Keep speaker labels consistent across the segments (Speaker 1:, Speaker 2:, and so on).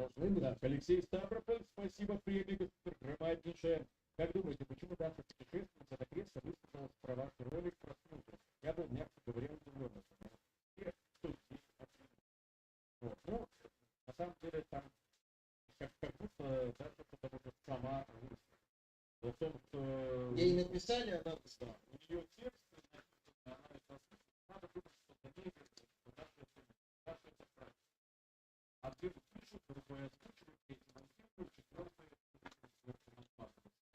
Speaker 1: Да, Алексей Ставрополь, спасибо, премия громаднейшая. Как думаете, почему наша путешественница на кресло высказалась про ваш ролик просмотра? Я бы мягко говоря удивлен. И что здесь вот. Ну, на самом деле, там как будто даже потому что сама высказала. В том, что...
Speaker 2: Ей написали, она высказала.
Speaker 1: У нее текст, она надо думать, что за ней наша это правильно. А где пишут, другое озвучивают, эти монтируют, четвертое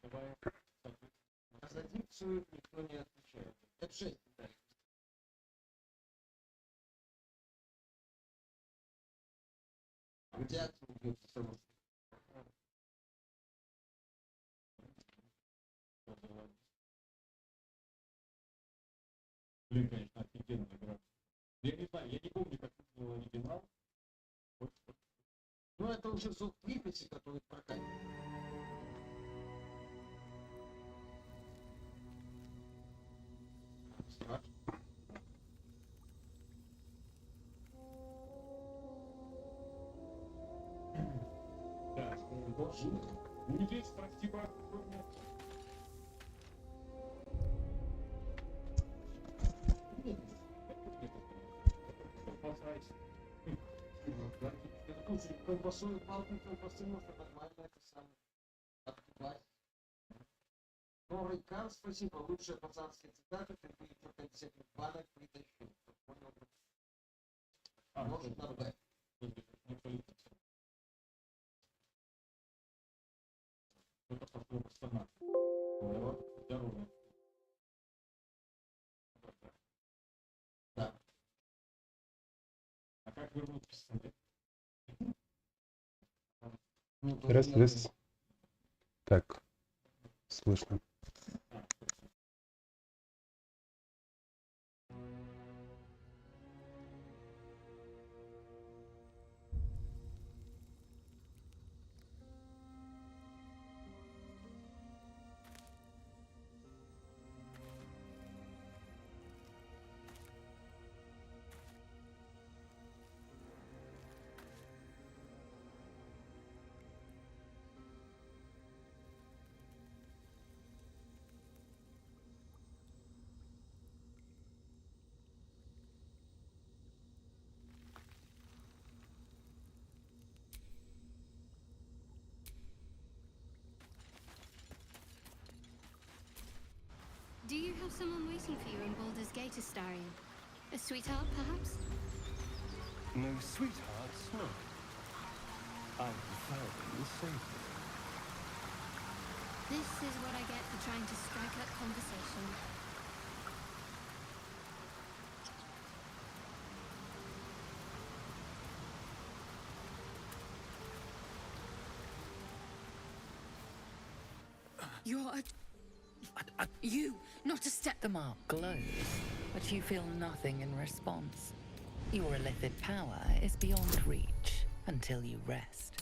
Speaker 1: давая,
Speaker 2: а за дикцию никто не отвечает. Это 6 деталей. А у тебя идет само.
Speaker 1: Блин, конечно, офигенная игра. Я не знаю, я не помню, как был оригинал.
Speaker 2: Ну, это уже звук Припяти, который прокатит. Страшно.
Speaker 1: Да, будет, спасибо.
Speaker 2: Слушай, колбасу и палку колбасы можно нормально это самое открывать. Но Рейкан, спасибо, лучшие пацанские цитаты, ты бы еще 50 банок притащил. Может на Б.
Speaker 1: Это пошло в стандарт. Здорово.
Speaker 2: Да.
Speaker 1: А как вернуть пистолет?
Speaker 3: Раз. Так, слышно.
Speaker 4: Do you have someone waiting for you in Baldur's Gate, Astarion? A sweetheart, perhaps?
Speaker 5: No sweethearts, no. I prefer being safe.
Speaker 4: This is what I get for trying to strike up conversation.
Speaker 6: You're you, not a step.
Speaker 7: The mark glows, but you feel nothing in response. Your illithid power is beyond reach until you rest.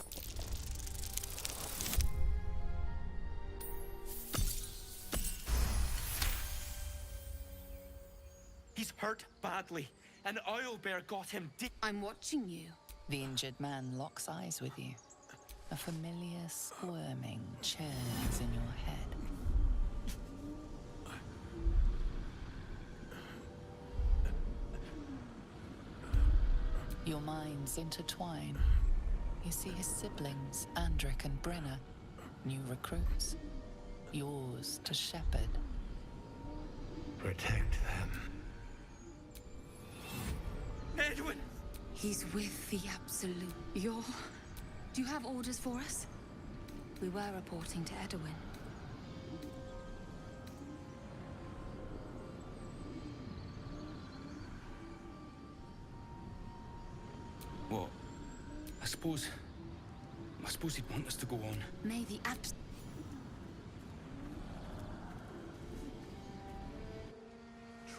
Speaker 5: He's hurt badly. An owlbear got him deep.
Speaker 6: I'm watching you.
Speaker 7: The injured man locks eyes with you. A familiar squirming churns in your head. Your minds intertwine. You see his siblings, Andric and Brenna, new recruits, yours to shepherd.
Speaker 5: Protect them. Edwin!
Speaker 6: He's with the Absolute. Do you have orders for us? We were reporting to Edwin.
Speaker 5: What? I suppose he'd want us to go on.
Speaker 6: May the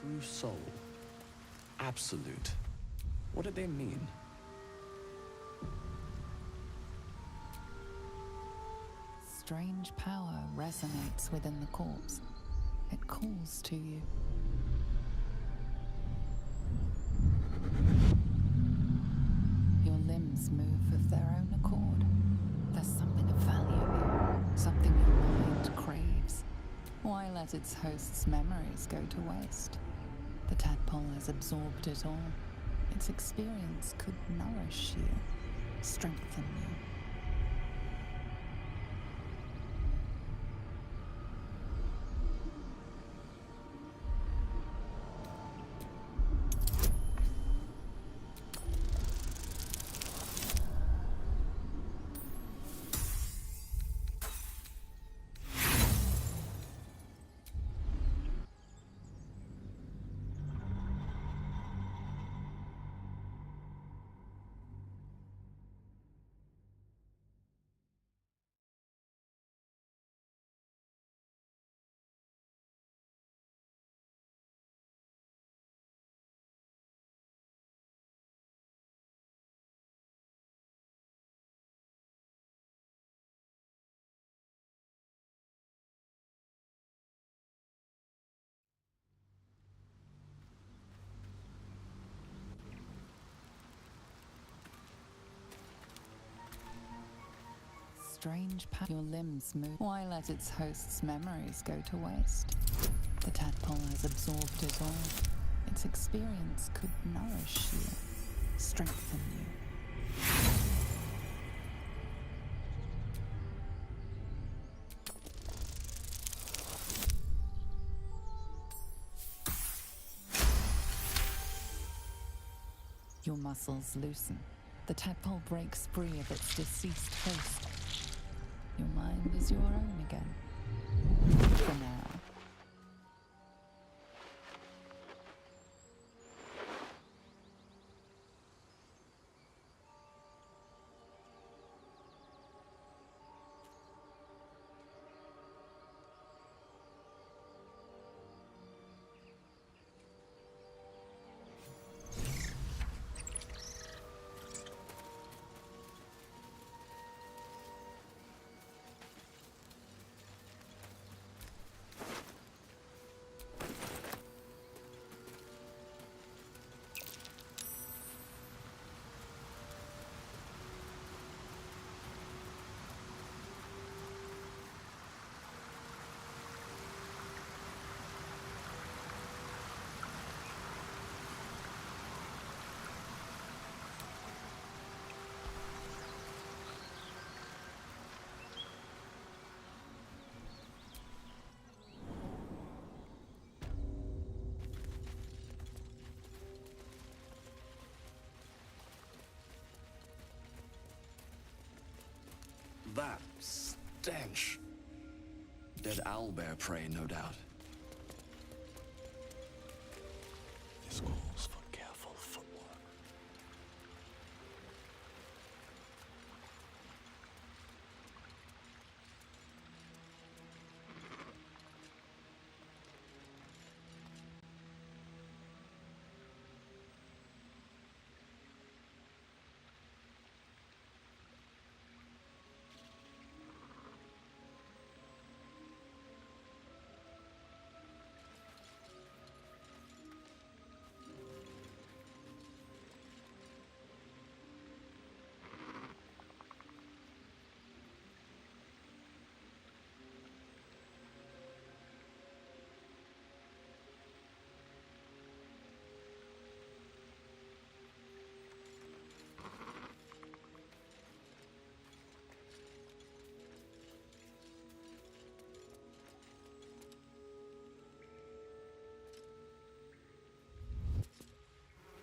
Speaker 8: True soul. Absolute. What do they mean?
Speaker 7: Strange power resonates within the corpse. It calls to you. Your limbs move of their own accord. let its host's memories go to waste. The tadpole has absorbed it all. Its experience could nourish you, strengthen you. Strange your limbs move. Why let its host's memories go to waste? The tadpole has absorbed it all. Its experience could nourish you, strengthen you. Your muscles loosen. The tadpole breaks free of its deceased host. Your mind is your own again. For now.
Speaker 8: That stench. Dead owlbear prey, no doubt. This calls for careful footwork.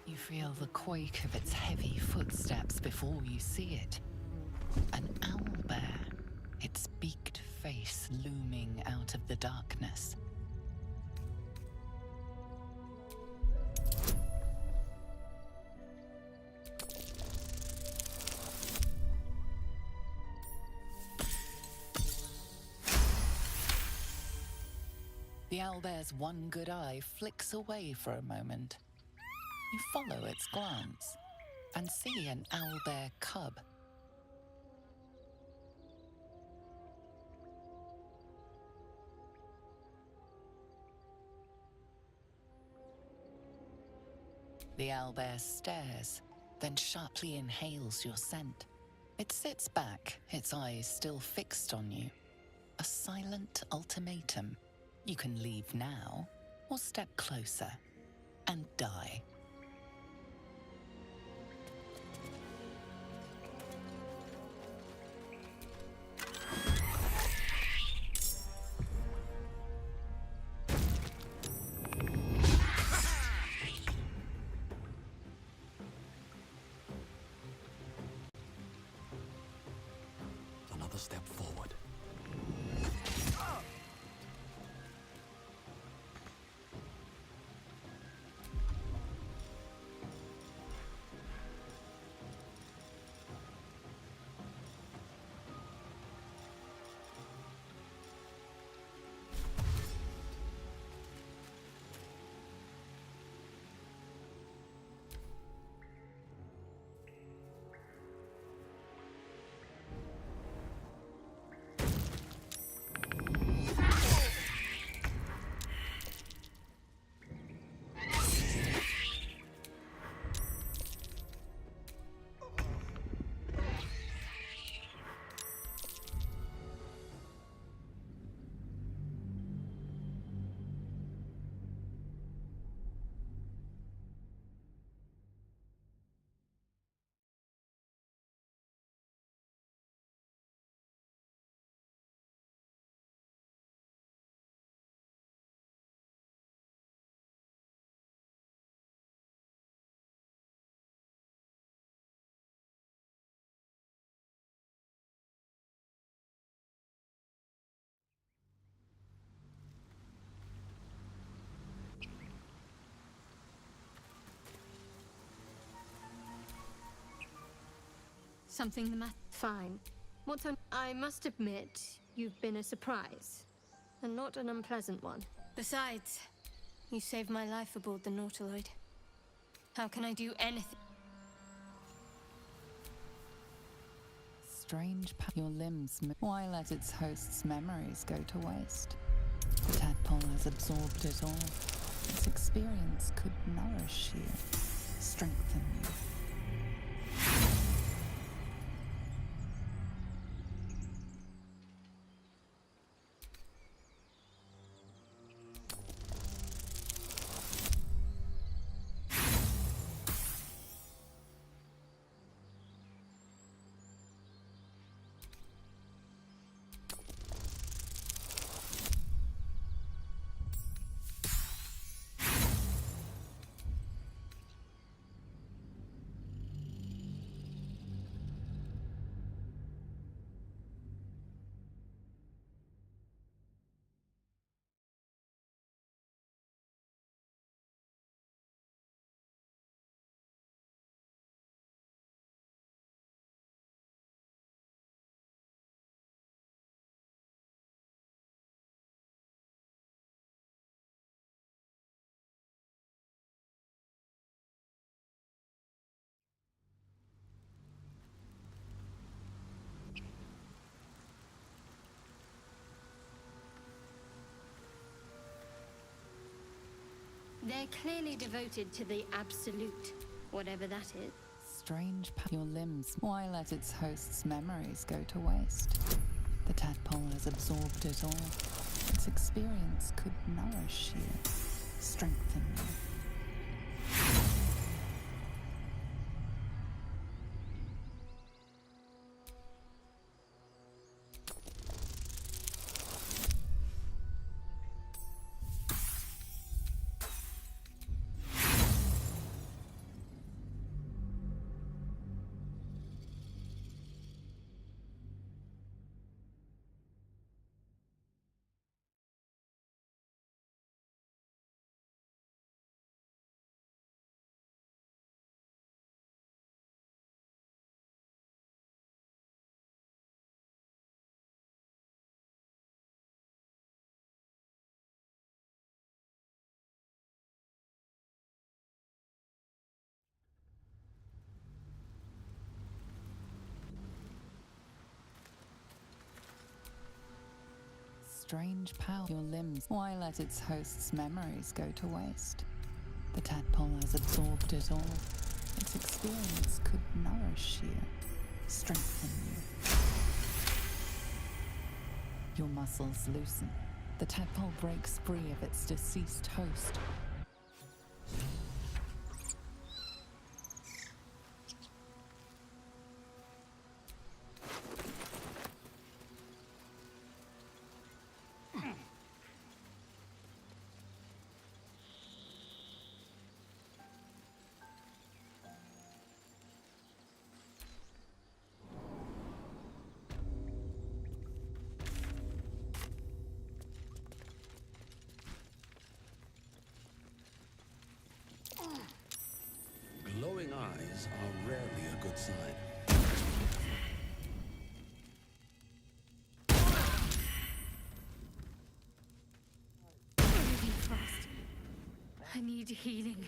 Speaker 8: You feel the quake of its heavy footsteps before you see it. An owlbear, its beaked face looming out of the darkness. The owlbear's one good eye flicks away for a moment. You follow its glance and see an owlbear cub. The owlbear stares, then sharply inhales your scent. It sits back, its eyes still fixed on you. A silent ultimatum. You can leave now, or step closer and die.
Speaker 5: Another step forward.
Speaker 4: Something the matter? Fine. What's on? I must admit, you've been a surprise. And not an unpleasant one. Besides, you saved my life aboard the Nautiloid. How can I do anything?
Speaker 7: Strange your limbs move. Why let its host's memories go to waste? The tadpole has absorbed it all. Its experience could nourish you, strengthen you.
Speaker 4: They're clearly devoted to the absolute, whatever that is.
Speaker 7: Strange your limbs. Why let its host's memories go to waste? The tadpole has absorbed it all. Its experience could nourish you, strengthen you. Strange power your limbs. Why let its host's memories go to waste? The tadpole has absorbed it all. Its experience could nourish you, strengthen you. Your muscles loosen, The tadpole breaks free of its deceased host.
Speaker 5: Glowing eyes are rarely a good sign.
Speaker 4: Moving fast. I need healing.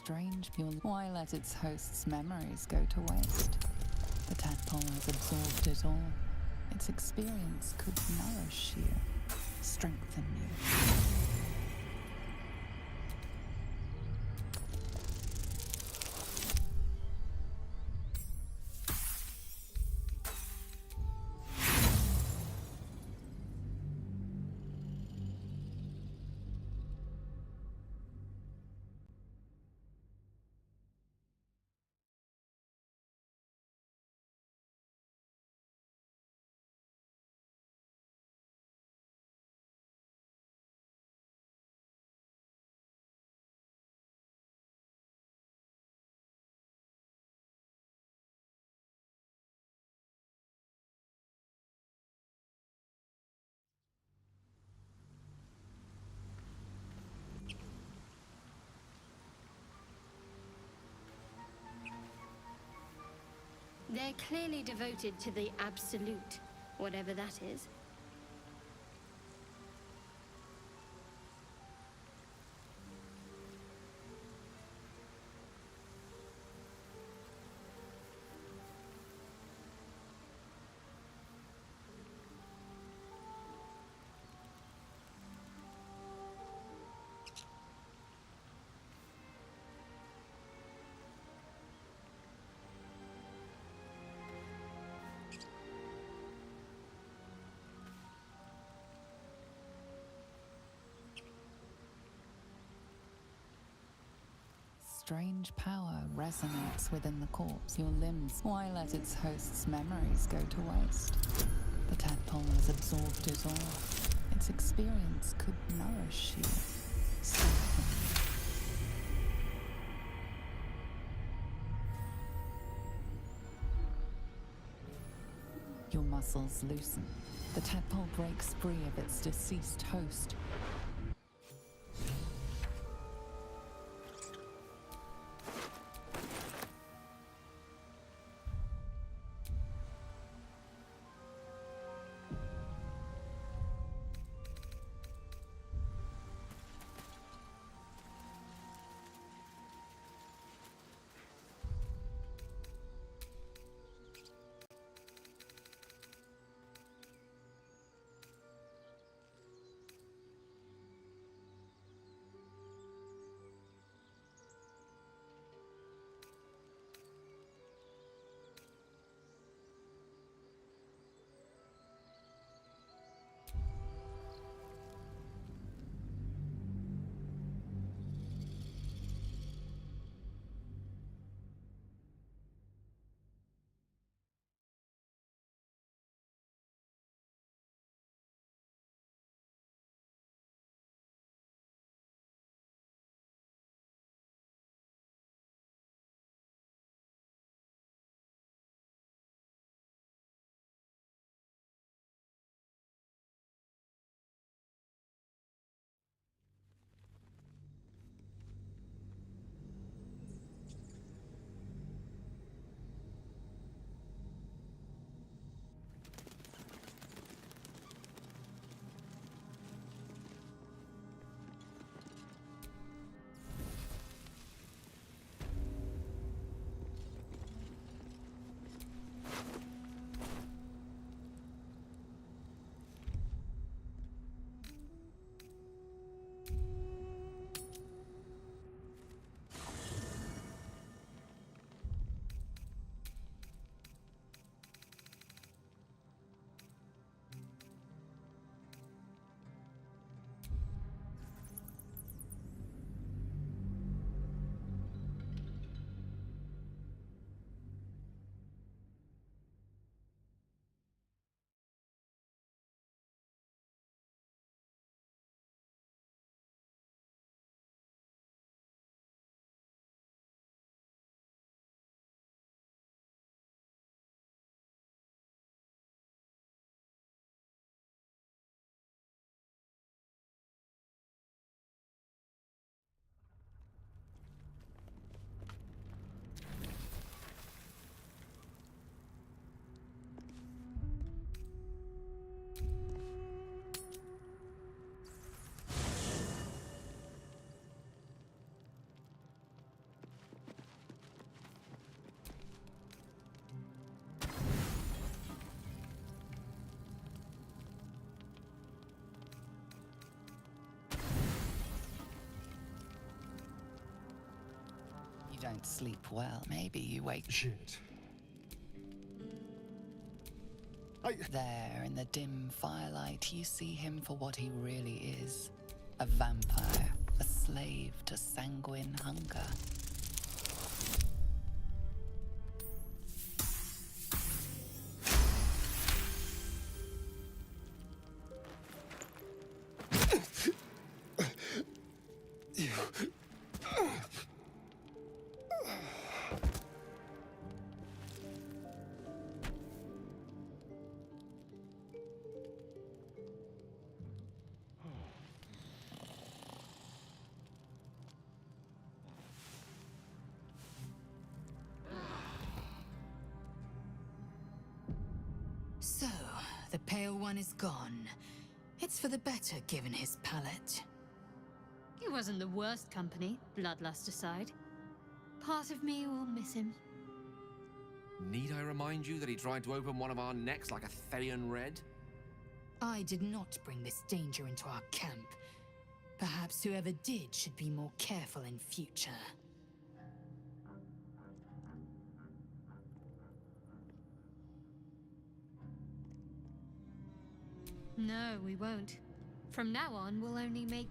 Speaker 7: Strange pure. Why let its host's memories go to waste? The tadpole has absorbed it all. Its experience could nourish you, strengthen you.
Speaker 4: They're clearly devoted to the absolute, whatever that is.
Speaker 7: Strange power resonates within the corpse. Your limbs. Why let its host's memories go to waste? The tadpole has absorbed it all. Its experience could nourish you, strengthen you. Your muscles loosen. The tadpole breaks free of its deceased host.
Speaker 8: don't sleep well. Maybe you wake
Speaker 9: Shit.
Speaker 8: there in the dim firelight. You see him for what he really is. A vampire, a slave to sanguine hunger.
Speaker 6: So, the Pale One is gone. It's for the better, given his palate.
Speaker 4: He wasn't the worst company, bloodlust aside. Part of me will miss him.
Speaker 10: Need I remind you that he tried to open one of our necks like a Therian Red?
Speaker 6: I did not bring this danger into our camp. Perhaps whoever did should be more careful in future.
Speaker 4: No, we won't. From now on, we'll only make...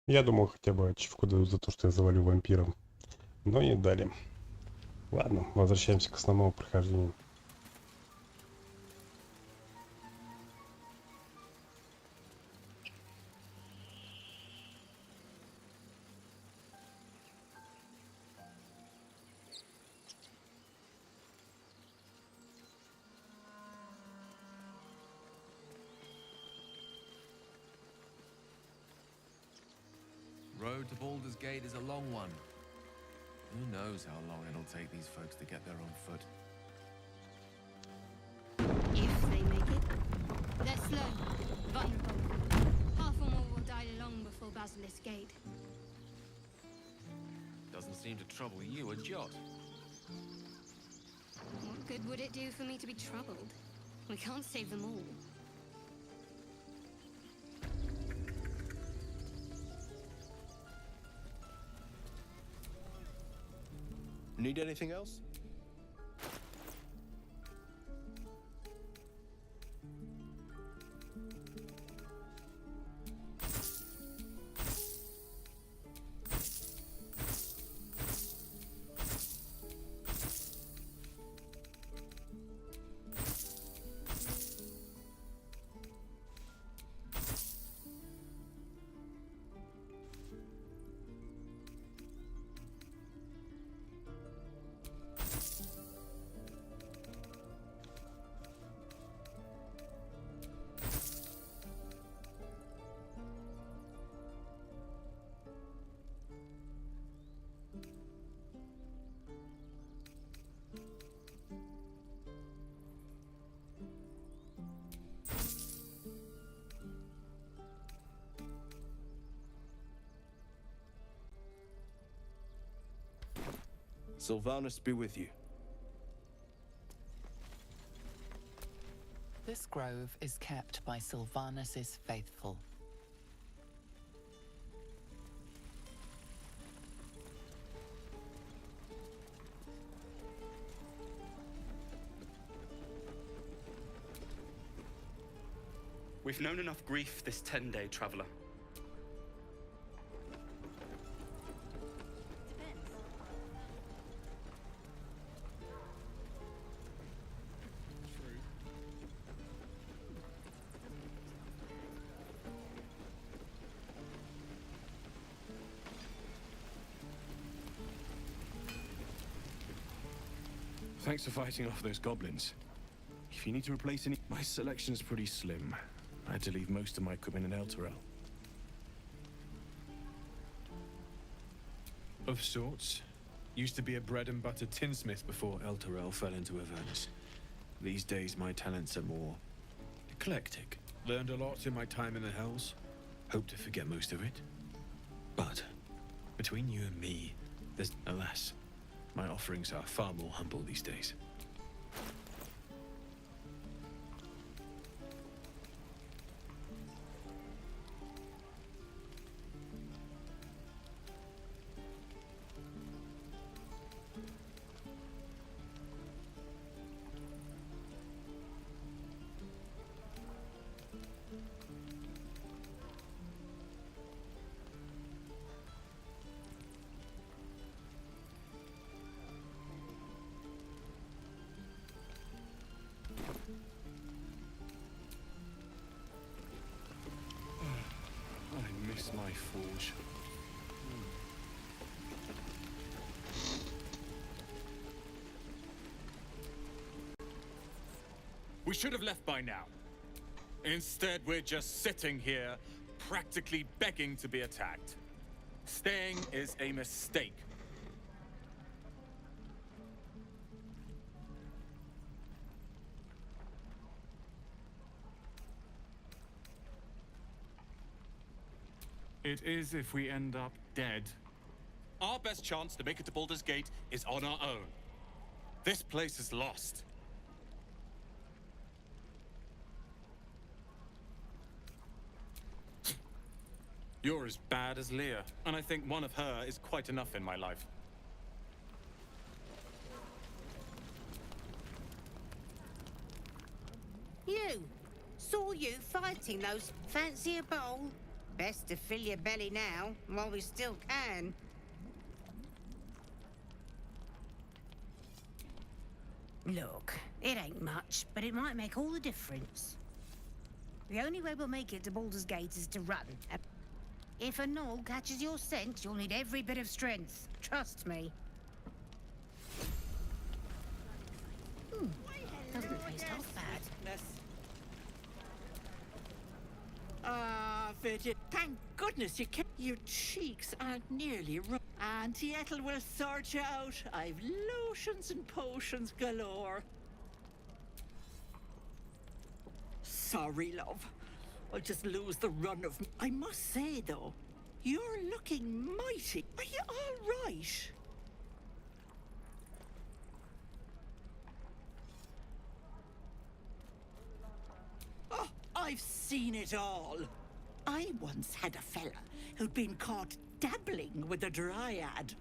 Speaker 3: Я думал, хотя бы ачивку дадут за то, что я завалил вампира. Но не дали. Ладно, возвращаемся к основному прохождению.
Speaker 10: Road to Baldur's Gate is a long one. Who knows how long it'll take these folks to get there on foot.
Speaker 4: If they make it. They're slow, vulnerable. Half or more will die long before Basilisk Gate.
Speaker 10: Doesn't seem to trouble you a jot.
Speaker 4: What good would it do for me to be troubled? We can't save them all.
Speaker 9: Need anything else? Sylvanas be with you.
Speaker 8: This grove is kept by Sylvanus' faithful.
Speaker 11: We've known enough grief this 10-day traveler.
Speaker 5: Thanks for fighting off those goblins. If you need to replace any... My selection's pretty slim. I had to leave most of my equipment in Elturel. Of sorts. Used to be a bread and butter tinsmith before Elturel fell into Avernus. These days my talents are more eclectic. Learned a lot in my time in the Hells. Hope to forget most of it. But between you and me, there's... Alas, my offerings are far more humble these days. I miss my forge.
Speaker 12: We should have left by now. Instead, we're just sitting here, practically begging to be attacked. Staying is a mistake.
Speaker 10: It is if we end up dead.
Speaker 12: Our best chance to make it to Baldur's Gate is on our own. This place is lost. You're as bad as Leah, and I think one of her is quite enough in my life.
Speaker 13: You! Saw you fighting those. Fancy a bowl? Best to fill your belly now, while we still can. Look, it ain't much, but it might make all the difference. The only way we'll make it to Baldur's Gate is to run. If a gnoll catches your scent, you'll need every bit of strength. Trust me. Doesn't taste half bad.
Speaker 14: Ah, Virgin, thank goodness you kept... Your cheeks aren't nearly rough. Auntie Ethel will sort you out. I've lotions and potions galore. Sorry, love. I'll just lose the run of... I must say, though, you're looking mighty. Are you all right? Oh, I've seen it all. I once had a fella who'd been caught dabbling with a dryad.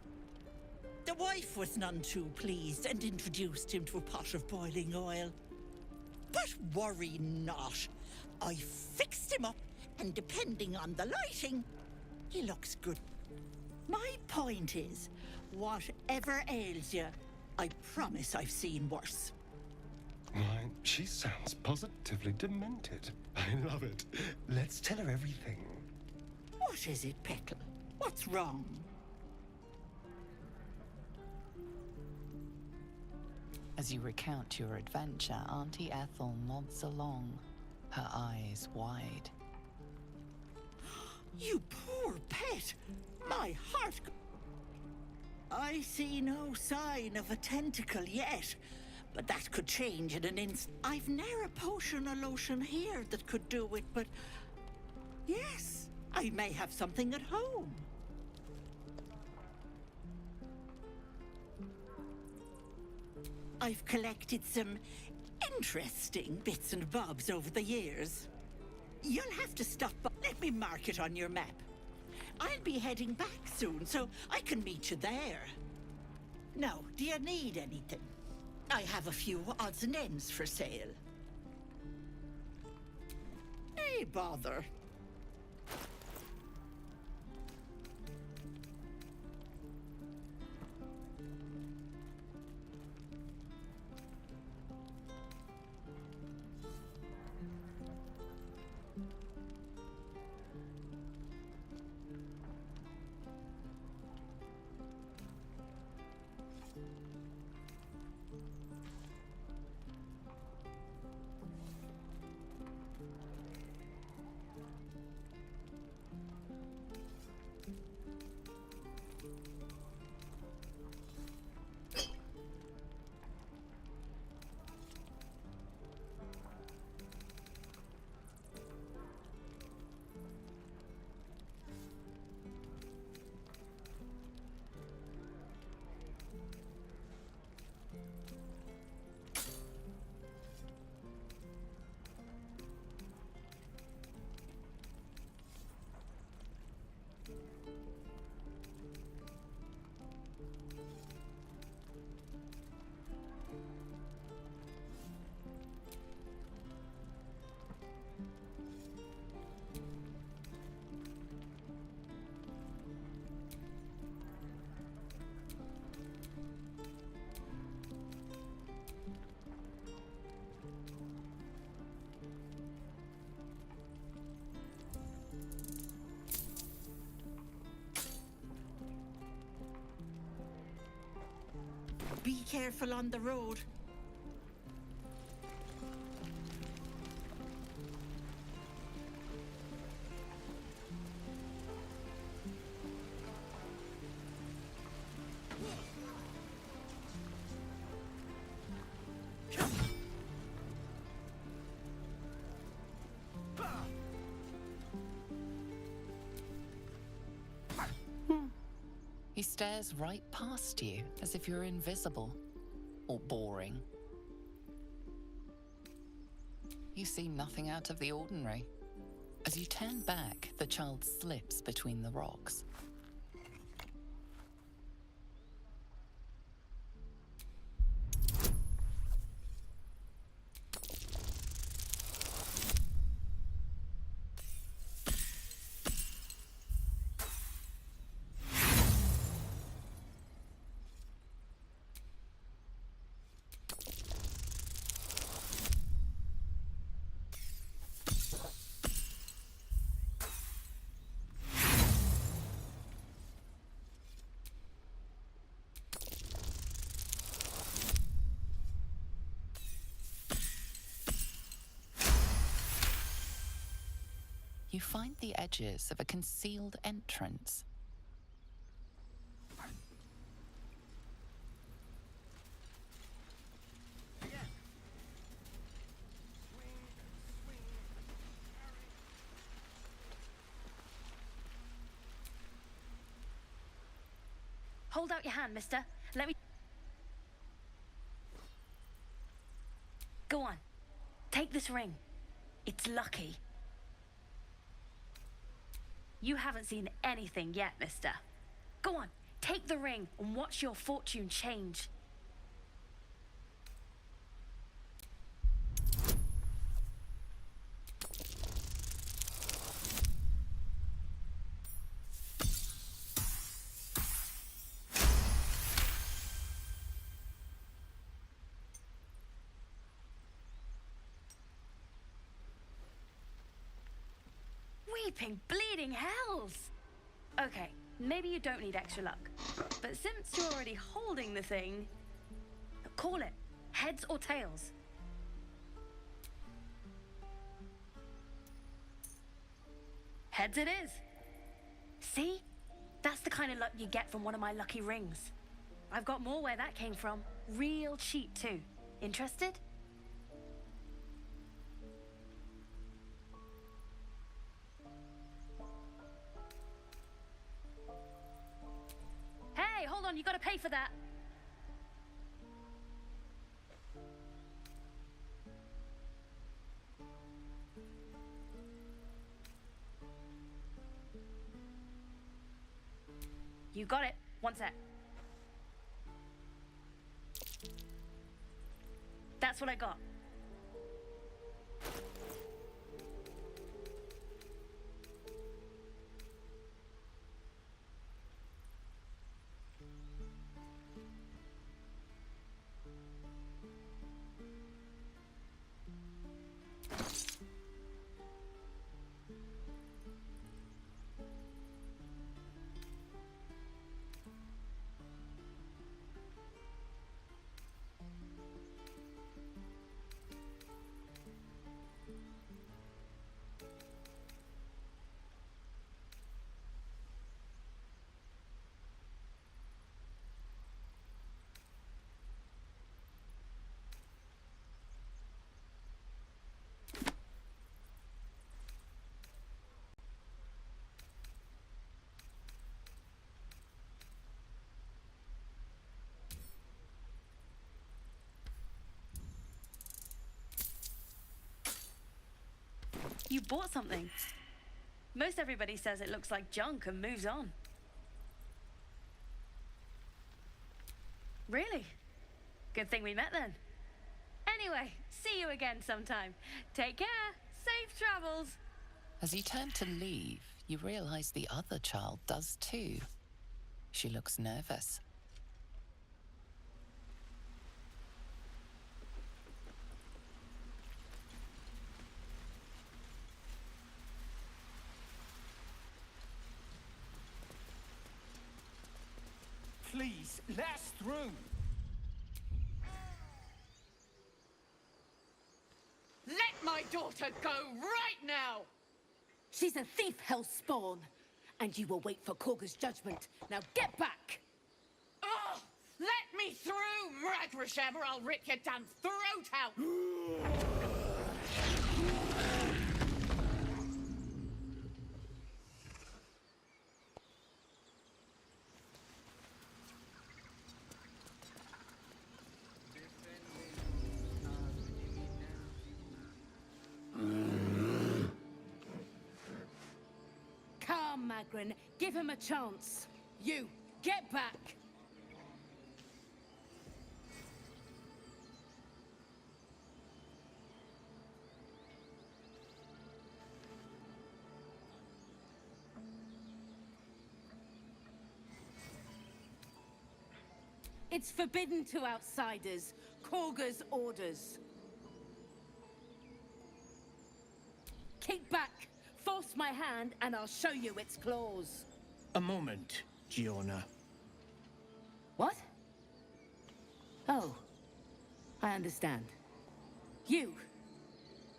Speaker 14: The wife was none too pleased and introduced him to a pot of boiling oil. But worry not. I fixed him up, and depending on the lighting, he looks good. My point is, whatever ails you, I promise I've seen worse.
Speaker 3: Why, she sounds positively demented. I love it. Let's tell her everything.
Speaker 14: What is it, Petal? What's wrong?
Speaker 8: As you recount your adventure, Auntie Ethel nods along, her eyes wide.
Speaker 14: You poor pet! My heart... I see no sign of a tentacle yet, but that could change in an instant. I've ne'er a potion or lotion here that could do it, but... Yes, I may have something at home. I've collected some interesting bits and bobs over the years. You'll have to stop by. Let me mark it on your map. I'll be heading back soon, so I can meet you there. Now, do you need anything? I have a few odds and ends for sale. Hey, bother. careful on the road.
Speaker 8: He stares right past you, as if you're invisible or boring. You see nothing out of the ordinary. As you turn back, the child slips between the rocks. You find the edges of a concealed entrance.
Speaker 15: Hold out your hand, mister. Let me... Go on. Take this ring. It's lucky. You haven't seen anything yet, mister. Go on, take the ring and watch your fortune change. Weeping, bleeding hells! Okay, maybe you don't need extra luck. But since you're already holding the thing, call it. Heads or tails? Heads it is. See? That's the kind of luck you get from one of my lucky rings. I've got more where that came from. Real cheap too. Interested? Hey, hold on, you gotta pay for that. You got it. One sec. That's what I got. You bought something. Most everybody says it looks like junk and moves on. Really? Good thing we met then. Anyway, see you again sometime. Take care. Safe travels.
Speaker 8: As you turn to leave, you realize the other child does too. She looks nervous.
Speaker 16: Please, let us through. my daughter go right now!
Speaker 17: She's a thief, hellspawn. And you will wait for Korga's judgment. Now get back!
Speaker 16: Oh! Let me through, Mragrasham, or I'll rip your damn throat out!
Speaker 17: Come, Magrin. Give him a chance. You, get back! It's forbidden to outsiders. Korga's orders. Keep back! Force my hand and I'll show you its claws.
Speaker 18: A moment, Giona.
Speaker 17: What? Oh. I understand. You.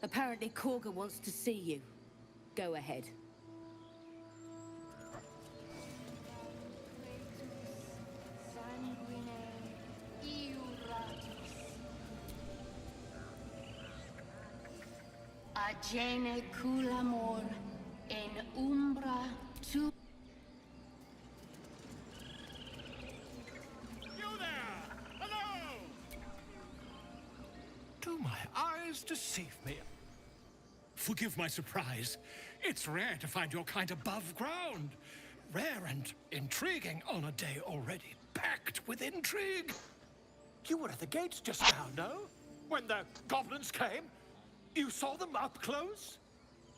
Speaker 17: Apparently Korga wants to see you. Go ahead.
Speaker 19: Agene culamor in umbra tu.
Speaker 20: You there! Hello! Do my eyes deceive me? Forgive my surprise. It's rare to find your kind above ground. Rare and intriguing on a day already packed with intrigue. You were at the gates just now, no? When the goblins came? You saw them up close?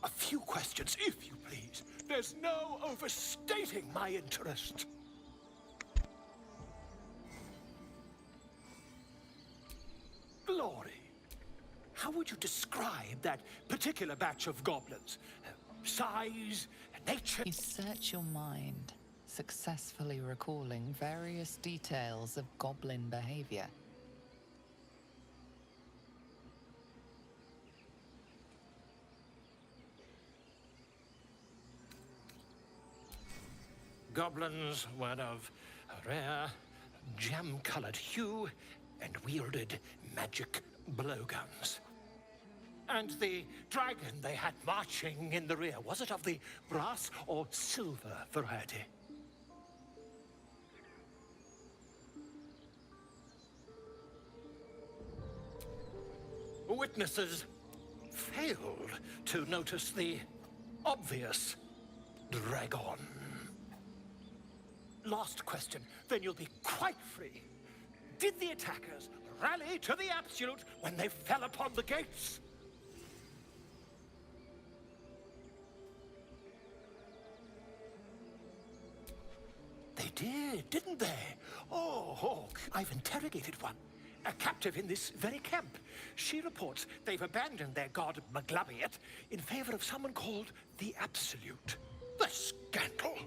Speaker 20: A few questions, if you please. There's no overstating my interest. Glory. How would you describe that particular batch of goblins? Size, nature?
Speaker 8: You search your mind, successfully recalling various details of goblin behavior.
Speaker 20: Goblins were of a rare, jam-colored hue and wielded magic blowguns. And the dragon they had marching in the rear, was it of the brass or silver variety? Witnesses failed to notice the obvious dragon. Last question, then you'll be quite free. Did the attackers rally to the absolute when they fell upon the gates? They did, didn't they? Oh, Hawk, I've interrogated one. A captive in this very camp. She reports they've abandoned their god Maglabiet in favor of someone called the Absolute. The scandal!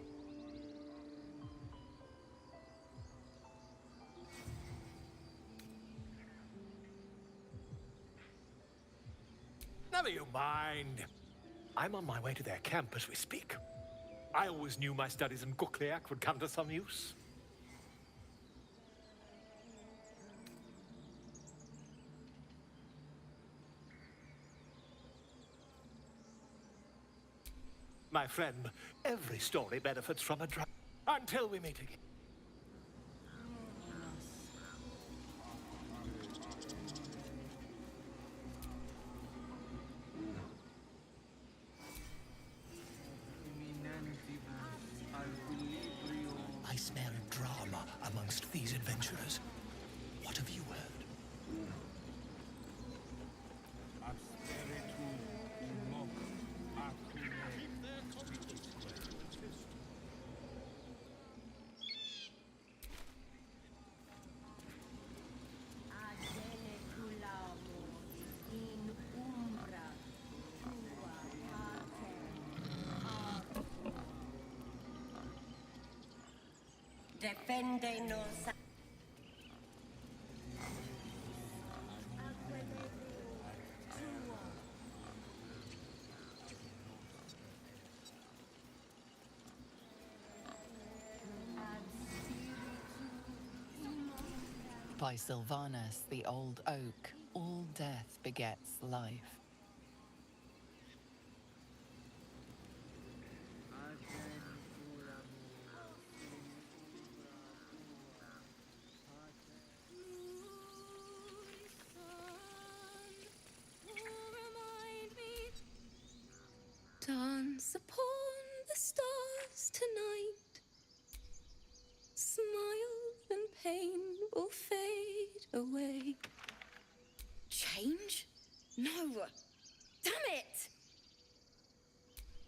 Speaker 20: Never you mind. I'm on my way to their camp as we speak. I always knew my studies in Gukliak would come to some use. My friend, every story benefits from a drug. Until we meet again. I smell drama amongst these adventurers. What have you heard?
Speaker 19: Deféndenos.
Speaker 8: By Sylvanus, the old oak, all death begets life.
Speaker 4: Dance upon the stars tonight. Smiles and pain will fade away.
Speaker 21: Change? No! Damn it!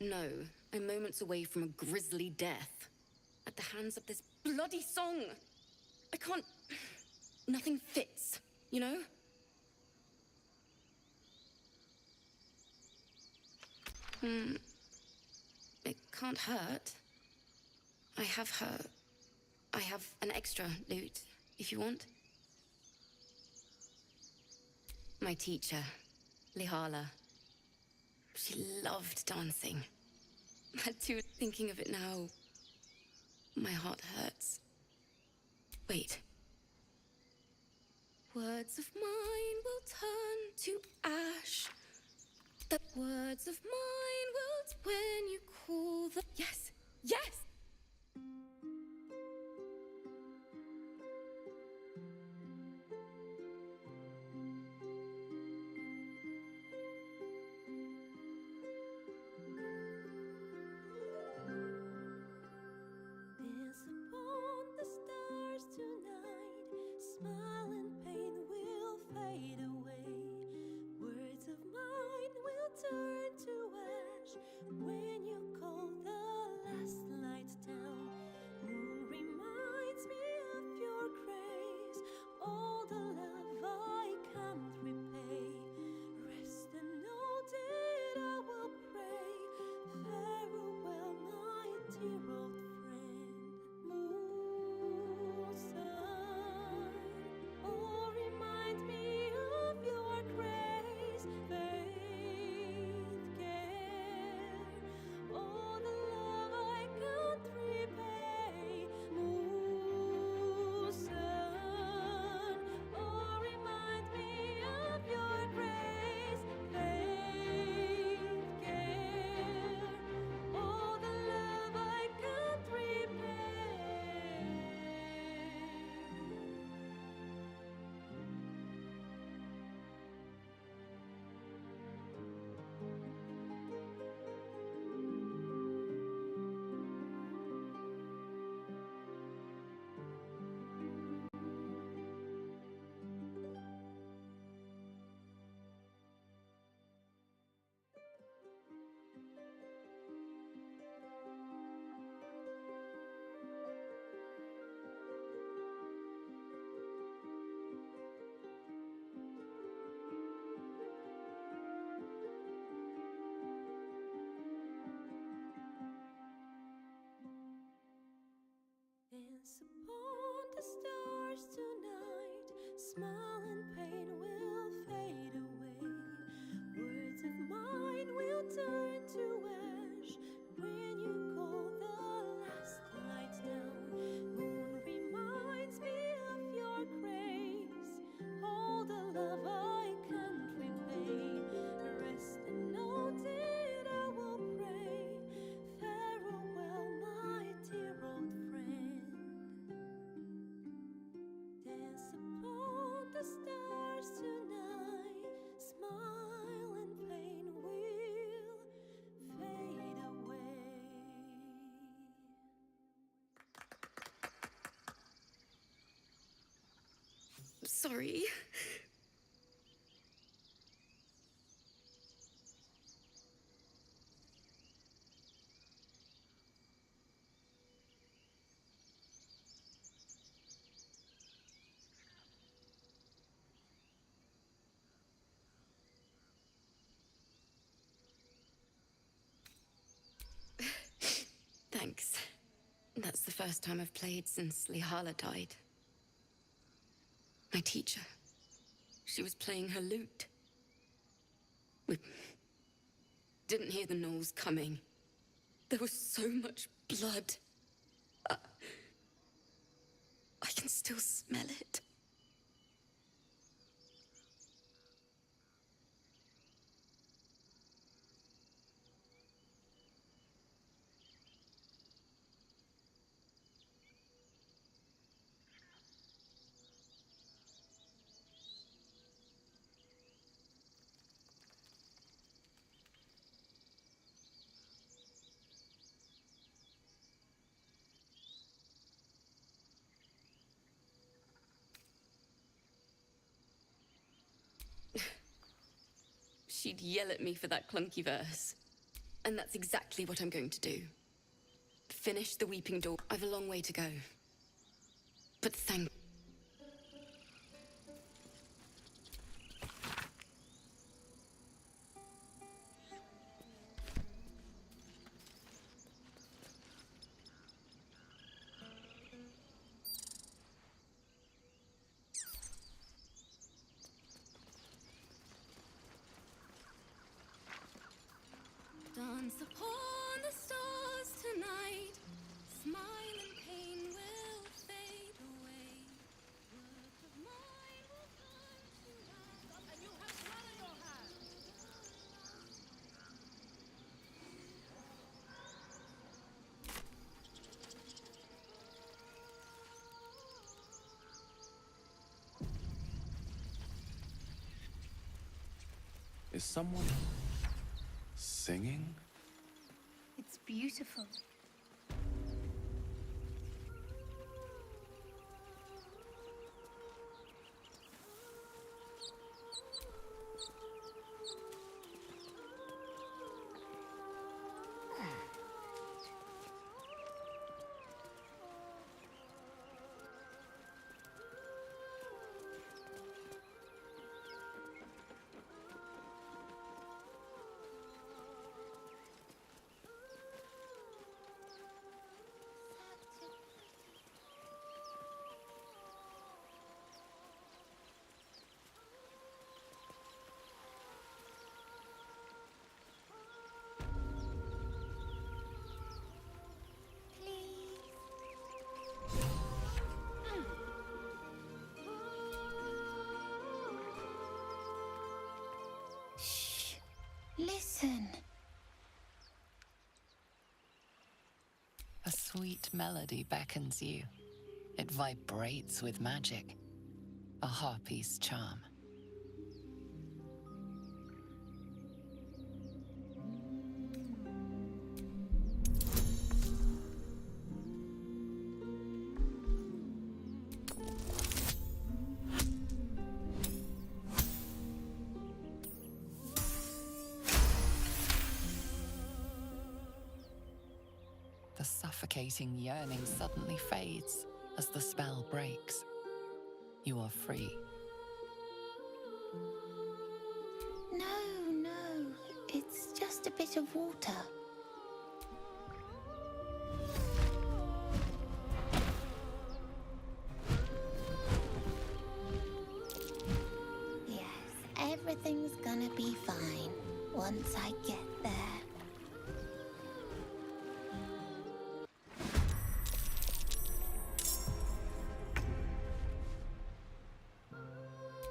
Speaker 21: No, I'm moments away from a grisly death. At the hands of this bloody song. I can't... Nothing fits, you know? It can't hurt. I have an extra lute, if you want. My teacher, Lihala. She loved dancing. Too, thinking of it now, my heart hurts. Wait. Words of mine will turn to ash. The words of mine will when you call the... Yes! Yes!
Speaker 4: Dance upon the stars tonight. Smile and pain will fade away. Words of mine will turn to ash when you call the last light down. Moon reminds me of your grace. All the love I can't repay. Rest and know that I will pray. Farewell, my dear old friend. Moon, sun, oh, remind me of your grace. Faith, care, all the love I can't repay. Moon, sun, oh, remind me of your grace. Faith, care, all the love I can't repay. Dance upon the stars tonight. Smile and pain will fade away. Words of mine will turn to ash when you call the last light down. Moon reminds me of your grace. All the love I can't repay. Rest and know that I will pray. Farewell, my dear old friend. Dance upon the stars tonight. Smile and pain will fade away.
Speaker 21: Sorry. Thanks. That's the first time I've played since Lihala died. My teacher. She was playing her lute. We didn't hear the gnolls coming. There was so much blood. I can still smell it. she'd yell at me for that clunky verse. And that's exactly what I'm going to do. Finish the Weeping Door. I've a long way to go. But thank... Dance upon the stars tonight. Smile and pain will fade away. Words of mine will come to life. And you have blood in your hands.
Speaker 10: Is someone singing?
Speaker 4: It's beautiful.
Speaker 13: Listen.
Speaker 8: A sweet melody beckons you. It vibrates with magic. A harpy's charm. The suffocating yearning suddenly fades as the spell breaks. You are free.
Speaker 13: No, it's just a bit of water. Yes, everything's gonna be fine once I get there.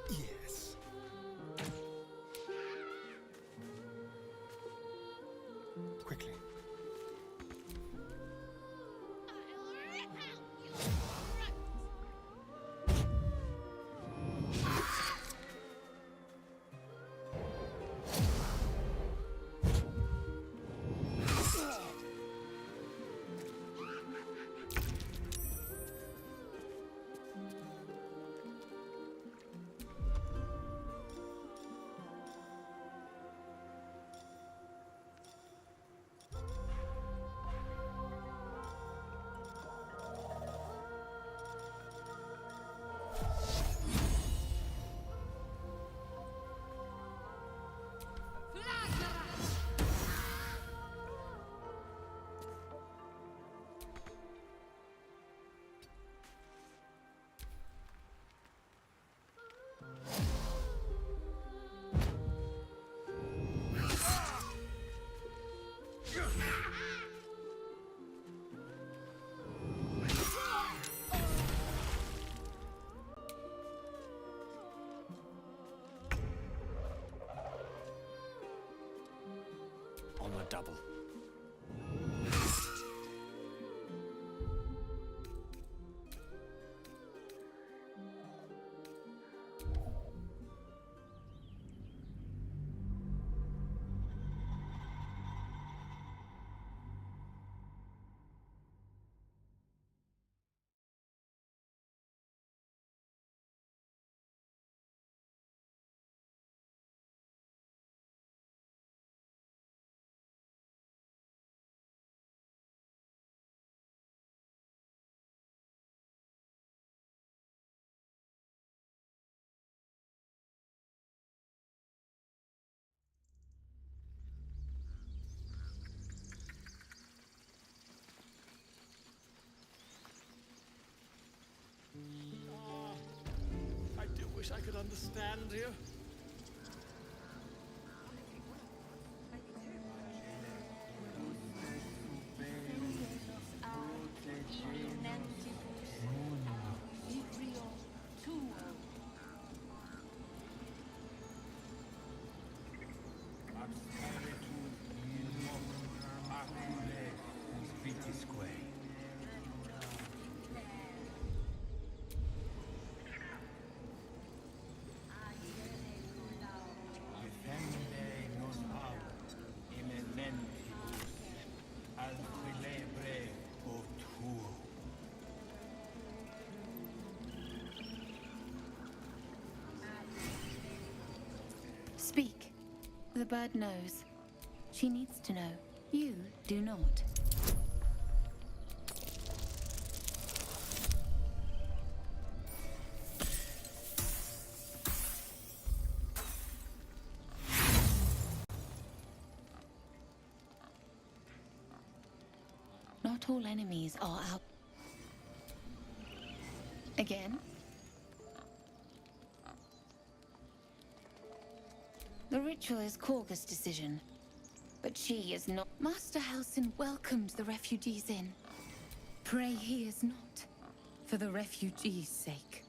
Speaker 20: Yes. Quickly. On the double. understand you?
Speaker 2: Speak. The bird knows. She needs to know. You do not. Not all enemies are out. Again? The ritual is Korga's decision, but she is not. Master Halsin welcomed the refugees in. Pray he is not, for the refugees' sake.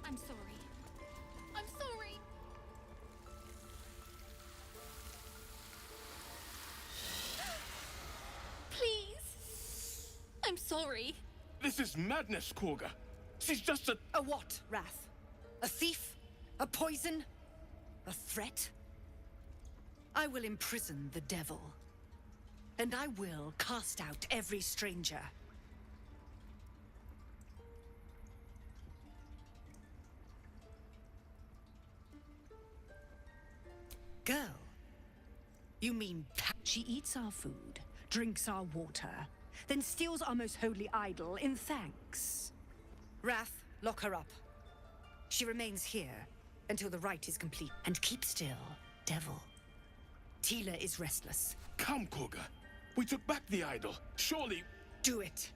Speaker 21: I'm sorry. I'm sorry. Please. I'm sorry.
Speaker 5: This is madness, Korga. She's just a...
Speaker 22: A what, Wrath? A thief? A poison? A threat? I will imprison the devil. And I will cast out every stranger. Girl, you mean she eats our food, drinks our water, then steals our most holy idol in thanks. Wrath, lock her up. She remains here until the rite is complete. And keep still, devil. Tila is restless.
Speaker 5: Come, Korga. We took back the idol. Surely...
Speaker 22: Do it.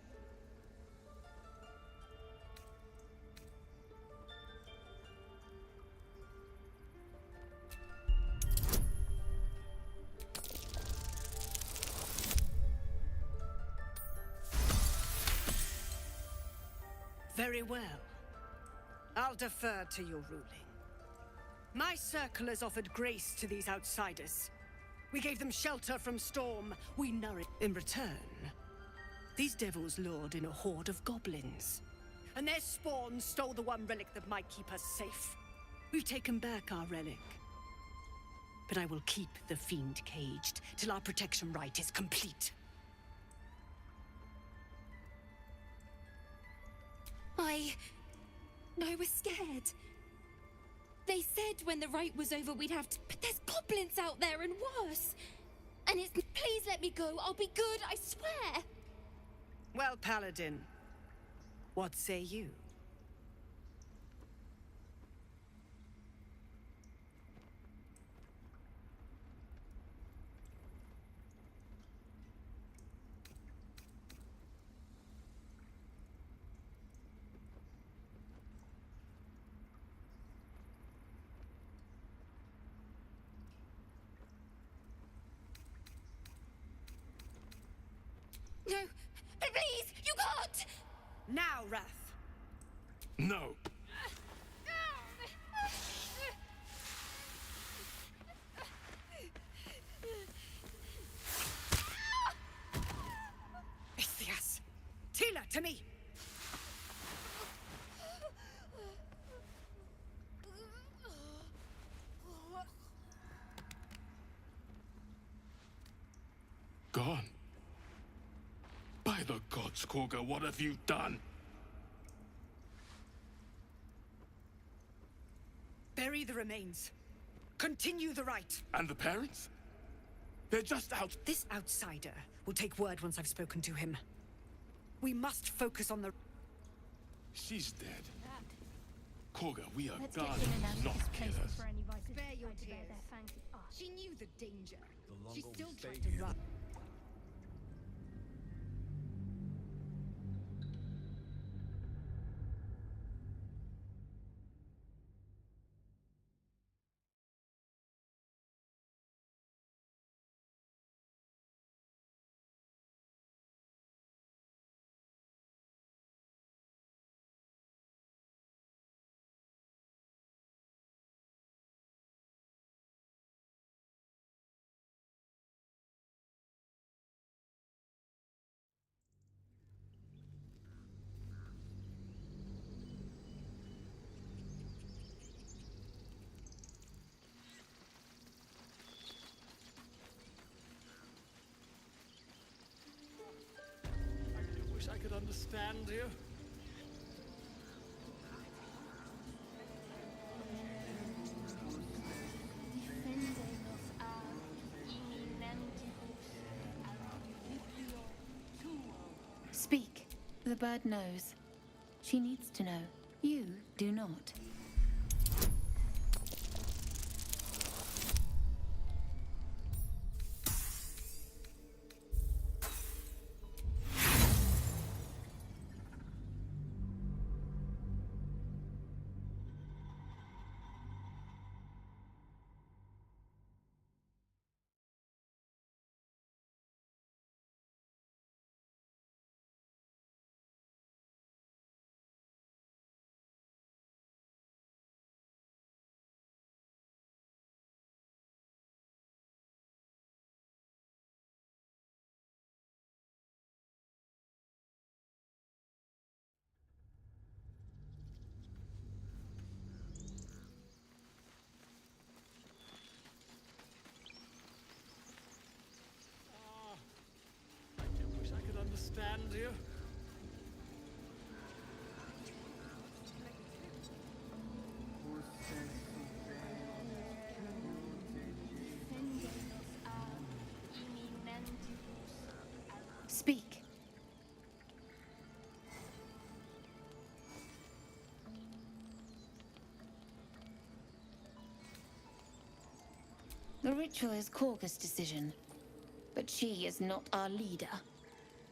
Speaker 22: Very well. I'll defer to your ruling. My circle has offered grace to these outsiders. We gave them shelter from storm. We nourished. In return, these devils lured in a horde of goblins. And their spawn stole the one relic that might keep us safe. We've taken back our relic. But I will keep the fiend caged till our protection rite is complete.
Speaker 21: I was scared. They said when the rite was over we'd have to... But there's goblins out there and worse. And it's... Please let me go. I'll be good, I swear.
Speaker 22: Well, Paladin, what say you?
Speaker 21: No, please, you can't!
Speaker 22: Now, Wrath.
Speaker 5: No.
Speaker 22: Ithias! Tila, to me!
Speaker 5: Gone. By the gods, Korga, what have you done?
Speaker 22: Bury the remains. Continue the rite.
Speaker 5: And the parents? They're just out.
Speaker 22: This outsider will take word once I've spoken to him. We must focus on the...
Speaker 5: She's dead.
Speaker 10: Korga, we are
Speaker 4: Let's get in
Speaker 10: guardians,
Speaker 4: and out of
Speaker 10: not
Speaker 4: this place
Speaker 10: killers.
Speaker 4: before any vices
Speaker 22: Spare your
Speaker 4: try to bear
Speaker 22: tears.
Speaker 4: their fangs at us.
Speaker 22: She knew the danger.
Speaker 10: The
Speaker 22: She
Speaker 10: longer
Speaker 22: still
Speaker 10: we
Speaker 22: tried
Speaker 10: stay
Speaker 22: to
Speaker 10: here,
Speaker 22: run.
Speaker 20: I wish I could understand you.
Speaker 2: Speak. The bird knows. She needs to know. You do not.
Speaker 20: I wish I could understand you.
Speaker 2: Speak. The ritual is Korga's decision, but she is not our leader.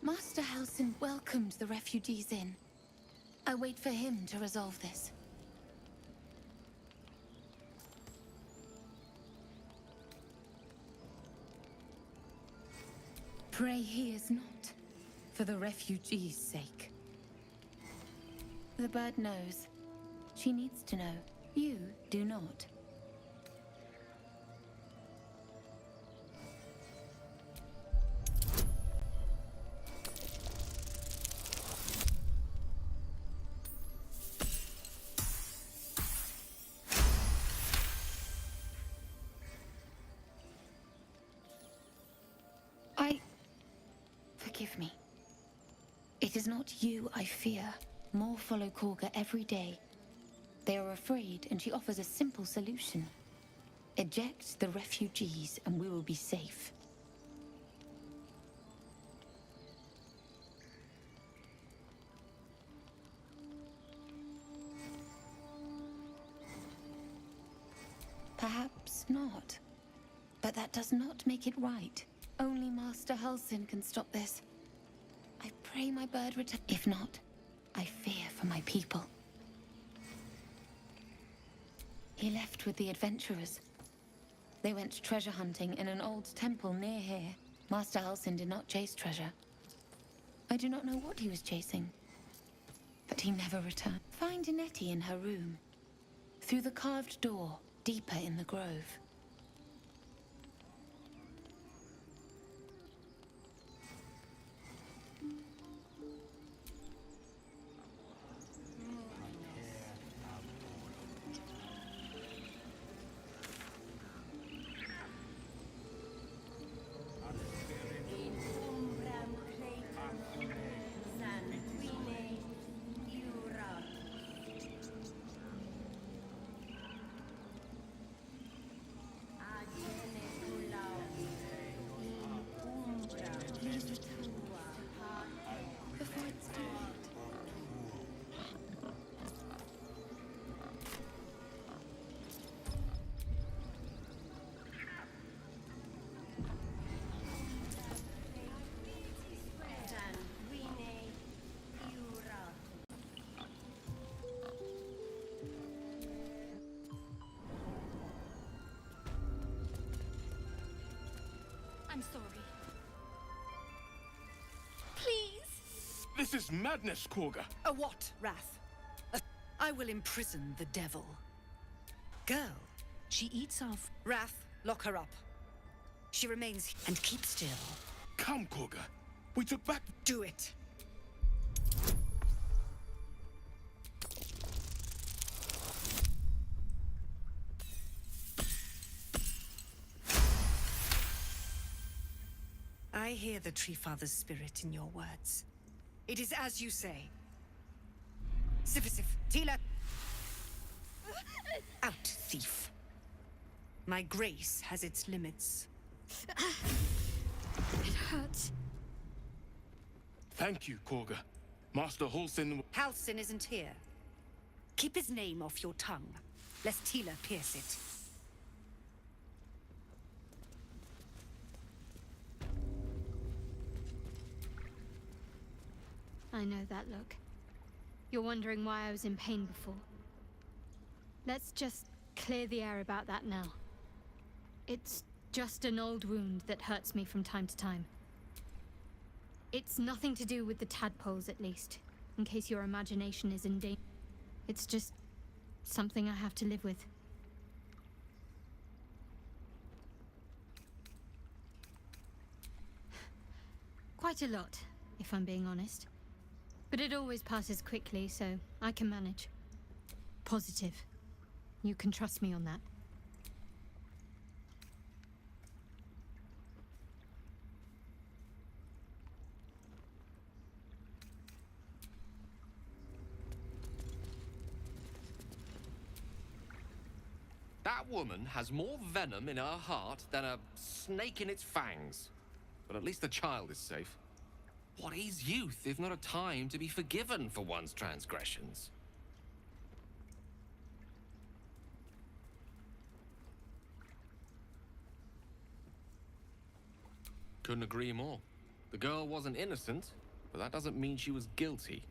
Speaker 2: Master Halsin welcomed the refugees in. I wait for him to resolve this. Pray he is not, for the refugees' sake. The bird knows. She needs to know. You do not. Forgive me. It is not you I fear. More follow Korga every day. They are afraid, and she offers a simple solution. Eject the refugees, and we will be safe. Perhaps not. But that does not make it right. Only Master Halsin can stop this. I pray my bird return. If not, I fear for my people. He left with the adventurers. They went treasure hunting in an old temple near here. Master Halsin did not chase treasure. I do not know what he was chasing, but he never returned. Find Nettie in her room, through the carved door, deeper in the grove.
Speaker 18: This is madness, Korga.
Speaker 22: A what, Wrath? I will imprison the devil. Girl, she eats off. Wrath, lock her up. She remains and keep still.
Speaker 18: Come, Korga. We took back...
Speaker 22: Do it. I hear the Tree Father's spirit in your words. It is as you say. Sifisif, Tila. Out, thief. My grace has its limits.
Speaker 4: It hurts.
Speaker 18: Thank you, Korga. Master Halsin...
Speaker 22: Halsin isn't here. Keep his name off your tongue, lest Tila pierce it.
Speaker 4: I know that look. You're wondering why I was in pain before. Let's just clear the air about that now. It's just an old wound that hurts me from time to time. It's nothing to do with the tadpoles, at least, in case your imagination is in danger. It's just something I have to live with. Quite a lot, if I'm being honest. But it always passes quickly, so I can manage. Positive. You can trust me on that.
Speaker 10: That woman has more venom in her heart than a snake in its fangs. But at least the child is safe. What is youth if not a time to be forgiven for one's transgressions? Couldn't agree more. The girl wasn't innocent, but that doesn't mean she was guilty.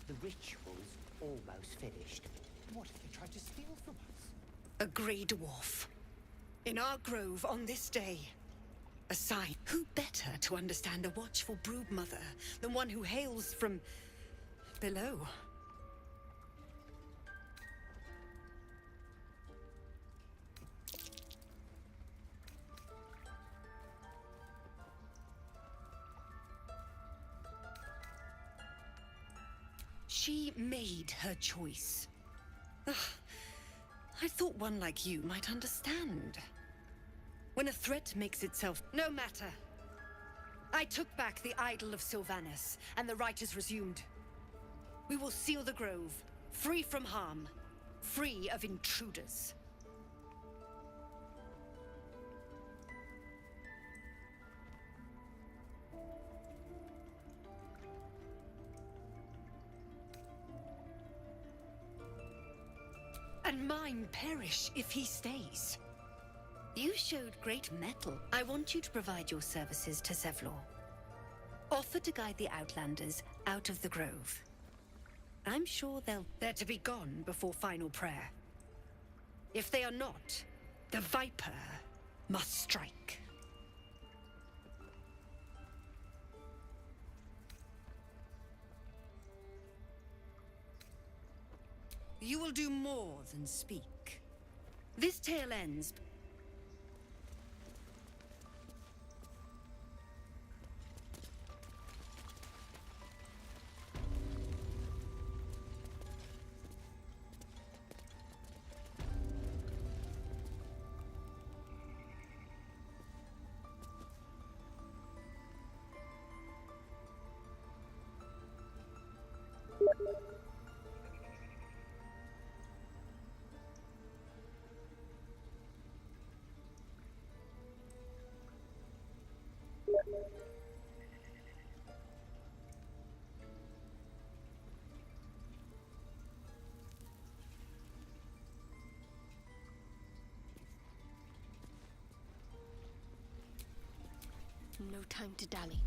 Speaker 1: The ritual's almost finished. What if they tried to steal from us?
Speaker 22: A grey dwarf. In our grove on this day. A sign. Who better to understand a watchful brood mother than one who hails from below? She made her choice. Ugh. I thought one like you might understand. When a threat makes itself... No matter. I took back the idol of Sylvanas, and the rite is resumed. We will seal the grove, free from harm, free of intruders. And mine perish if he stays. You showed great mettle. I want you to provide your services to Zevlor. Offer to guide the Outlanders out of the grove. I'm sure they're to be gone before final prayer. If they are not, the Viper must strike. You will do more than speak. This tale ends.
Speaker 4: No time to dally.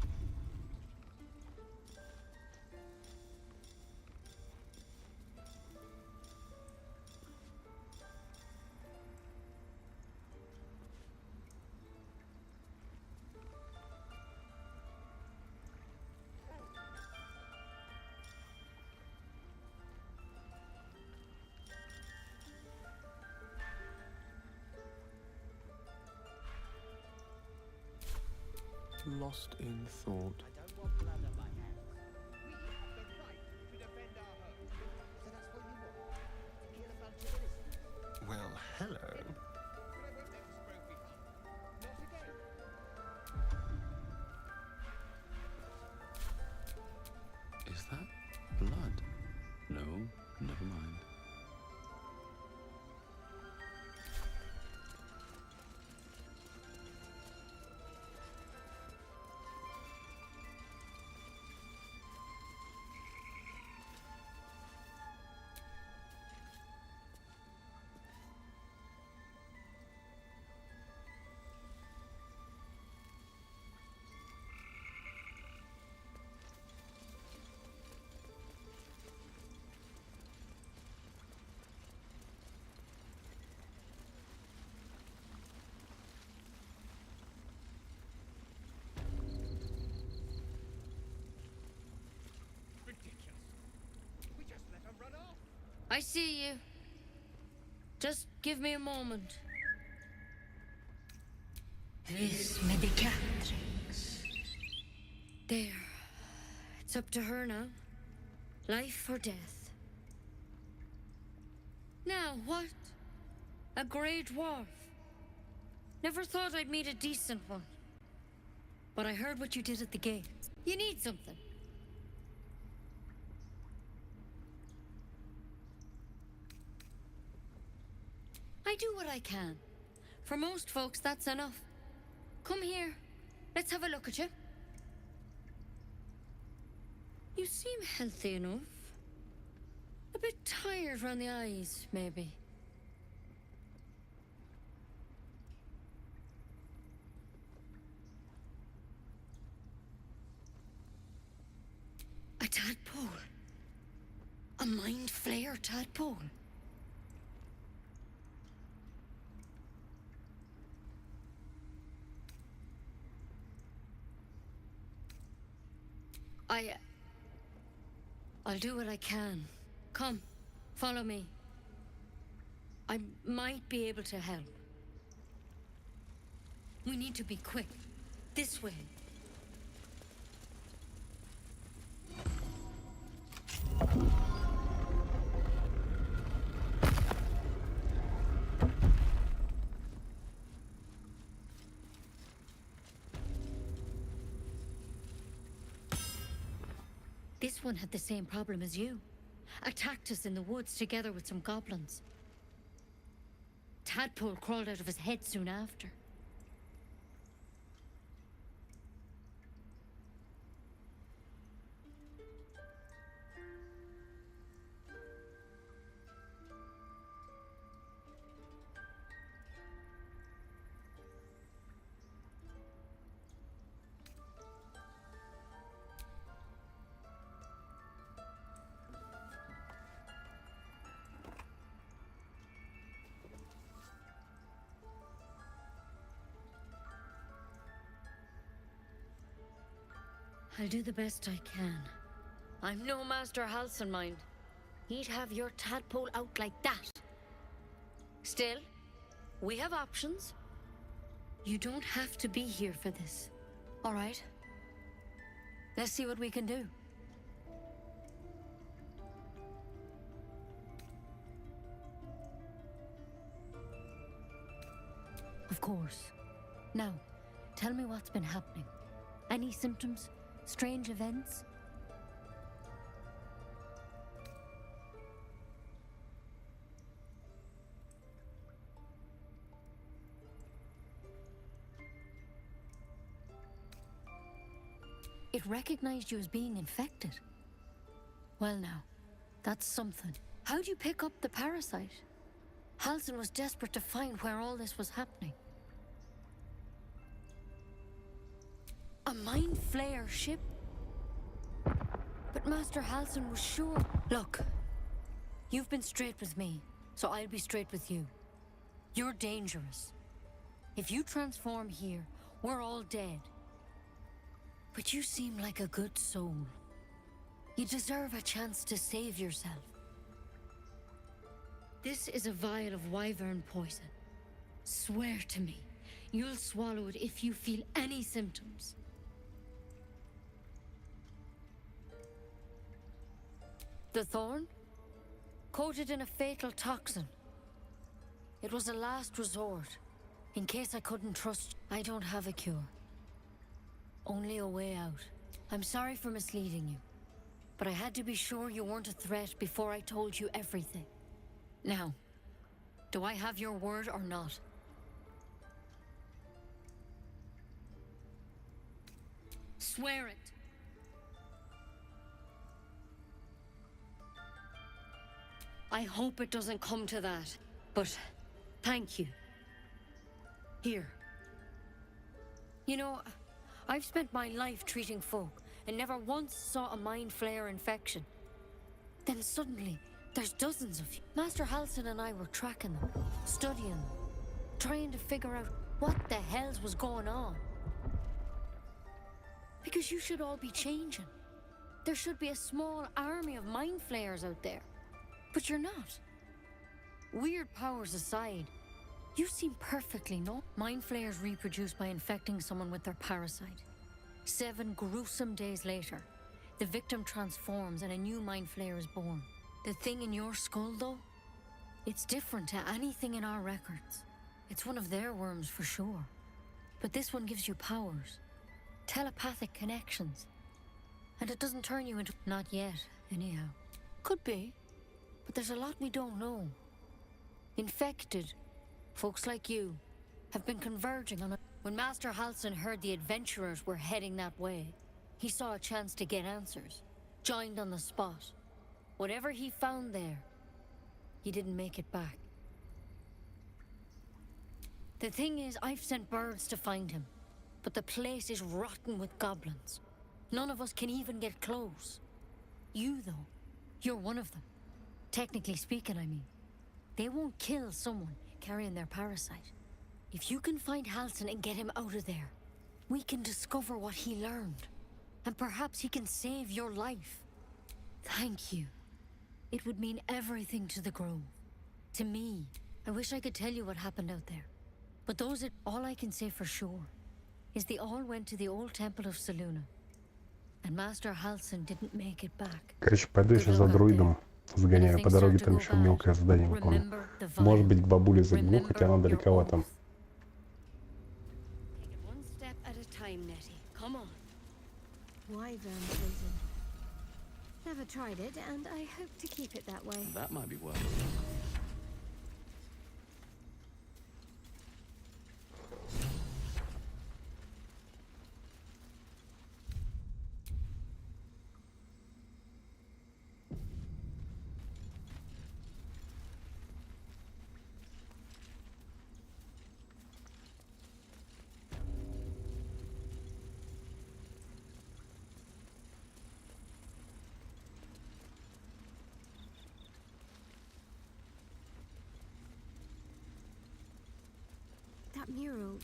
Speaker 9: lost in thought. Well, hello.
Speaker 6: Is that blood? No, never mind.
Speaker 7: I see you. Just give me a moment.
Speaker 22: This medicatrix.
Speaker 7: There. It's up to her now. Life or death. Now, what? A grey dwarf. Never thought I'd meet a decent one. But I heard what you did at the gate. You need something. I do what I can. For most folks, that's enough. Come here. Let's have a look at you. You seem healthy enough. A bit tired around the eyes, maybe. A tadpole. A mind flayer tadpole. I'll do what I can. Come, follow me. I might be able to help. We need to be quick. This way. This one had the same problem as you. Attacked us in the woods together with some goblins. Tadpole crawled out of his head soon after. I'll do the best I can. I'm no Master Halcyon, mind. He'd have your tadpole out like that. Still, we have options. You don't have to be here for this. All right? Let's see what we can do. Of course. Now, tell me what's been happening. Any symptoms? Strange events? It recognized you as being infected. Well now, that's something. How'd you pick up the parasite? Halcyon was desperate to find where all this was happening. A mind flayer ship? But Master Halcyon was sure. Look, you've been straight with me, so I'll be straight with you. You're dangerous. If you transform here, we're all dead. But you seem like a good soul. You deserve a chance to save yourself. This is a vial of wyvern poison. Swear to me, you'll swallow it if you feel any symptoms. The thorn? Coated in a fatal toxin. It was a last resort. In case I couldn't trust you. I don't have a cure. Only a way out. I'm sorry for misleading you. But I had to be sure you weren't a threat before I told you everything. Now, do I have your word or not? Swear it. I hope it doesn't come to that, but thank you. Here. You know, I've spent my life treating folk and never once saw a mind flare infection. Then suddenly, there's dozens of you. Master Halsin and I were tracking them, studying them, trying to figure out what the hells was going on. Because you should all be changing. There should be a small army of mind flayers out there. But you're not. Weird powers aside, you seem perfectly normal. Mind flayers reproduce by infecting someone with their parasite. 7 gruesome days later, the victim transforms and a new mind flayer is born. The thing in your skull, though, it's different to anything in our records. It's one of their worms for sure. But this one gives you powers. Telepathic connections. And it doesn't turn you into... Not yet, anyhow. Could be. But there's a lot we don't know. Infected, folks like you, have been converging on a... When Master Halsin heard the adventurers were heading that way, he saw a chance to get answers. Joined on the spot. Whatever he found there, he didn't make it back. The thing is, I've sent birds to find him. But the place is rotten with goblins. None of us can even get close. You, though, you're one of them. Technically speaking, I mean. They won't kill someone carrying their parasite. If you can find Halsin and get him out of there, we can discover what he learned. And perhaps he can save your life. Thank you. It would mean everything to the Grove. To me. I wish I could tell you what happened out there. But all I can say for sure is they all went to the old temple of Selûne. And Master Halsin didn't make it back.
Speaker 3: Короче, пойду я сейчас за друидом. Сгоняю по дороге, там еще мелкое задание выполню. Может быть, к бабуле загляну, хотя она далековато.
Speaker 4: One step at a time, Nettie. Come on. Wyvern poison. Never tried it, and I hope to keep it that way.
Speaker 6: That might be worth it.
Speaker 4: That mural,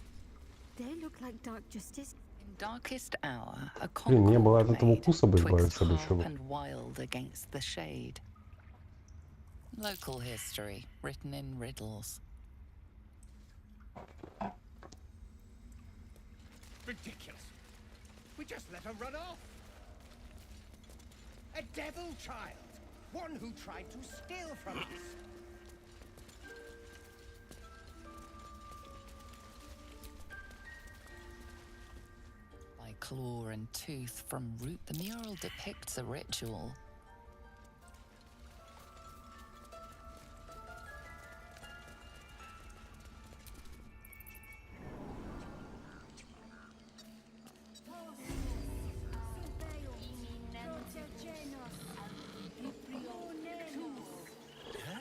Speaker 4: they look like dark justice.
Speaker 8: In darkest hour, a
Speaker 3: Блин, не было от
Speaker 8: concord
Speaker 3: этого
Speaker 8: made
Speaker 3: укуса бы
Speaker 8: twixt
Speaker 3: избавиться бы еще
Speaker 8: harp
Speaker 3: бы.
Speaker 8: and wild against the shade. Local history, written in riddles.
Speaker 1: Ridiculous. We just let her run off. A devil child. One who tried to steal from us.
Speaker 8: By claw and tooth from root, the mural depicts a ritual.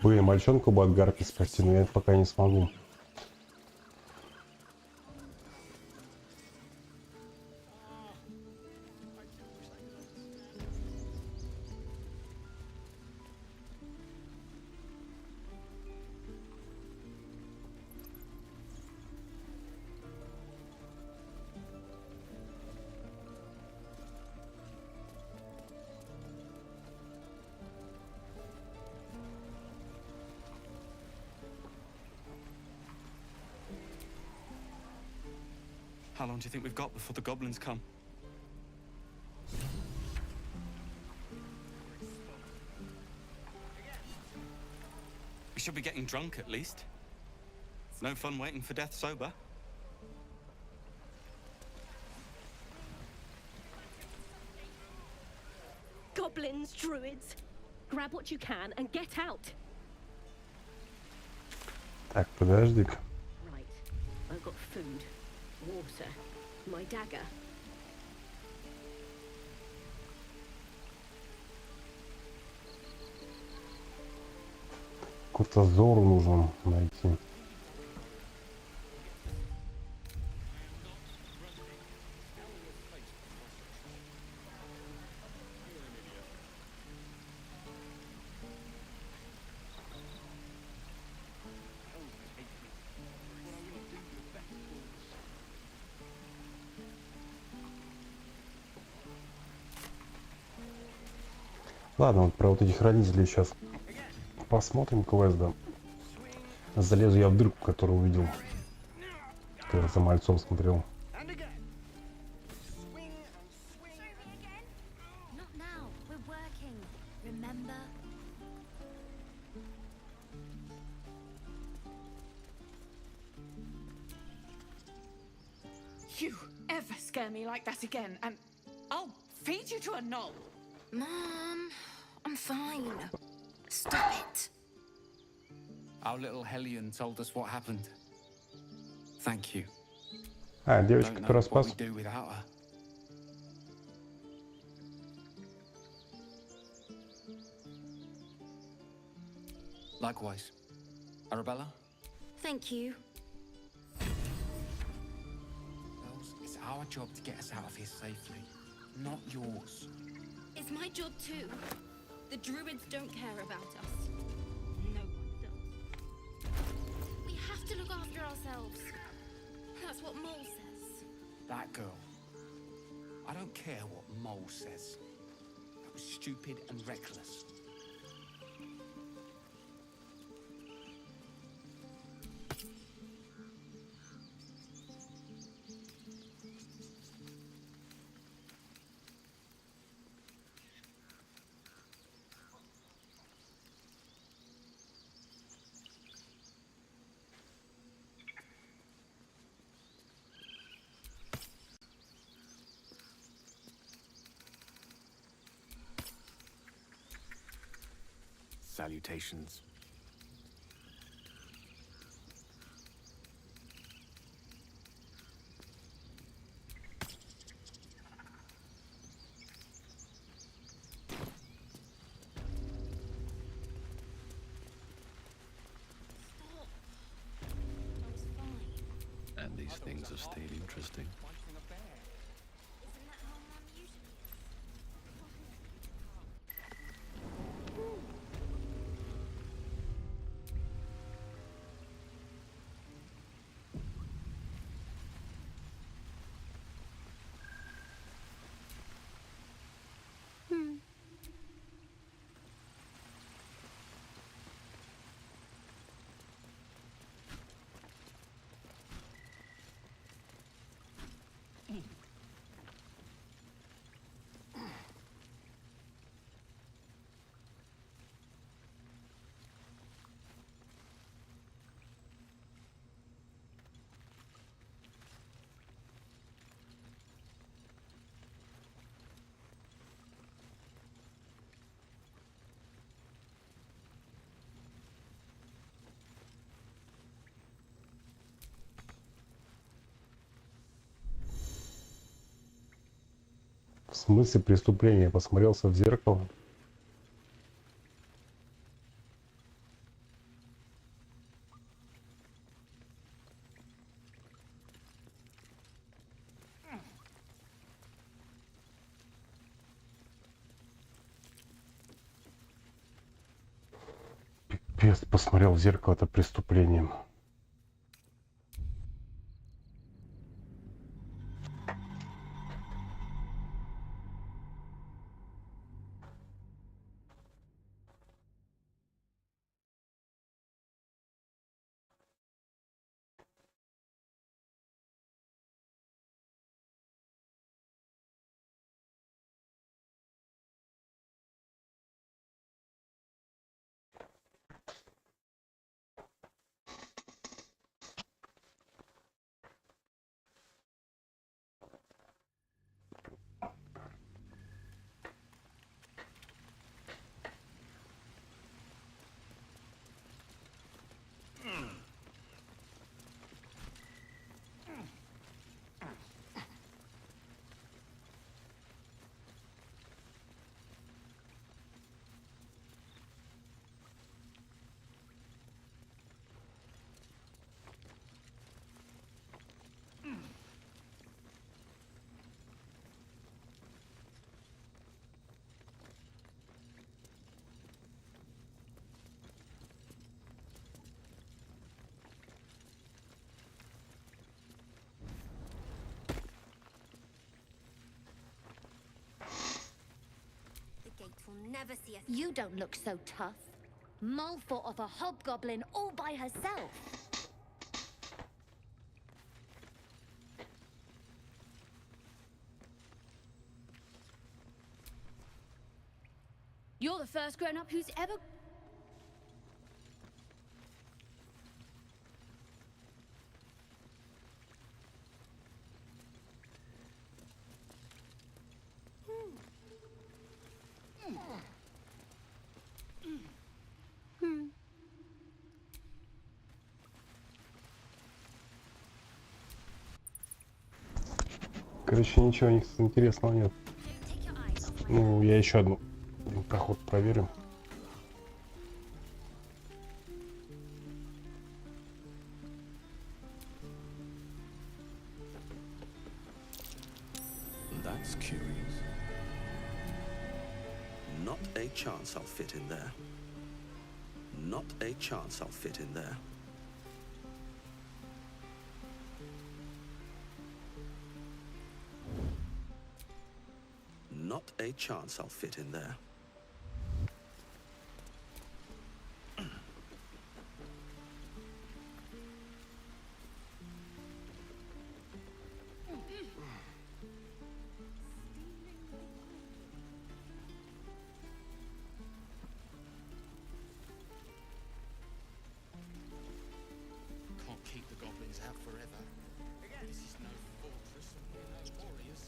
Speaker 3: Блин, мальчонку бы от гарпи спасти, но я это пока не смогу.
Speaker 6: How long do you think we've got before the goblins come? should be getting drunk at least. No fun waiting for death sober.
Speaker 11: Goblins, druids. Grab what you can and get out.
Speaker 3: Так, подожди-ка.
Speaker 11: Right. I've got food, water, my dagger.
Speaker 3: Какой-то Зору нужно найти. Ладно, вот про вот этих хранителей сейчас посмотрим квест, да. Залезу я в дырку, которую увидел, когда за мальцом смотрел.
Speaker 7: Not now. We're working. Remember?
Speaker 16: You ever scare me like that again, and I'll feed you to a knoll.
Speaker 7: Mom, I'm fine. Stop it.
Speaker 6: Our little Hellion told us what happened. Thank you.
Speaker 3: А, девочка,
Speaker 6: Don't know
Speaker 3: которая
Speaker 6: what
Speaker 3: спас.
Speaker 6: we'd do without her. Likewise. Arabella?
Speaker 7: Thank you.
Speaker 6: Bells, it's our job to get us out of here safely, not yours.
Speaker 21: It's my job too. The druids don't care about us. No one does. We have to look after ourselves. That's what Mole says.
Speaker 6: That girl. I don't care what Mole says. That was stupid and reckless. Salutations.
Speaker 9: And these things have stayed interesting.
Speaker 3: В смысле преступления? Посмотрелся в зеркало. Пипец, посмотрел в зеркало, это преступлением.
Speaker 7: will never see us. You don't look so tough. Mole fought off a hobgoblin all by herself.
Speaker 15: You're the first grown-up who's ever...
Speaker 3: Короче, ничего интересного нет. Ну, я еще один проход проверю.
Speaker 9: That's curious. Not a chance I'll fit in there. Not a chance I'll fit in there. Not a chance I'll fit in there.
Speaker 6: Can't keep the goblins out forever. This is no fortress and we're no warriors.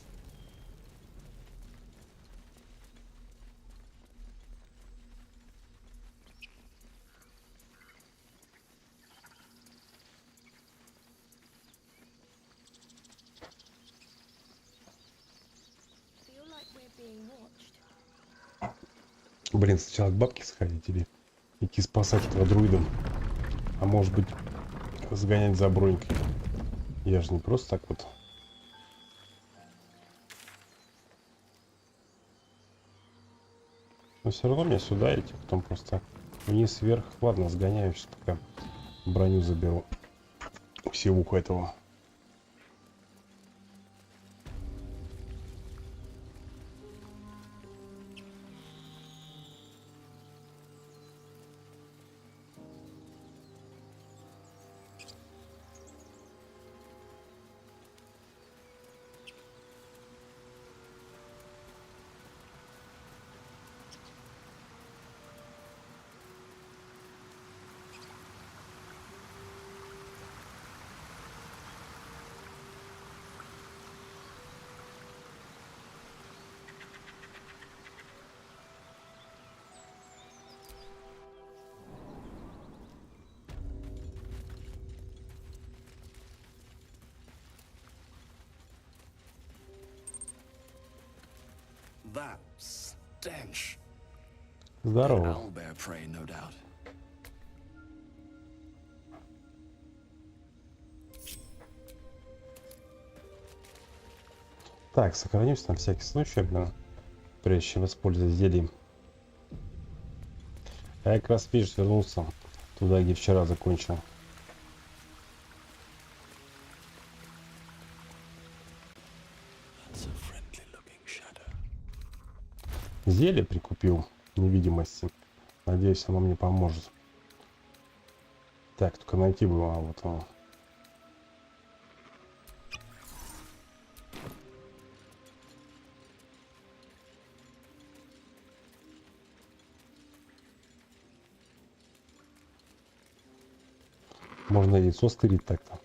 Speaker 4: Feel like we're being watched.
Speaker 3: Блин, сначала к бабке сходить или идти спасать этого друида. А может быть, сгонять за бронькой. Я же не просто так вот. Но все равно мне сюда идти, потом просто вниз вверх. Ладно, сгоняю, сейчас пока броню заберу. Сивуху этого.
Speaker 9: That stench.
Speaker 3: Здорово.
Speaker 9: Owlbear prey, no doubt.
Speaker 3: Так, сохранимся на всякий случай, блин, прежде чем использовать зелье. Я как раз, видишь, вернулся туда, где вчера закончил. Зелье прикупил невидимости. Надеюсь, оно мне поможет. Так, только найти было, вот оно. Можно яйцо стырить так-то.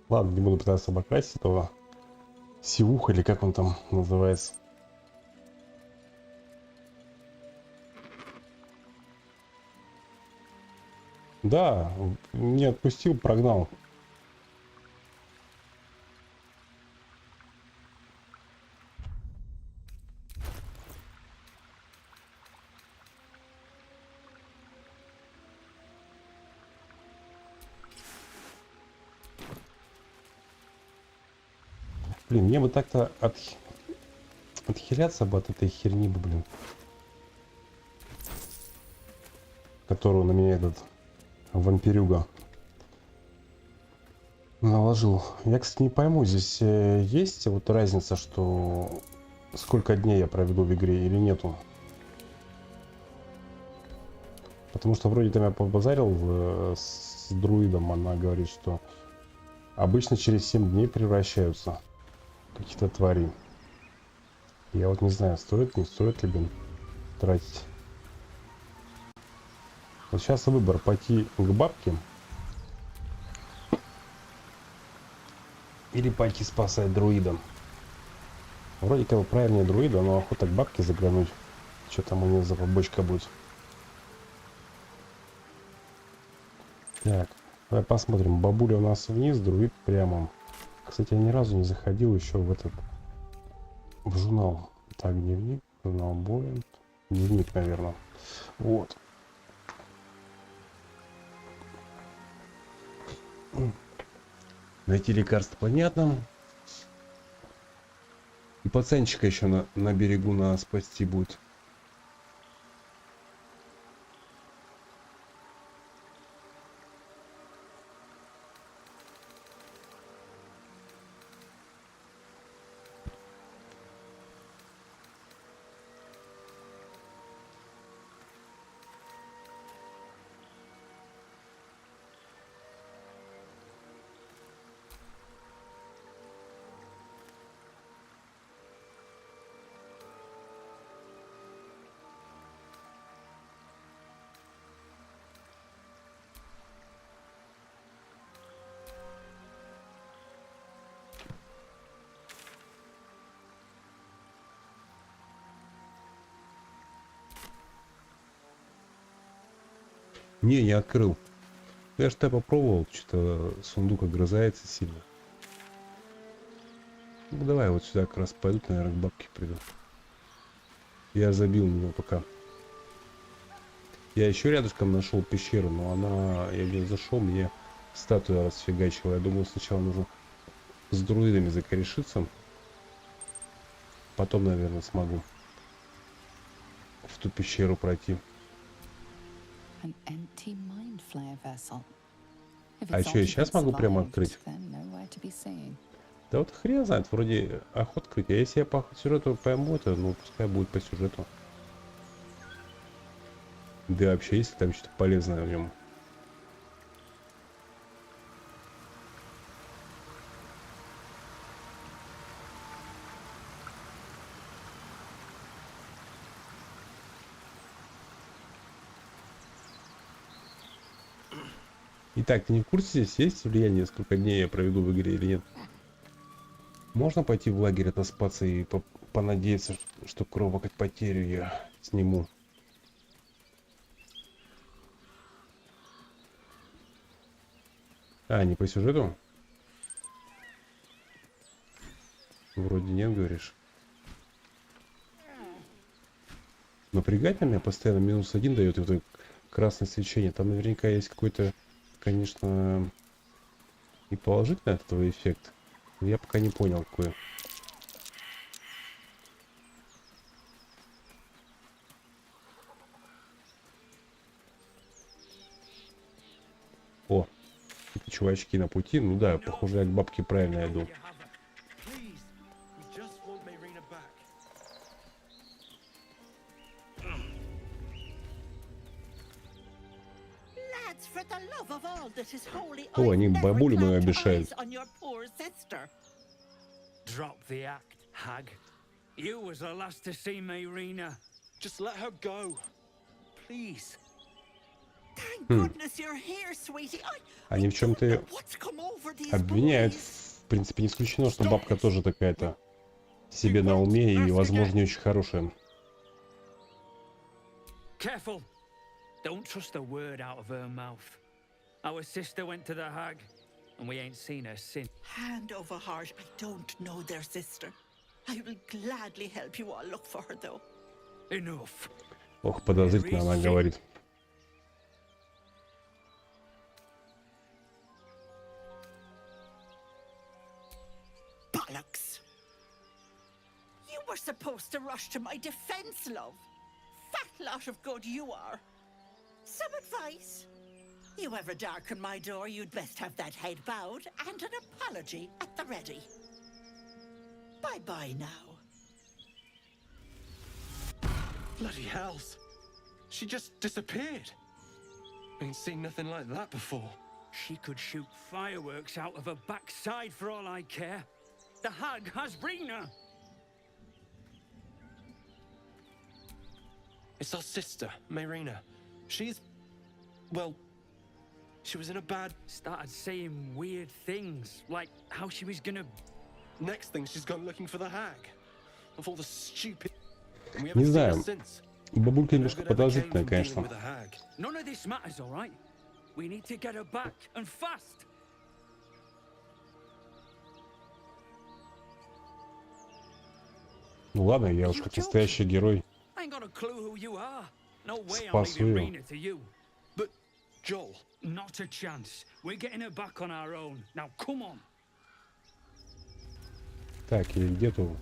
Speaker 3: Ладно, не буду пытаться обокрасить этого сивуха, или как он там называется. Да, не отпустил, прогнал. Блин, мне бы так-то отхиляться бы от этой херни бы, блин. Которую на меня этот вампирюга наложил. Я, кстати, не пойму, здесь есть вот разница, что сколько дней я проведу в игре или нету? Потому что вроде там я побазарил с друидом, она говорит, что обычно через 7 дней превращаются какие-то твари. Я вот не знаю, стоит, не стоит ли, блин, тратить. Вот сейчас выбор: пойти к бабке или пойти спасать друида. Вроде как правильнее друида, но охота к бабке заглянуть. Что там у нее за побочка будет. Так, давай посмотрим. Бабуля у нас вниз, друид прямо. Кстати, я ни разу не заходил еще в журнал. Так, дневник, журнал боя. Дневник, наверное. Вот. Найти лекарство, понятно. И пацанчика еще на берегу нас спасти будет. Не открыл. Я что-то попробовал, что-то сундук огрызается сильно. Ну давай вот сюда как раз пойдут, наверное, к бабке приду. Я забил на него пока. Я еще рядышком нашел пещеру, но я не зашел, мне статуя расфигачила. Я думал, сначала нужно с друидами закорешиться. Потом, наверное, смогу в ту пещеру пройти. А что, я сейчас могу прямо открыть? Да вот хрен знает, вроде охот открыть. А если я по сюжету пойму это, ну пускай будет по сюжету. Да и вообще, если там что-то полезное в нем. Итак, ты не в курсе, здесь есть влияние, сколько дней я проведу в игре или нет? Можно пойти в лагерь отоспаться и понадеяться, что кровь от потерю я сниму? А, не по сюжету? Вроде нет, говоришь. Напрягать на меня постоянно -1 дает это красное свечение. Там наверняка есть какой-то, конечно, и положительный от этого эффект. Но я пока не понял, какой. О, эти чувачки на пути. Ну да, похоже, я к бабке правильно иду. О, они бабулю мою обещают.
Speaker 12: Drop the act, hag. You was the last to see me, Rena.
Speaker 6: Just let her go. Please.
Speaker 3: Они в чем-то обвиняют. В принципе, не исключено, что бабка тоже такая-то себе на уме и, возможно, не очень хорошая.
Speaker 12: Careful. Don't trust a word out of her mouth. Our sister went to the hag, and we ain't seen her since.
Speaker 14: Hand over heart, I don't know their sister. I will gladly help you all look for her, though.
Speaker 12: Enough.
Speaker 3: Ох, подозрительно она говорит.
Speaker 14: Bollocks. supposed to rush to my defense, love. Fat lot of good you are. Some advice? You ever darken my door, you'd best have that head bowed and an apology at the ready. Bye-bye now.
Speaker 10: Bloody hells. She just disappeared. Ain't seen nothing like that before.
Speaker 12: She could shoot fireworks out of her backside for all I care. The hag has Brina.
Speaker 10: It's our sister, Mayrina. She's... well... she was in a bad...
Speaker 12: Started saying weird things, like how she was gonna...
Speaker 10: Next thing, she's gone looking for the hag. Of all the stupid... And we
Speaker 3: Не
Speaker 10: haven't seen her
Speaker 3: знаю.
Speaker 10: since.
Speaker 3: Бабулька
Speaker 10: No
Speaker 3: немножко
Speaker 10: good ever came
Speaker 3: подозрительная,
Speaker 10: from dealing
Speaker 3: конечно.
Speaker 10: with a hag.
Speaker 12: None of this matters, all right? We need to get her back, and fast.
Speaker 3: Ну ладно, я уж как настоящий герой.
Speaker 12: I ain't got a clue who you are. No way I'm
Speaker 3: Спасу
Speaker 12: leaving
Speaker 3: ее.
Speaker 12: Rena to you.
Speaker 10: But, Joel...
Speaker 12: Not a chance. We're getting her back on our own. Now, come on.
Speaker 3: Так, и где тут?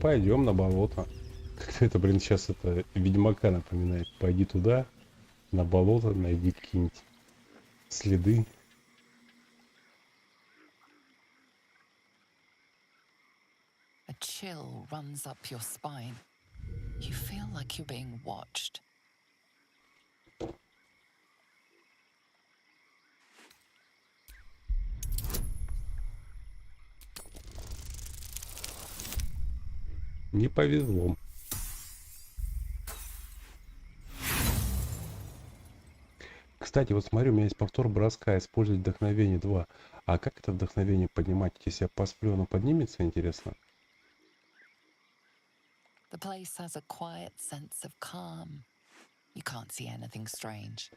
Speaker 3: Пойдем на болото. Как-то это, блин, сейчас это Ведьмака напоминает. Пойди туда, на болото, найди какие-нибудь следы.
Speaker 8: A chill runs up your spine. You feel like you're being watched.
Speaker 3: Не повезло. Кстати, вот смотрю, у меня есть повтор броска, использовать вдохновение 2. А как это вдохновение поднимать? Если я посплю, оно поднимется, интересно?
Speaker 8: The place has a quiet sense of calm. You can't see anything strange.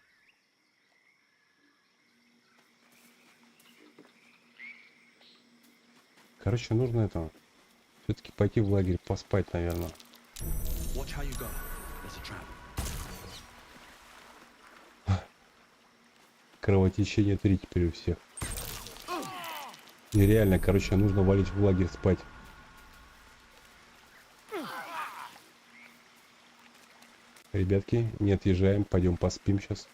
Speaker 3: Короче, нужно это... Все-таки пойти в лагерь, поспать, наверное.
Speaker 9: Watch how you go. There's a trap.
Speaker 3: Кровотечение 3 теперь у всех. Нереально, короче, нужно валить в лагерь спать. Ребятки, не отъезжаем, пойдем поспим сейчас.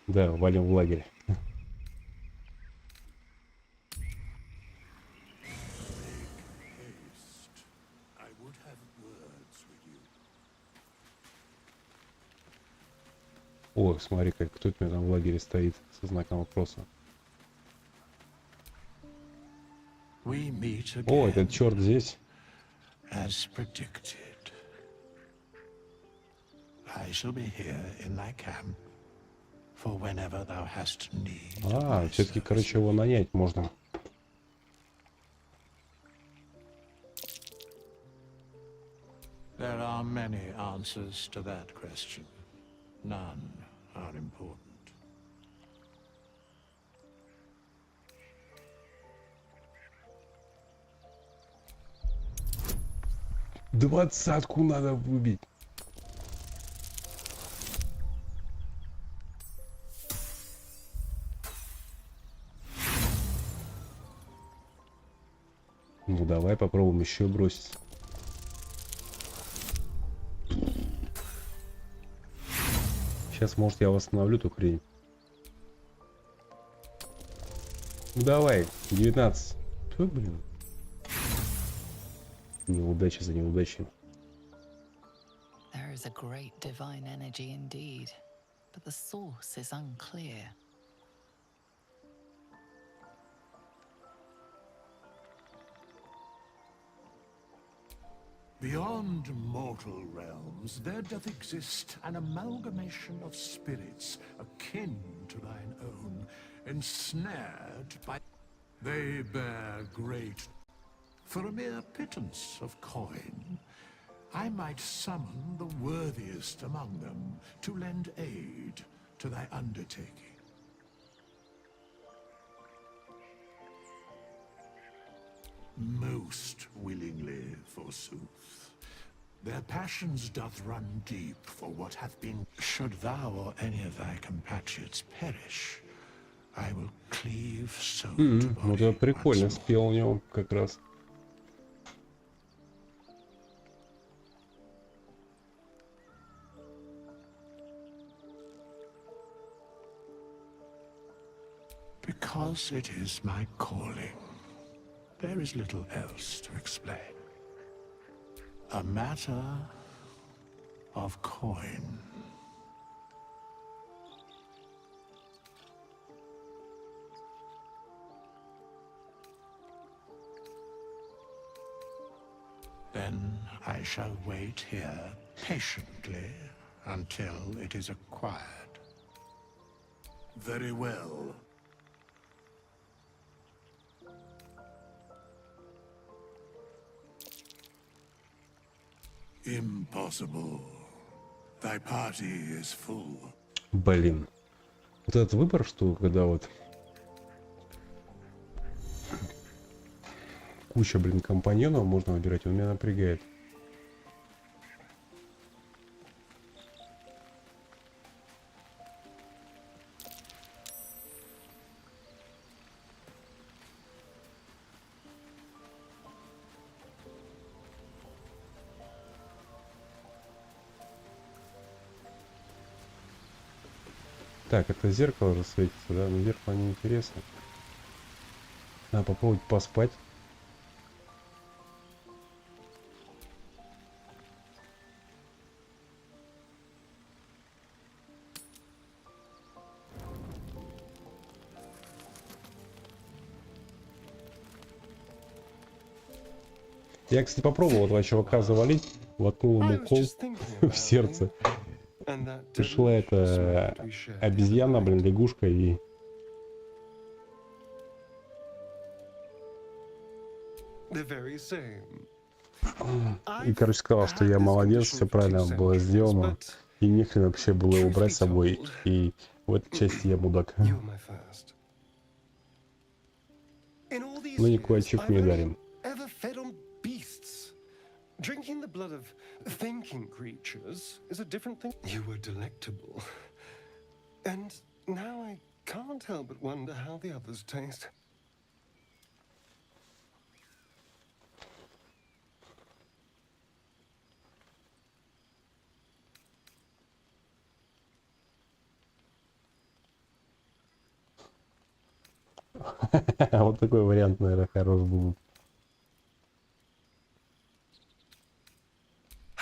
Speaker 3: Да, валим в лагерь. О, смотри, как кто-то у меня там в лагере стоит со знаком вопроса. О, этот черт здесь.
Speaker 20: As predicted. I shall be here in thy camp for whenever thou hast need.
Speaker 3: А, все-таки, короче, его нанять можно.
Speaker 20: There are many answers to that question. None are important.
Speaker 3: Двадцатку надо выбить. Ну давай попробуем еще бросить. Сейчас, может, я восстановлю эту хрень. Ну давай, 19. Ой, блин. Неудача за неудачей.
Speaker 8: There is a great divine energy indeed, but the source is unclear.
Speaker 20: Beyond mortal realms, there doth exist an amalgamation of spirits akin to thine own, ensnared by... They bear great... For a mere pittance of coin, I might summon the worthiest among them to lend aid to thy undertaking. Most willingly, forsooth. Their passions doth run deep for what hath been. Should thou or any of thy compatriots perish, I will cleave soul to
Speaker 3: Вот
Speaker 20: body
Speaker 3: это прикольно
Speaker 20: once more.
Speaker 3: спел у него как раз.
Speaker 20: Because it is my calling. There is little else to explain. A matter of coin. Then I shall wait here patiently until it is acquired. Very well. Impossible. Thy party is full.
Speaker 3: Блин. Вот этот выбор, что когда вот куча, блин, компаньонов можно выбирать, он меня напрягает. Так, это зеркало уже светится, да? Но зеркало неинтересно. Надо попробовать поспать. Я, кстати, попробовал этого чувака завалить, воткнул ему кол в сердце. Пришла эта обезьяна, блин, лягушка и... И, короче, сказал, что я молодец, все правильно было сделано. И нехрен вообще было его брать с собой. И в этой части я мудак. Ну, никакой ачивку не дарим.
Speaker 17: Drinking the blood of thinking creatures is a different thing. You were delectable. And now I can't help but wonder how the others taste.
Speaker 3: Вот такой вариант, наверное, хорош будет.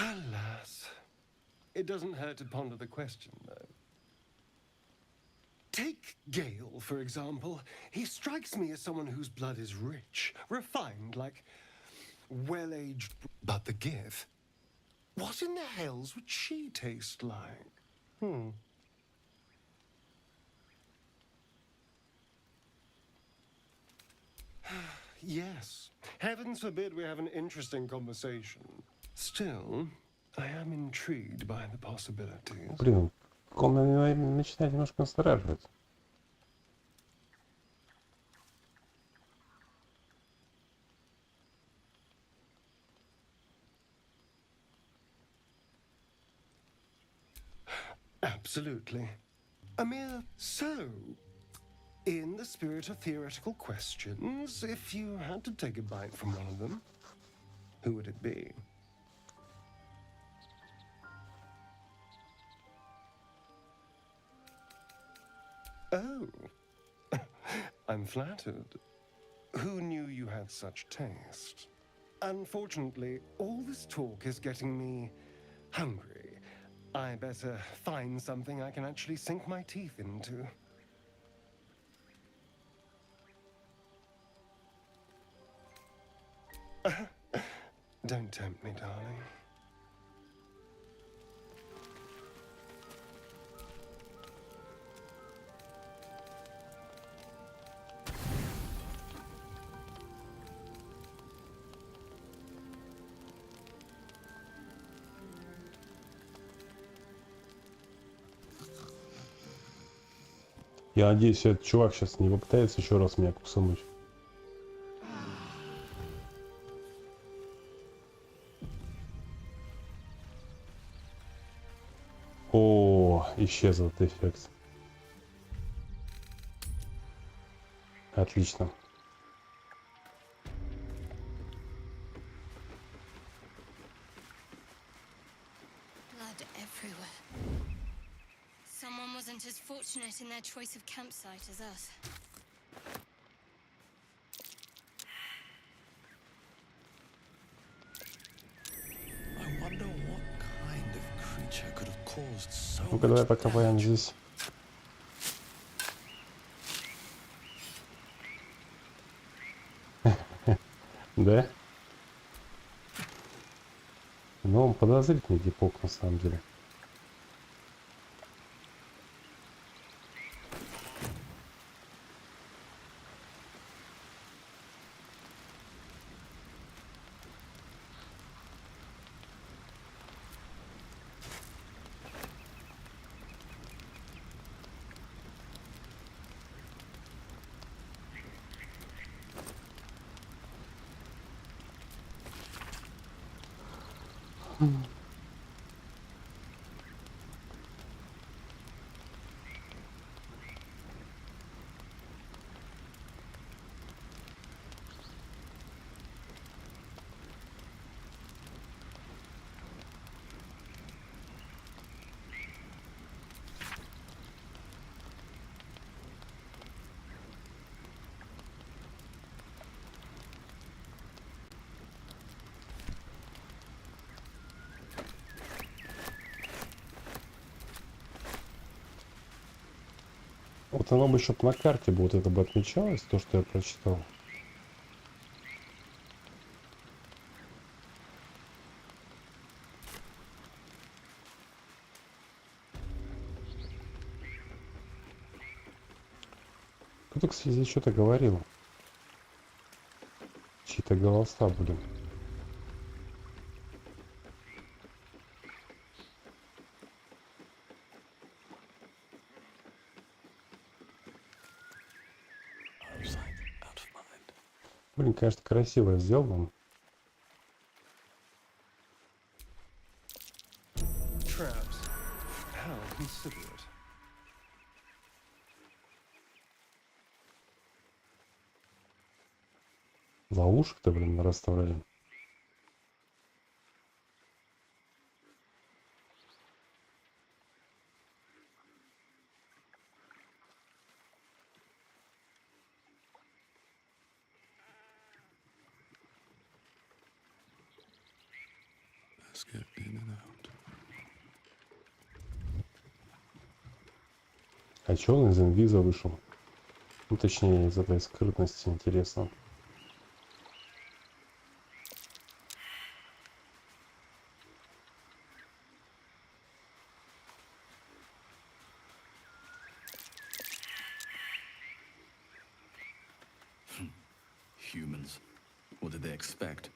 Speaker 17: Alas, it doesn't hurt to ponder the question, though. Take Gale, for example. He strikes me as someone whose blood is rich, refined, like well-aged. But the Gith, what in the hells would she taste like? Yes. Heavens forbid we have an interesting conversation. Still, I am intrigued by the possibilities.
Speaker 3: Блин, он начинает немножко настораживать.
Speaker 17: Absolutely. Amir, so, in the spirit of theoretical questions, if you had to take a bite from one of them, who would it be? Oh, I'm flattered. Who knew you had such taste? Unfortunately, all this talk is getting me hungry. I better find something I can actually sink my teeth into. Don't tempt me, darling.
Speaker 3: Я надеюсь, этот чувак сейчас не попытается еще раз меня кусануть. О, исчез этот эффект. Отлично.
Speaker 4: Blood everywhere. Someone wasn't as fortunate in their choice of campsite as us.
Speaker 9: I wonder what kind of creature could have caused so
Speaker 3: Ну-ка, давай
Speaker 9: much
Speaker 3: покопаем
Speaker 9: damage.
Speaker 3: здесь. Да? Ну, он подозрительный типок на самом деле. Вот оно бы еще на карте бы вот это бы отмечалось, то, что я прочитал. Кто-то, кстати, здесь что-то говорил. Чьи-то голоса были. Блин, конечно, красиво сделано.
Speaker 17: Traps. How considerate.
Speaker 3: Ловушек-то, блин, расставляли.
Speaker 9: Let's get in and out.
Speaker 3: А чё он из инвиза вышел? Ну, точнее, из этой скрытности, интересно.
Speaker 9: Humans. What did they expect?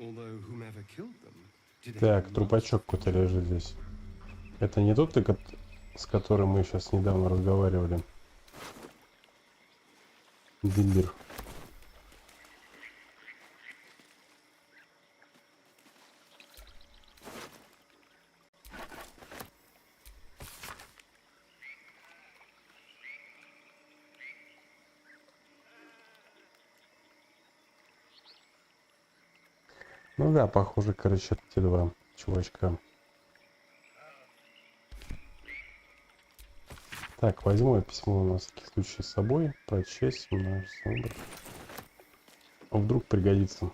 Speaker 17: Although whomever killed them did
Speaker 3: Так, трупачок какой-то лежит здесь. Это не тот, с которым мы сейчас недавно разговаривали? Дилер. Ну да, похоже, короче, эти два чувачка. Так, возьму я письмо на всякий случай с собой, прочесть наш выбор. Вдруг пригодится.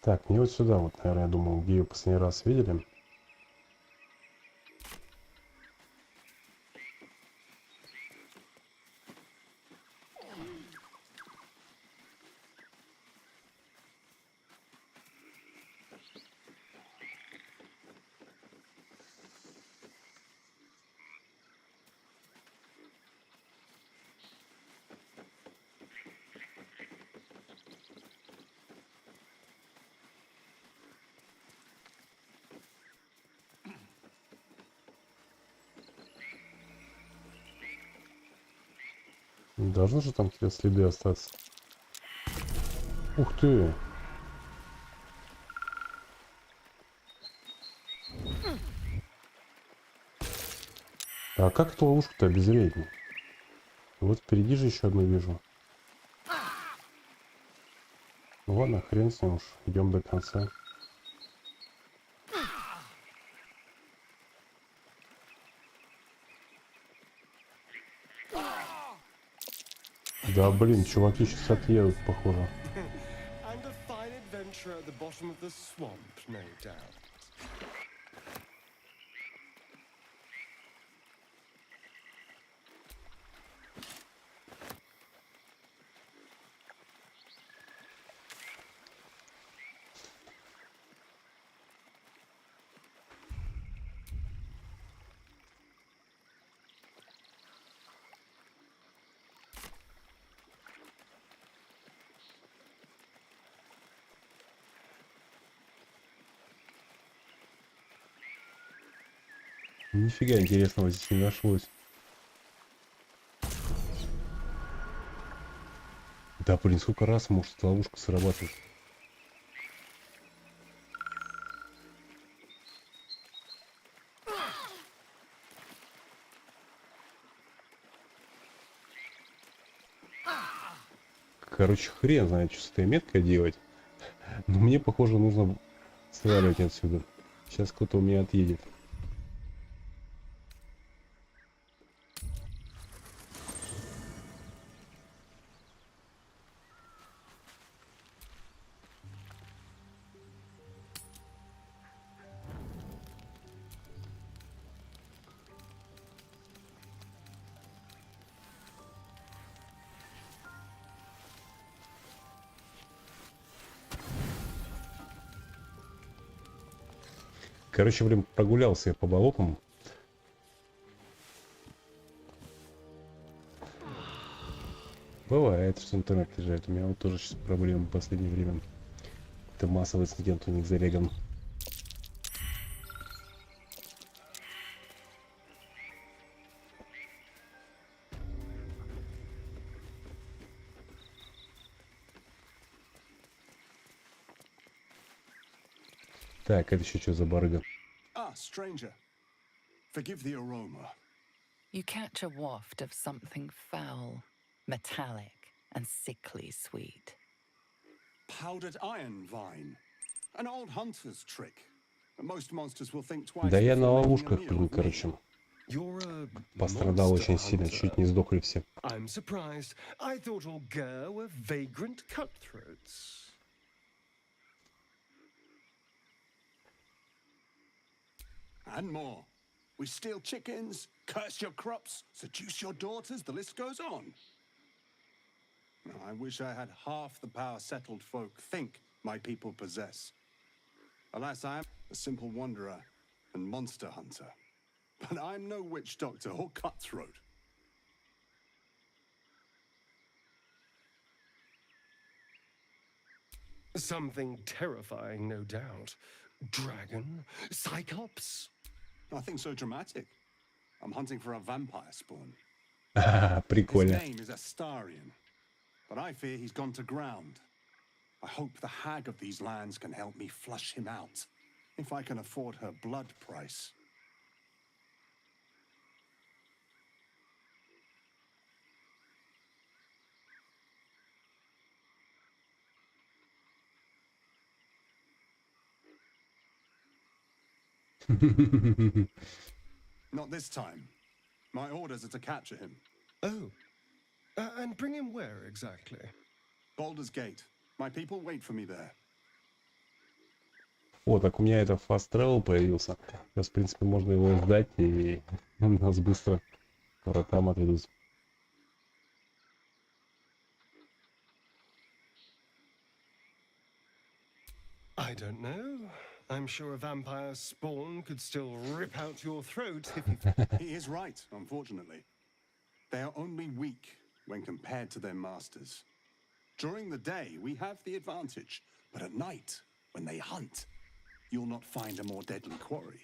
Speaker 3: Так, мне вот сюда, вот, наверное, я думал, где ее последний раз видели. Должны же там какие-то следы остаться. Ух ты! А как эту ловушку-то обезвредить? Вот впереди же еще одну вижу. Ну ладно, хрен с ним уж. Идем до конца. Да блин, чуваки сейчас отъедут, похоже.
Speaker 17: And a fine adventure at the bottom of the swamp, no doubt.
Speaker 3: Нифига интересного здесь не нашлось. Да блин, сколько раз может эта ловушка срабатывать? Короче, хрен знает, что с этой меткой делать. Но мне, похоже, нужно сваливать отсюда. Сейчас кто-то у меня отъедет. Короче, блин, прогулялся я по болотам. Бывает, что интернет лежит. У меня вот тоже сейчас проблемы в последнее время. Это массовый инцидент у них зареган. Так, это еще что за барыга?
Speaker 13: Ah, stranger. Forgive the aroma.
Speaker 8: You catch a waft of something foul, metallic, and sickly sweet.
Speaker 13: Powdered iron vine. An old hunter's trick. Most monsters will think twice.
Speaker 3: Да я на
Speaker 13: before making a
Speaker 3: ловушках,
Speaker 13: meal
Speaker 3: блин,
Speaker 13: of me.
Speaker 3: короче.
Speaker 17: You're a
Speaker 3: Пострадал
Speaker 17: monster
Speaker 3: очень сильно,
Speaker 17: hunter.
Speaker 3: чуть не сдохли все.
Speaker 17: I'm surprised. I thought all Ger were vagrant cutthroats.
Speaker 13: And more. We steal chickens, curse your crops, seduce your daughters, the list goes on. I wish I had half the power settled folk think my people possess. Alas, I am a simple wanderer and monster hunter. But I'm no witch doctor or cutthroat.
Speaker 17: Something terrifying, no doubt. Dragon? Cyclops?
Speaker 13: Nothing so dramatic. I'm hunting for a vampire spawn.
Speaker 3: Ха-ха,
Speaker 13: His
Speaker 3: прикольно.
Speaker 13: name is Astarion, but I fear he's gone to ground. I hope the hag of these lands can help me flush him out, if I can afford her blood price. Not this time. My orders are to capture him.
Speaker 17: Oh. And bring him where exactly?
Speaker 13: Baldur's Gate. My people wait for me there.
Speaker 3: О, так у меня это fast travel появился. Сейчас, в принципе, можно его сдать, и нас быстро скоро там отведут.
Speaker 17: I don't know. I'm sure a vampire spawn could still rip out your throat if you...
Speaker 13: He is right, unfortunately. They are only weak when compared to their masters. During the day, we have the advantage, but at night, when they hunt, you'll not find a more deadly quarry.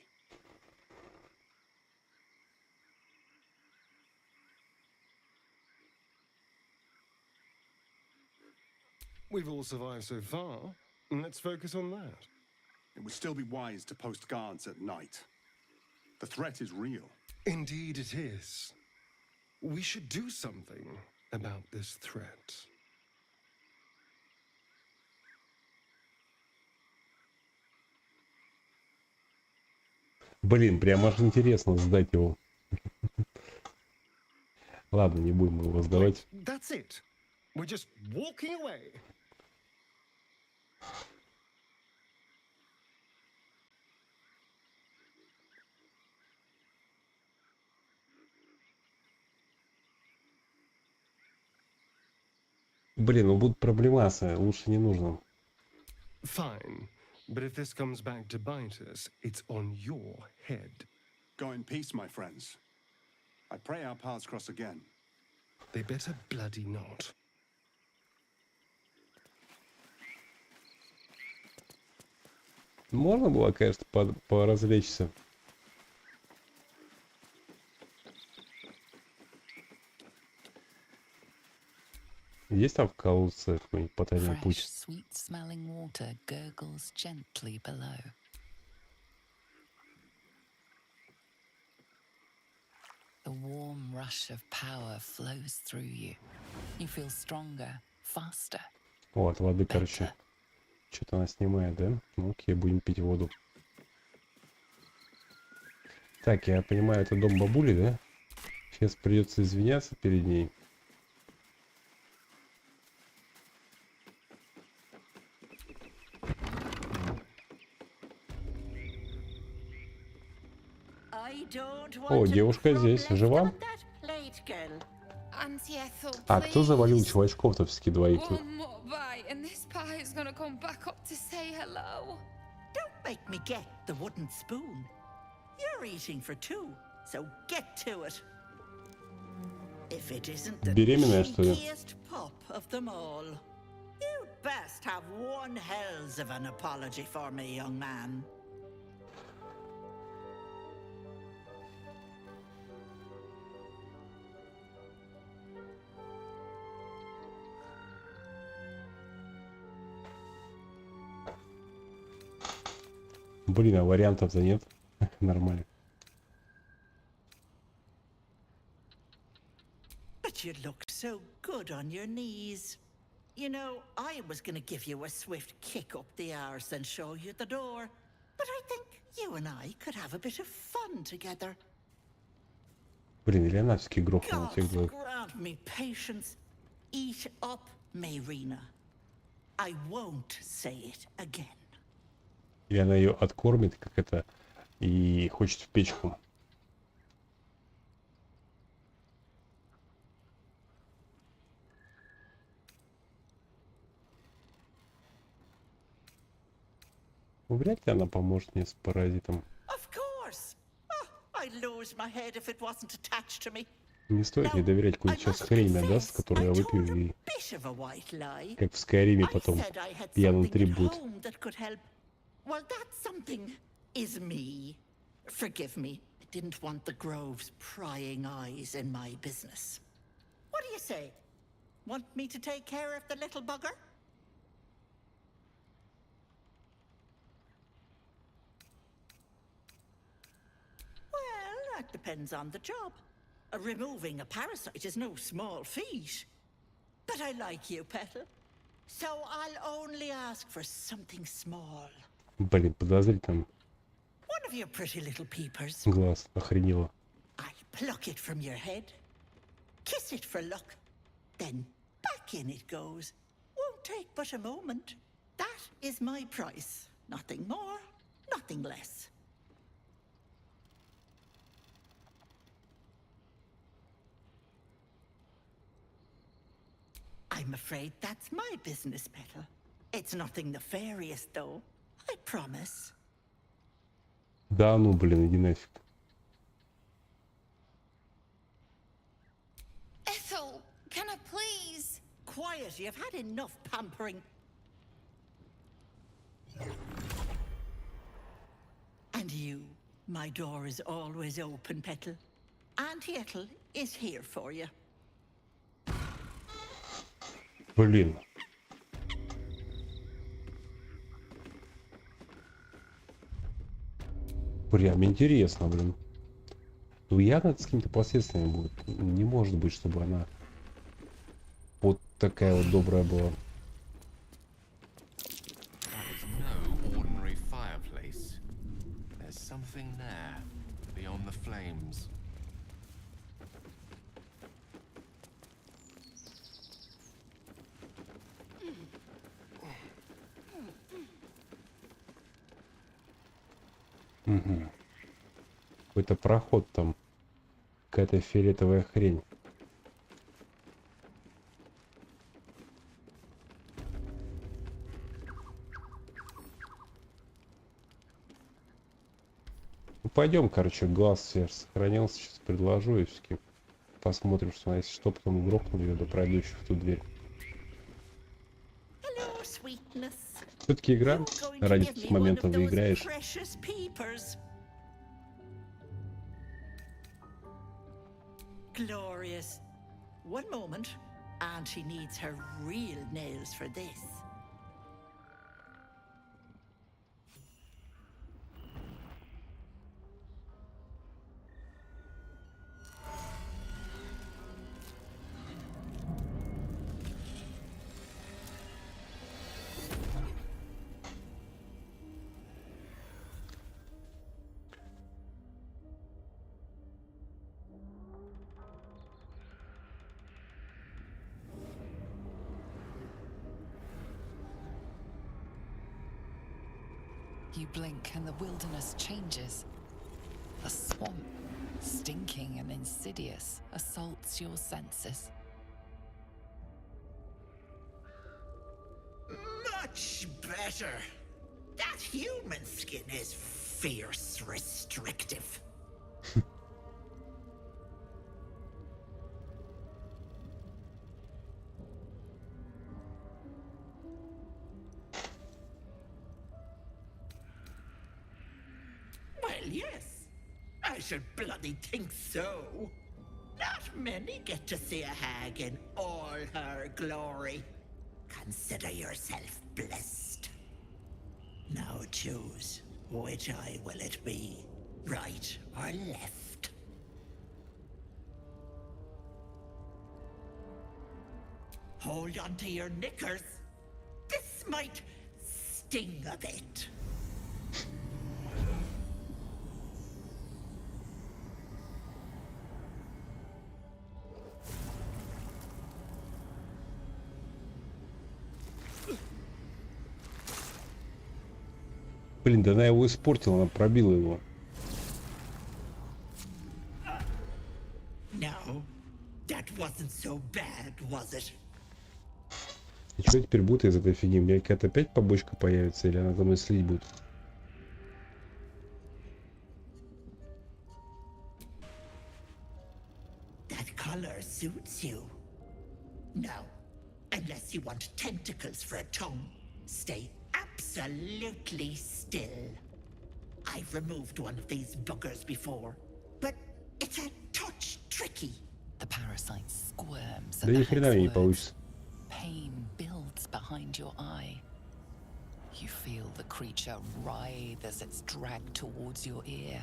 Speaker 17: We've all survived so far. Let's focus on that.
Speaker 13: It would still be wise to post guards at night. The threat is real.
Speaker 17: Indeed it is. We should do something about this threat.
Speaker 3: Блин, прямо аж интересно сдать его. Ладно, не будем его сдавать.
Speaker 17: That's it. We're just walking away.
Speaker 3: Блин, ну будут проблемасы, лучше не нужно.
Speaker 17: Fine, but if this comes back to bite us, it's on your head.
Speaker 13: Go in peace, my friends. I pray our paths cross again.
Speaker 17: They better bloody not.
Speaker 3: Можно было, конечно, поразвлечься. Есть там в колодце какой-нибудь потайной путь?
Speaker 8: Sweet smelling water gurgles gently below. The warm rush of power flows through you. You feel stronger, faster.
Speaker 3: О, от воды, короче. Что-то она снимает, да? Ну окей, будем пить воду. Так, я понимаю, это дом бабули, да? Сейчас придется извиняться перед ней. О, девушка здесь, жива? А кто завалил чувачков-то все-таки двоих тут?
Speaker 14: Make me get the wooden spoon. You're eating for two, so get to it. If it isn't the cheekiest pup of them all, you'd best have one hells of an apology for me, young man.
Speaker 3: Блин, а вариантов-то нет. Нормально.
Speaker 14: But you look so good on your knees. You know, I was gonna give you a swift kick up the arse and show you the door. But I think you and I could have a bit of fun together.
Speaker 3: Блин, или она все-таки грохнула тех двоих.
Speaker 14: Grant me patience. Eat up, Mayrina. I won't say it again.
Speaker 3: Или она ее откормит, как это, и хочет в печку. Вряд ли она поможет мне с паразитом. Не стоит ей доверять, какую-нибудь сейчас хрень надаст, которую я выпью, и как в Скайриме потом пьяный трип будет.
Speaker 14: Well, that something is me. Forgive me. I didn't want the Grove's prying eyes in my business. What do you say? Want me to take care of the little bugger? Well, that depends on the job. Removing a parasite is no small feat. But I like you, Petal. So I'll only ask for something small.
Speaker 3: Блин, подозрительно.
Speaker 14: One of your pretty little peepers.
Speaker 3: Глаз, охренела.
Speaker 14: I pluck it from your head, kiss it for luck, then back in it goes. Won't take but a moment. That is my price. Nothing more, nothing less. I'm afraid that's my business, Petal. It's nothing nefarious, though. I promise.
Speaker 3: Да ну, блин, иди нафиг.
Speaker 2: Ethel, can I please?
Speaker 14: Quiet, you've had enough pampering. And you, my door is always open, Petal. Auntie Ethel is here for you.
Speaker 3: Блин. Прям интересно, блин. Ну явно это с какими-то последствиями будет. Не может быть, чтобы она вот такая вот добрая была.
Speaker 10: That is no ordinary fireplace. There's something there, beyond the flames.
Speaker 3: Угу. Какой-то проход там. Какая-то фиолетовая хрень. Ну, пойдем, короче, глаз все сохранился. Сейчас предложу и все-таки посмотрим, что она, если что, потом грохну ее, да пройду еще в ту дверь. Все-таки игра, ради таких моментов выиграешь.
Speaker 14: Glorious. One moment, and she needs her real nails for this.
Speaker 8: You blink and the wilderness changes. A swamp, stinking and insidious, assaults your senses.
Speaker 14: Much better. That human skin is fierce restrictive. Well, yes. I should bloody think so. Not many get to see a hag in all her glory. Consider yourself blessed. Now choose, which eye will it be? Right or left? Hold on to your knickers. This might sting a bit.
Speaker 3: Блин, да она его испортила, она пробила его.
Speaker 14: No, that wasn't so bad, was it?
Speaker 3: И что теперь будет из этой фигни? У меня какая-то опять побочка появится, или она за мной следить будет?
Speaker 14: That color suits you. No, unless you want tentacles for a tongue, stay absolutely still. I've removed one of these buggers before, but it's a touch tricky.
Speaker 8: The parasite squirms
Speaker 3: Да
Speaker 8: at
Speaker 3: ни
Speaker 8: the
Speaker 3: хрена
Speaker 8: hex's
Speaker 3: не
Speaker 8: words.
Speaker 3: получится.
Speaker 8: Pain builds behind your eye. You feel the creature writhe as it's dragged towards your ear.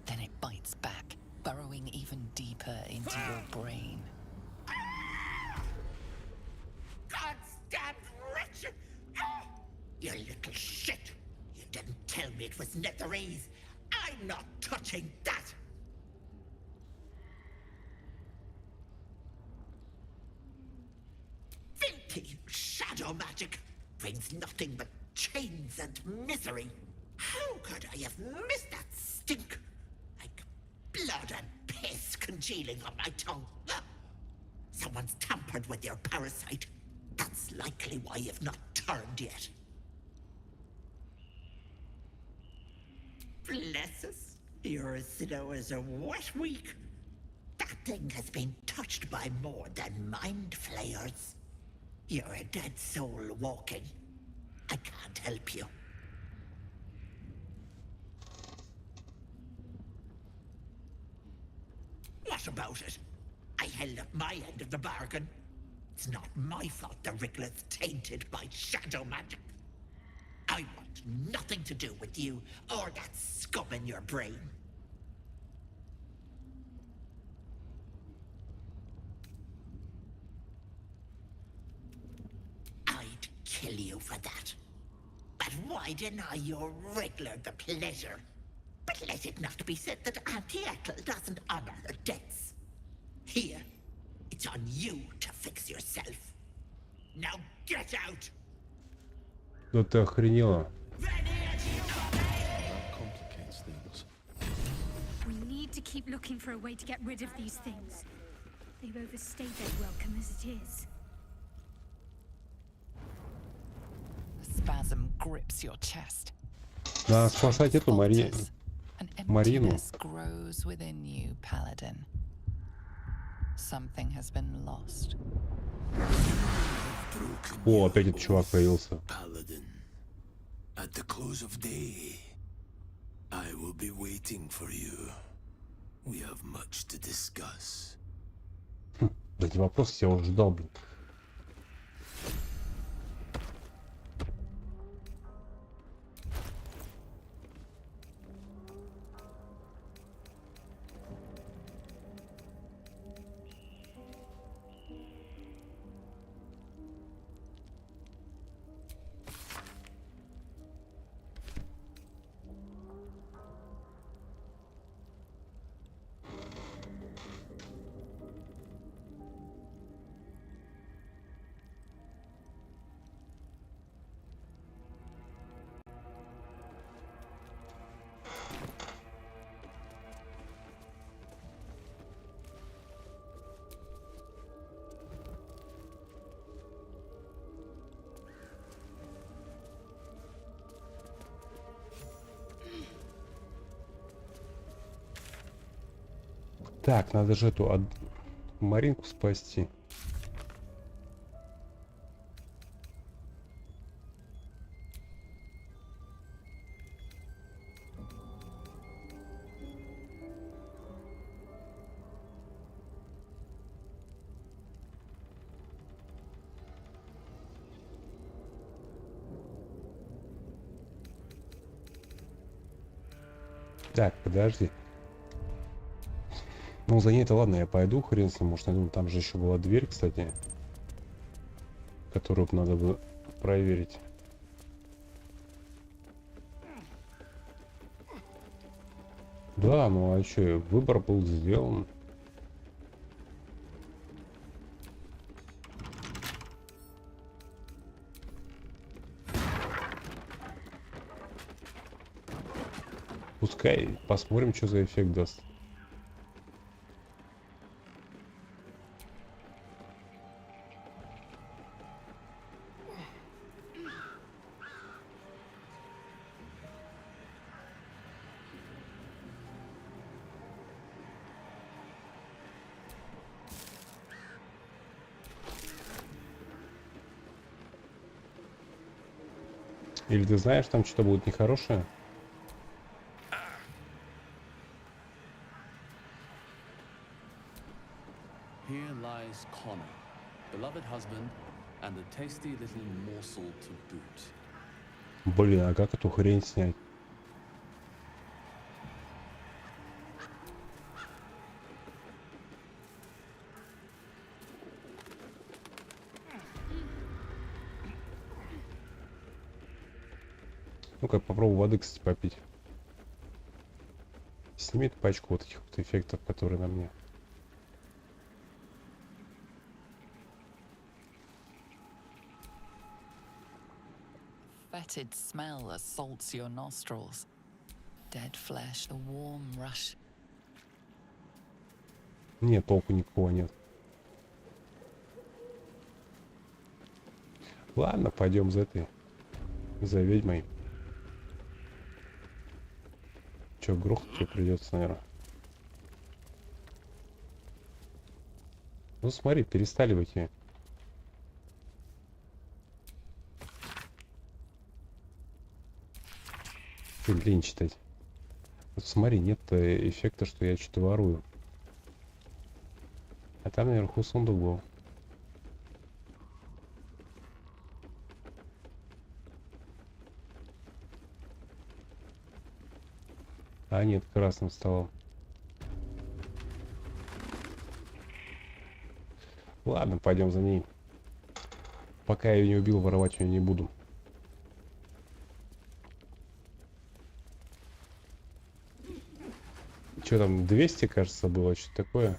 Speaker 8: Then it bites back, burrowing even deeper into your brain.
Speaker 14: Goddamn wretched! You little shit! You didn't tell me it was Netherese. I'm not touching that! Filthy shadow magic brings nothing but chains and misery. How could I have missed that stink? Like blood and piss congealing on my tongue. Someone's tampered with your parasite. That's likely why you've not turned yet. Bless us. You're as slow as a wet week. That thing has been touched by more than mind flayers. You're a dead soul walking. I can't help you. What about it? I held up my end of the bargain. It's not my fault the Ricklet's tainted by shadow magic. I'll I want nothing to do with you or that scum in your brain. I'd kill you for that. But why deny your wriggler the pleasure? But let it not be said that Auntie Ethel doesn't honor her debts. Here, it's on you to fix yourself. Now get out!
Speaker 3: Да ты охренела.
Speaker 9: That complicates things.
Speaker 4: We need to keep looking for a way to get rid of these things. They've overstayed their welcome as it is.
Speaker 8: A spasm grips your chest.
Speaker 3: Надо спасать эту Марину.
Speaker 8: Emptiness grows within you, Paladin. Something has been lost.
Speaker 3: О, опять этот чувак появился.
Speaker 5: Paladin, at the close of day, I will be waiting for you. We have much to discuss.
Speaker 3: Да не вопрос, я уже ждал, блин. Так, надо же эту Маринку спасти. Так, подожди. Ну, за ней-то ладно, я пойду, хрен с ним, может, найду. Там же еще была дверь, кстати, которую надо было проверить. Да, ну а что, выбор был сделан. Пускай посмотрим, что за эффект даст. Или ты знаешь, там что-то будет нехорошее?
Speaker 9: Here lies Connor, beloved husband, and a tasty little morsel to boot.
Speaker 3: Блин, а как эту хрень снять? Ну-ка, попробую воды, кстати, попить. Сними эту пачку вот этих вот эффектов, которые на мне.
Speaker 8: Fetid smell assaults your nostrils. Dead flesh, the warm rush.
Speaker 3: Нет, толку никакого нет. Ладно, пойдем за этой. За ведьмой. Че, грохнуть ее придется, наверное. Ну смотри, перестали выйти. Лень читать. Вот смотри, нет эффекта, что я что-то ворую. А там наверху сундук был. А нет, красным стало. Ладно, пойдем за ней. Пока я ее не убил, воровать ее не буду. Что там, 200, кажется, было, что-то такое.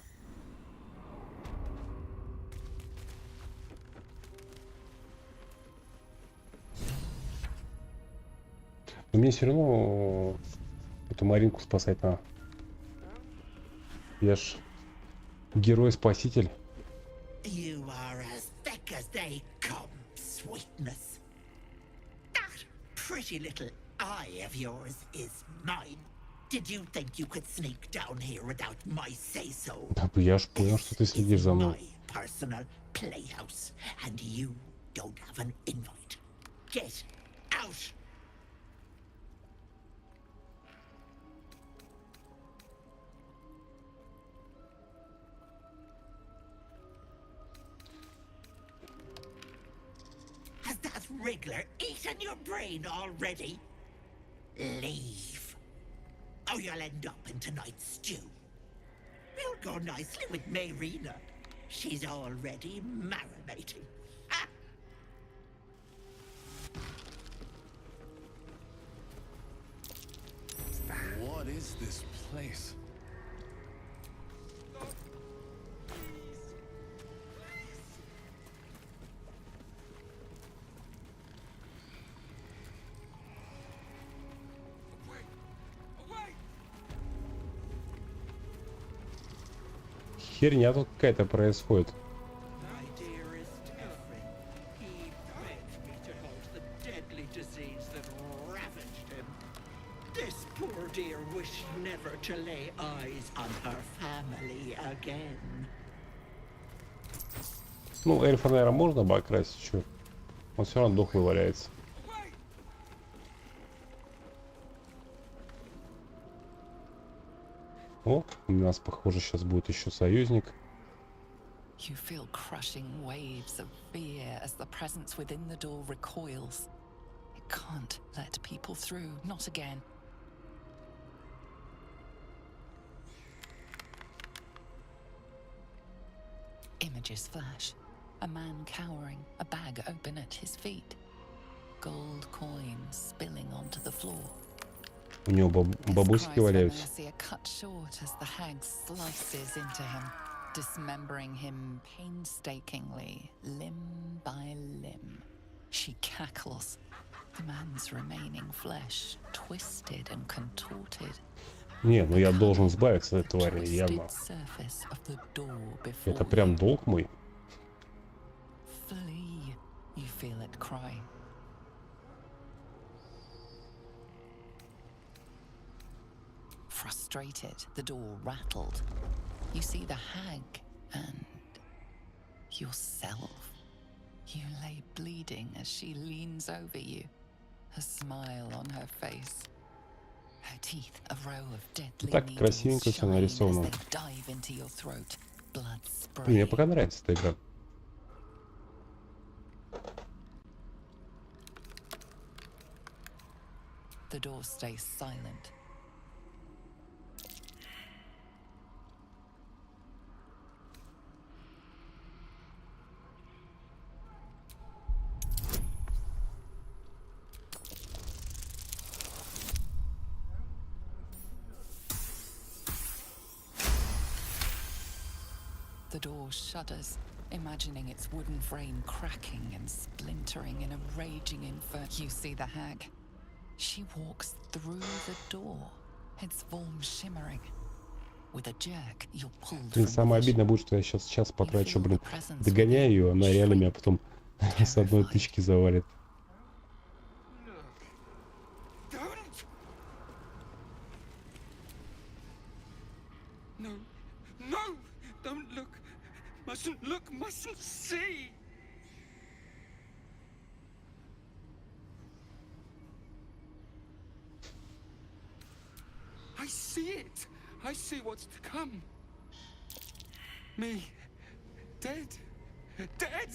Speaker 3: Но мне все равно эту Маринку спасать надо. Я ж герой-спаситель.
Speaker 14: You are as thick as they come, sweetness. That pretty little eye of yours is mine. Did you think you could sneak down here without my say-so?
Speaker 3: Да, я ж понял, что ты следишь за мной.
Speaker 14: My personal playhouse, and you don't have an invite. Get out! Has that wriggler eaten your brain already? Leave, or you'll end up in tonight's stew. You'll go nicely with Mayrina. She's already marinating. Ah!
Speaker 5: What is this place?
Speaker 3: Херня тут какая-то происходит.
Speaker 14: My dearest Ephraim, he begged me to halt the deadly disease that ravaged him. This poor dear wished never to lay eyes on her family again.
Speaker 3: Ну, эльфа, наверное, можно обокрасить, чё? Он все равно дохлый валяется. О, у нас, похоже, сейчас будет еще союзник.
Speaker 8: You feel crushing waves of fear as the presence within the door recoils. It can't let people through, not again. Images flash. A man cowering, a bag open at his feet. Gold coins spilling onto the floor.
Speaker 3: У него бабусики валяются.
Speaker 8: Mercy are cut short as the hag slices into him, dismembering him painstakingly, limb by limb. She cackles. The man's remaining flesh, twisted and contorted.
Speaker 3: Не, ну я должен избавиться от этой твари, явно. Это прям долг мой.
Speaker 8: Flee, you feel it cry. Frustrated, the door rattled. You see the hag and yourself. You lay bleeding as she leans over you, a smile on her face. Her teeth, a row of deadly
Speaker 3: Так красивенько все нарисовано.
Speaker 8: dive into your throat. Blood spray.
Speaker 3: Мне пока нравится эта игра.
Speaker 8: The door stays silent. The door shudders, imagining its wooden frame cracking and splintering in a raging inferno. You see the hag. She walks through the door, its form shimmering. With a jerk, you're pulled
Speaker 3: И
Speaker 8: from
Speaker 3: самое обидное будет, что я сейчас час потрачу, блин, догоняю ее, она реально меня потом с одной тычки завалит.
Speaker 6: No, no! Don't look! Mustn't look, mustn't see! I see it! I see what's to come. Me, dead, dead!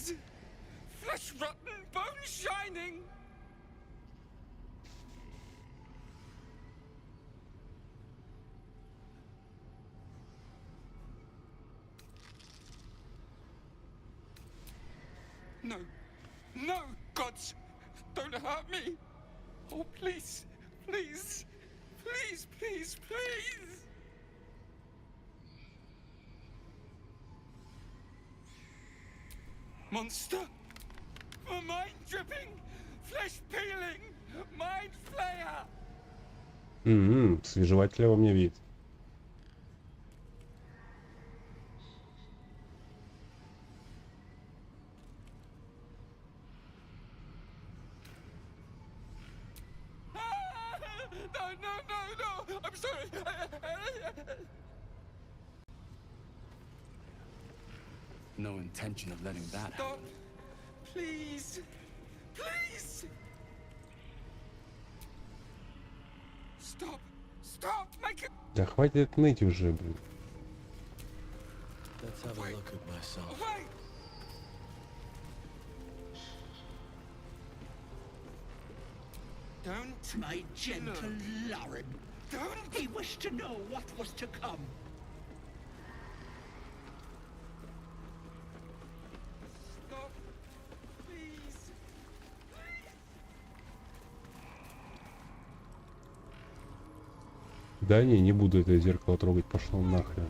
Speaker 6: Flesh rotten, bone shining! No. No, gods! Don't hurt me! Oh, please! Please! Please, please, please! Monster! A mind-dripping, flesh-peeling, mind-flayer!
Speaker 3: Свежевателя во мне вид.
Speaker 6: No! I'm sorry!
Speaker 9: No intention of letting that happen.
Speaker 6: Stop! Please! Please! Stop! Stop! Make it...
Speaker 3: Да хватит ныть уже, блин.
Speaker 9: Let's have a look at myself.
Speaker 6: Wait! Don't...
Speaker 14: My gentle Lauren.
Speaker 6: Don't...
Speaker 14: He wished to know what was to come.
Speaker 6: Stop! Please!
Speaker 3: Да не буду это зеркало трогать, пошло нахрен.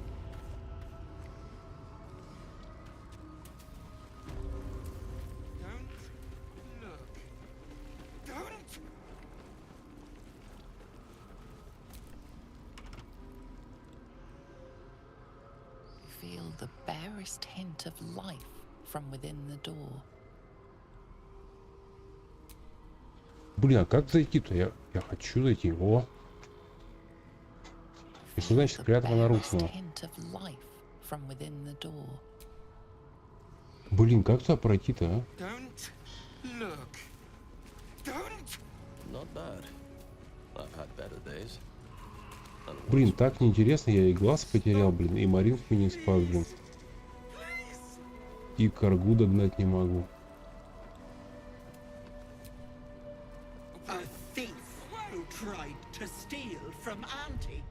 Speaker 8: Feel the barest hint of life from within the door.
Speaker 3: Блин, а как зайти-то? Я хочу зайти. О! И что значит клятва нарушена? Блин, как туда пройти-то, а?
Speaker 6: Don't look. Don't.
Speaker 9: Not bad. I've had better days.
Speaker 3: Блин, так неинтересно, я и глаз потерял, блин, и Маринку не спас, блин. И каргу догнать не могу.
Speaker 14: A thief who tried to steal from Auntie.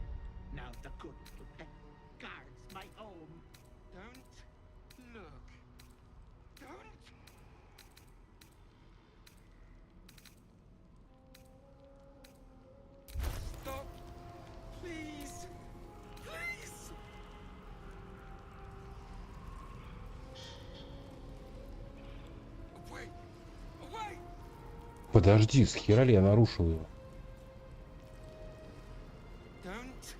Speaker 14: Now the good little pet guards my home.
Speaker 6: Don't look. Don't. Stop. Please. Please. Away. Away.
Speaker 3: Подожди, с хера ли я нарушил его?
Speaker 6: Don't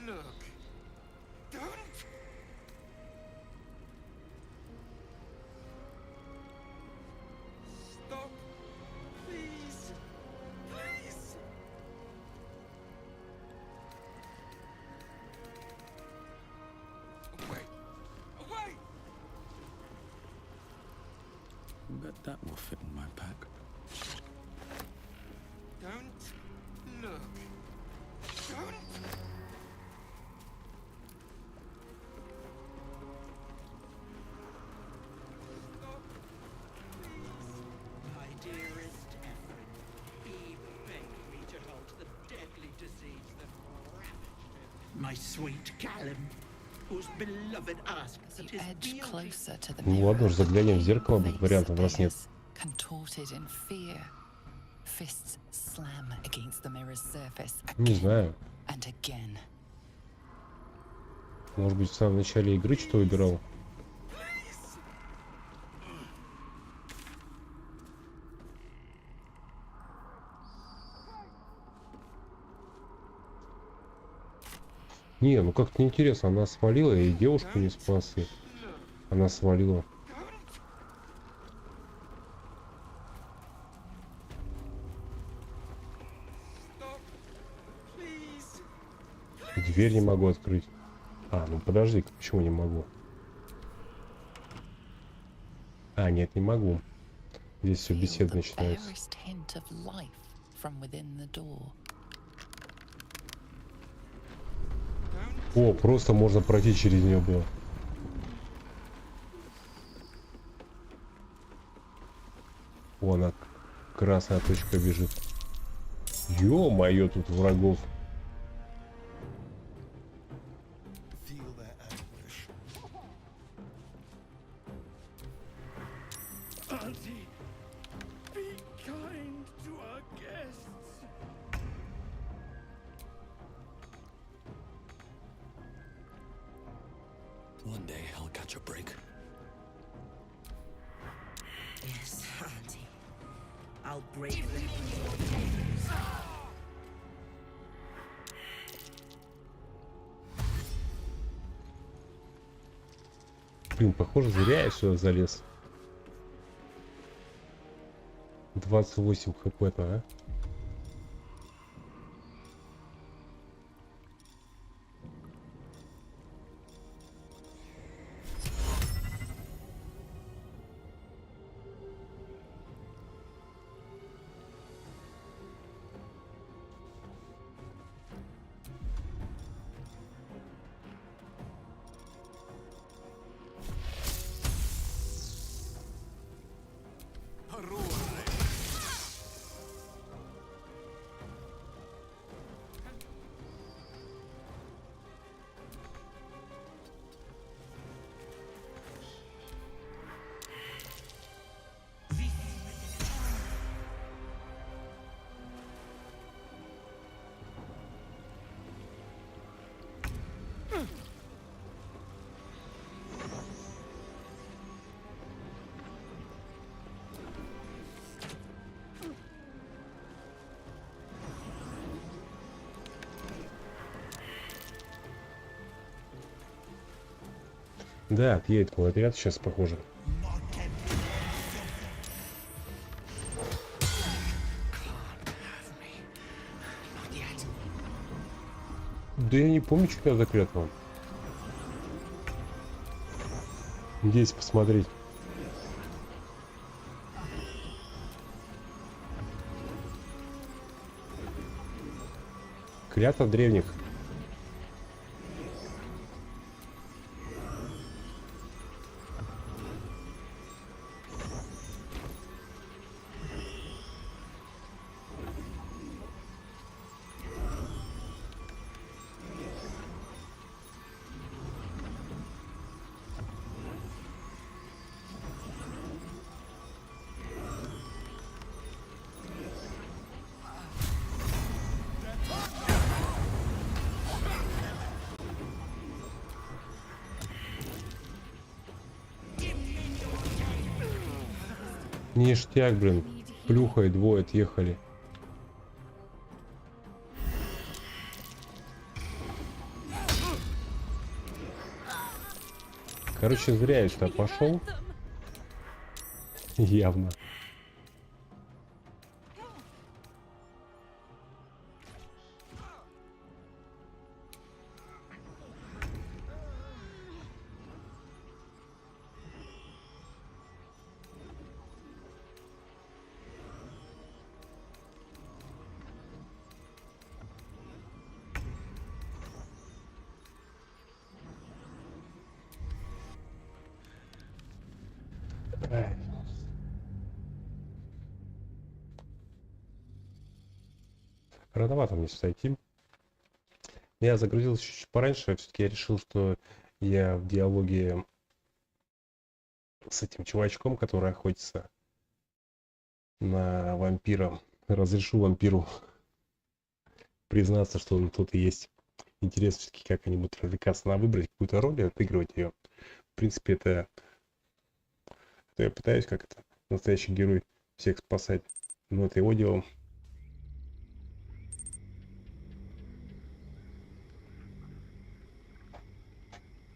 Speaker 6: look. Don't. Stop. Please. Please. Away. Away.
Speaker 9: Bet that will fit in my pack.
Speaker 6: Don't look. Don't.
Speaker 14: My dearest Ephraim, he begged me to halt the deadly disease that ravaged him. My sweet Callum, whose beloved asked that his
Speaker 8: Edge closer to the
Speaker 3: Ну ладно уж, заглянем в зеркало, вариантов у нас нет.
Speaker 8: Contorted in fear. Fists slam against the mirror's surface
Speaker 3: Не знаю.
Speaker 8: and again.
Speaker 3: Может быть, в самом начале игры что выбирал? Не, ну как-то неинтересно. Она свалила, и девушку не спас. И она свалила. Дверь не могу открыть. А, ну подожди, почему не могу? А, нет, не могу. Здесь все беседа начинается. О, просто можно пройти через нее было. О, она красная точка бежит. Ё-моё, тут врагов.
Speaker 6: Auntie, be kind to our guests.
Speaker 5: One day I'll catch a break.
Speaker 14: Yes, Auntie. I'll break them.
Speaker 3: Блин, похоже, зря я сюда залез. 28 хп-то, а? Да, отъедет мой отряд сейчас, похоже. Да я не помню, что я за клятва. Здесь посмотреть. Клятва древних. Ништяк, блин. Плюха и двое отъехали. Короче, зря я сюда пошел. Явно. Рановато мне сюда идти. Я загрузился чуть пораньше, все-таки я решил, что я в диалоге с этим чувачком, который охотится на вампира, разрешу вампиру признаться, что он тут и есть. Интересно все-таки, как они будут развлекаться. Надо выбрать какую-то роль и отыгрывать ее. В принципе, это я пытаюсь, как это настоящий герой, всех спасать. Но это его дело.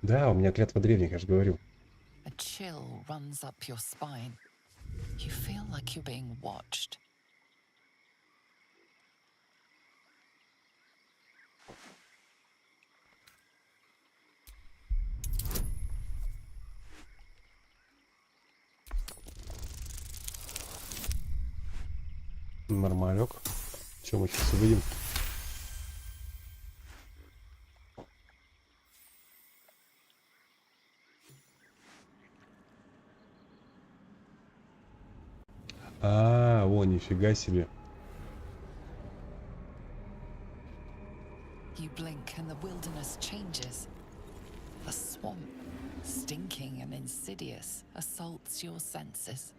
Speaker 3: Да, у меня клятва древних, я же говорю.
Speaker 8: A chill runs up your spine. You feel like you're being watched.
Speaker 3: Нормалек. Чем мы сейчас увидим? А, о, нифига себе.
Speaker 8: You blink and the wilderness changes. The swamp, stinking and insidious, assaults your senses.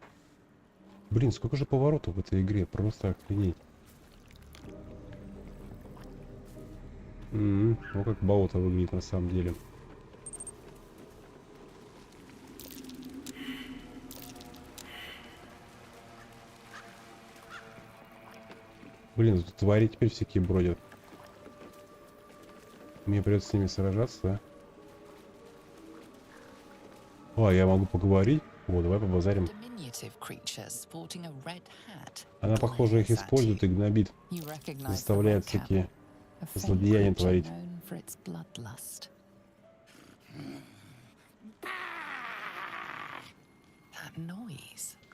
Speaker 3: Блин, сколько же поворотов в этой игре, просто охренеть. Ну как болото выглядит на самом деле. Блин, тут твари теперь всякие бродят. Мне придется с ними сражаться, да? А, я могу поговорить? О, давай побазарим. Она, похоже, их использует и гнобит. Заставляет всякие злодеяния творить.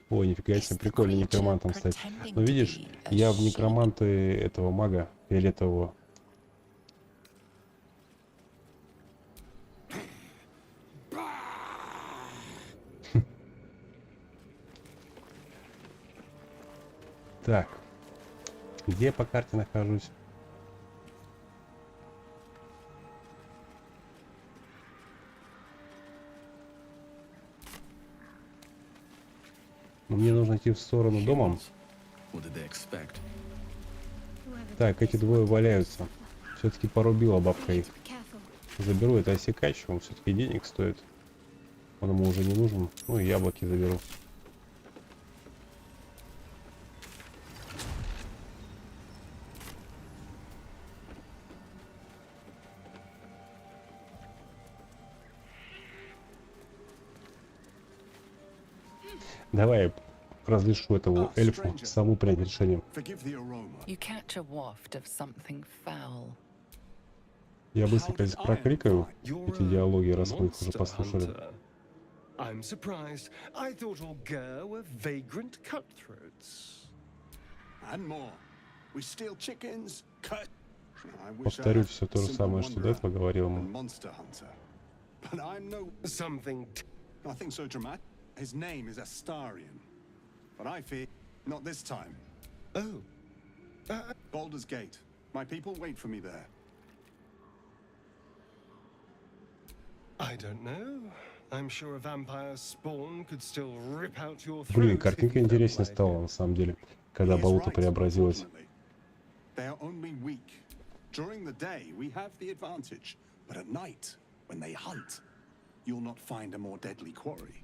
Speaker 3: Ой, нифига себе, прикольно некромантом стать. Но видишь, я в некроманты этого мага фиолетового. Так, где я по карте нахожусь? Мне нужно идти в сторону дома. Так, эти двое валяются. Все-таки порубила бабка их. Заберу это осекач, он все-таки денег стоит. Он ему уже не нужен. Ну и яблоки заберу. Давай разрешу этому эльфу саму принять решение. Я быстренько здесь прокликаю эти диалоги, раз мы их уже послушали.
Speaker 17: I'm surprised. I thought all Ger were vagrant cutthroats.
Speaker 13: And more. We steal chickens, cut.
Speaker 3: Повторю все то же самое, что до этого говорил ему.
Speaker 13: Monster hunter. But I'm no
Speaker 17: something.
Speaker 13: Nothing so dramatic. His name is Astarion. But I fear not this time.
Speaker 17: Oh.
Speaker 13: Baldur's Gate. My people wait for me there.
Speaker 17: I don't know. I'm sure a vampire's spawn could still rip out your throat.
Speaker 3: Блин, картинка интереснее стала на самом деле, когда болото преобразилось.
Speaker 13: They are only weak. During the day we have the advantage, but at night, when they hunt, you'll not find a more deadly quarry.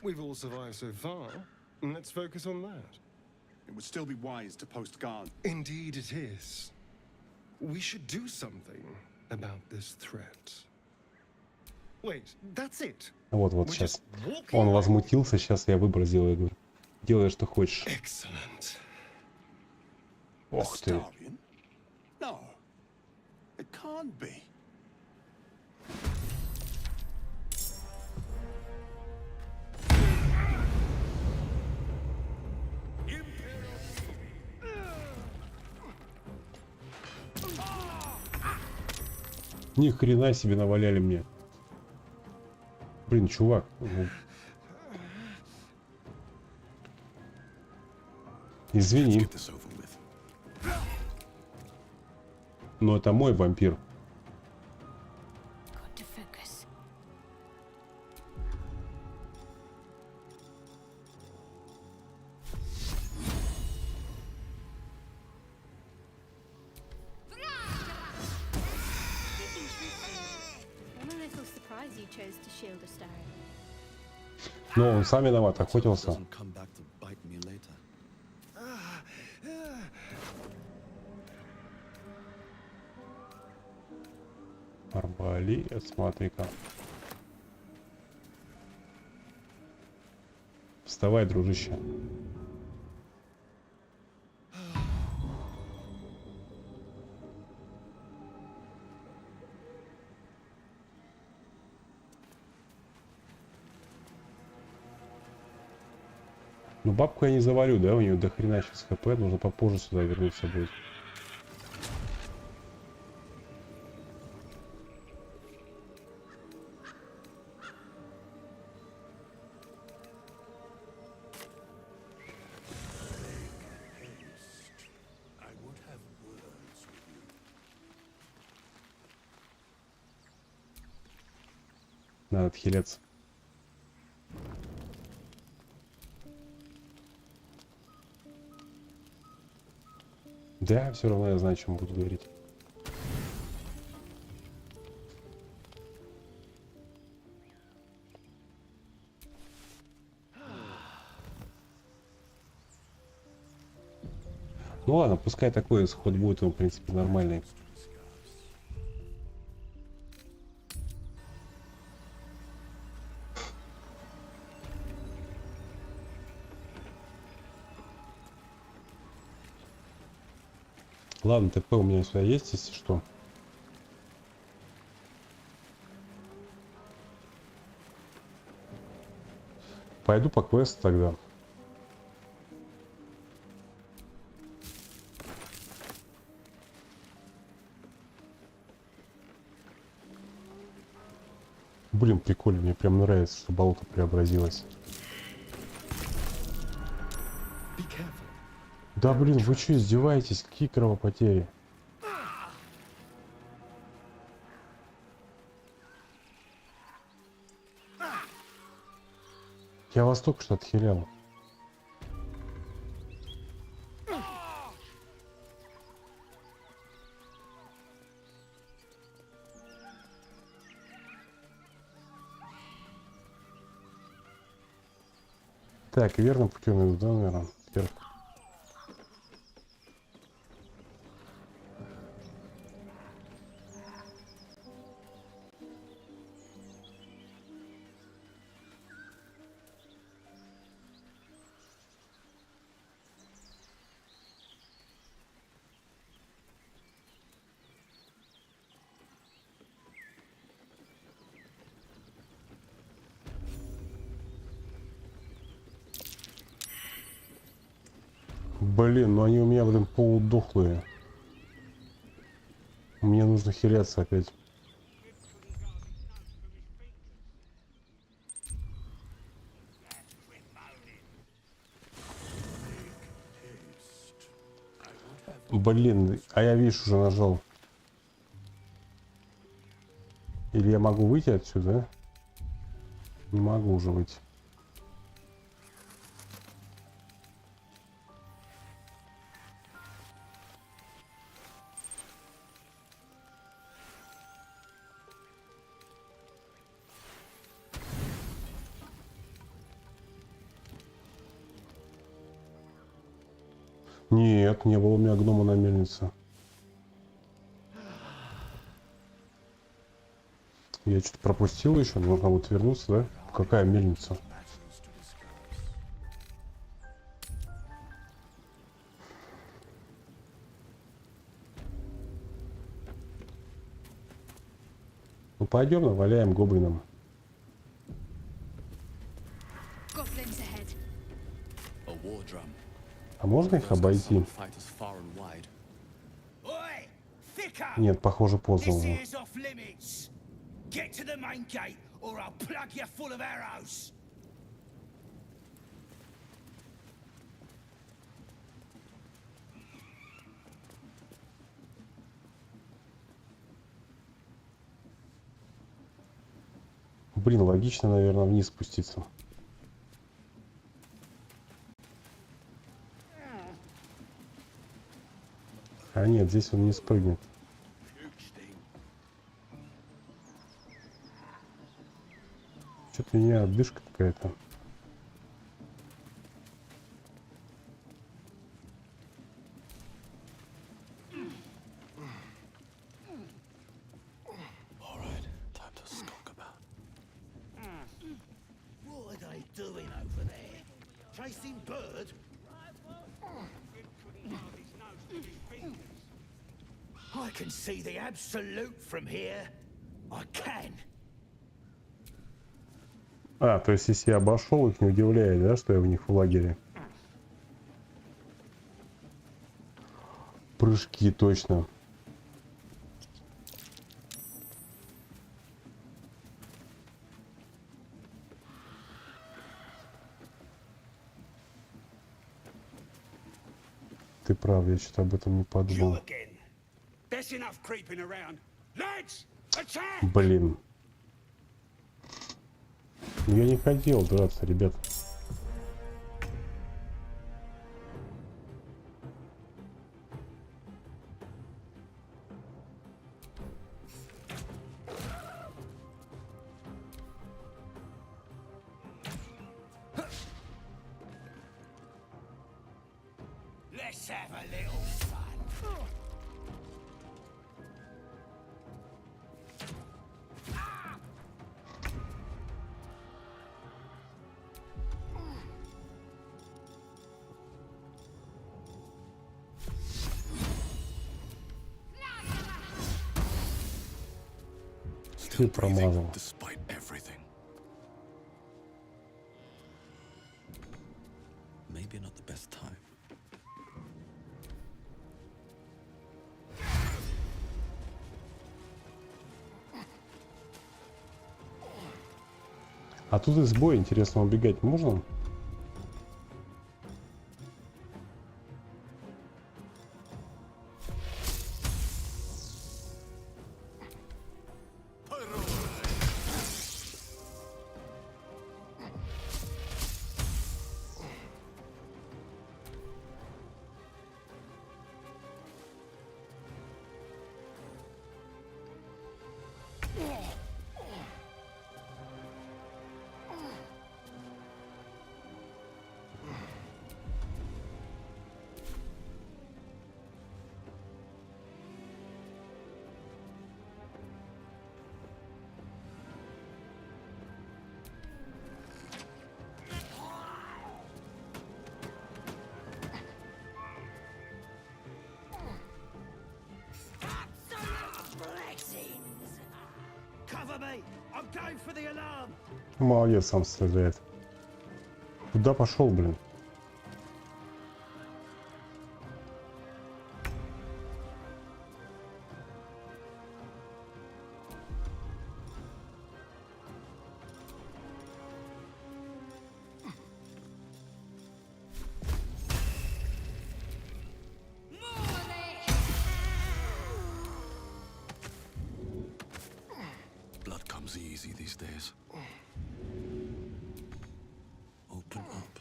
Speaker 17: We've all survived so far. Let's focus on that.
Speaker 13: It would still be wise to post guard.
Speaker 17: Indeed it is. We should do something about this threat. Wait, that's it.
Speaker 3: Вот сейчас. Он возмутился, сейчас я выбор сделаю. Говорю, делай, что хочешь.
Speaker 17: Excellent.
Speaker 3: Ох ты.
Speaker 13: No, it can't be.
Speaker 3: Ни хрена себе наваляли мне. Блин, чувак. Извини. Но это мой вампир. Но он сам виноват, охотился. Арбалет, смотри-ка. Вставай, дружище. Ну бабку я не завалю, да? У нее до хрена сейчас хп, нужно попозже сюда вернуться будет. Надо отхилиться. Да, все равно я знаю, о чем буду говорить. Ну ладно, пускай такой исход будет, он, в принципе, нормальный. Ладно, ТП у меня сюда есть, если что. Пойду по квесту тогда. Блин, прикольно, мне прям нравится, что болото преобразилось. Да блин, вы что, издеваетесь? Какие кровопотери? Я вас только что отхилял. Так, верным путем иду, да, наверное, вверх. Блин, ну они у меня, блин, полудохлые. Мне нужно хиляться опять. Блин, а я, видишь, уже нажал. Или я могу выйти отсюда? Не могу уже выйти. Нет, не было у меня гнома на мельнице. Я что-то пропустил еще, нужно вот вернуться, да? Какая мельница? Ну пойдем, наваляем гоблинам. А можно их обойти? Нет, похоже, поздно уже. Блин, логично, наверное, вниз спуститься. А нет, здесь он не спрыгнет. Что-то у меня отдышка какая-то.
Speaker 1: I can see the absolute from here. I can.
Speaker 3: А, то есть если я обошел их, не удивляет, да, что я в них в лагере? Прыжки, точно. Ты прав, я что-то об этом не подумал.
Speaker 6: There's enough creeping around. Lads, attack!
Speaker 3: Блин. Я не хотел драться, ребят.
Speaker 5: Let's have a little fun.
Speaker 3: Ты промазал.
Speaker 5: Despite everything. Maybe not the best time.
Speaker 3: А тут из боя, интересно, убегать можно? Молодец, сам стреляет. Куда пошел, блин?
Speaker 5: Blood comes easy these days. Open up.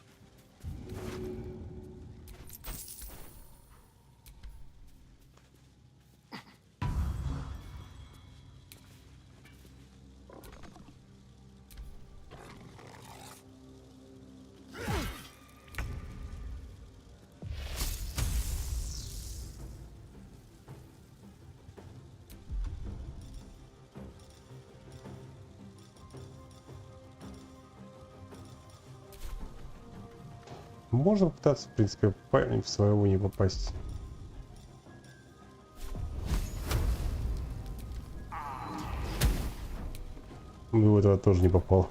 Speaker 3: Можно пытаться, в принципе, в своего не попасть. Ну, в этого тоже не попал.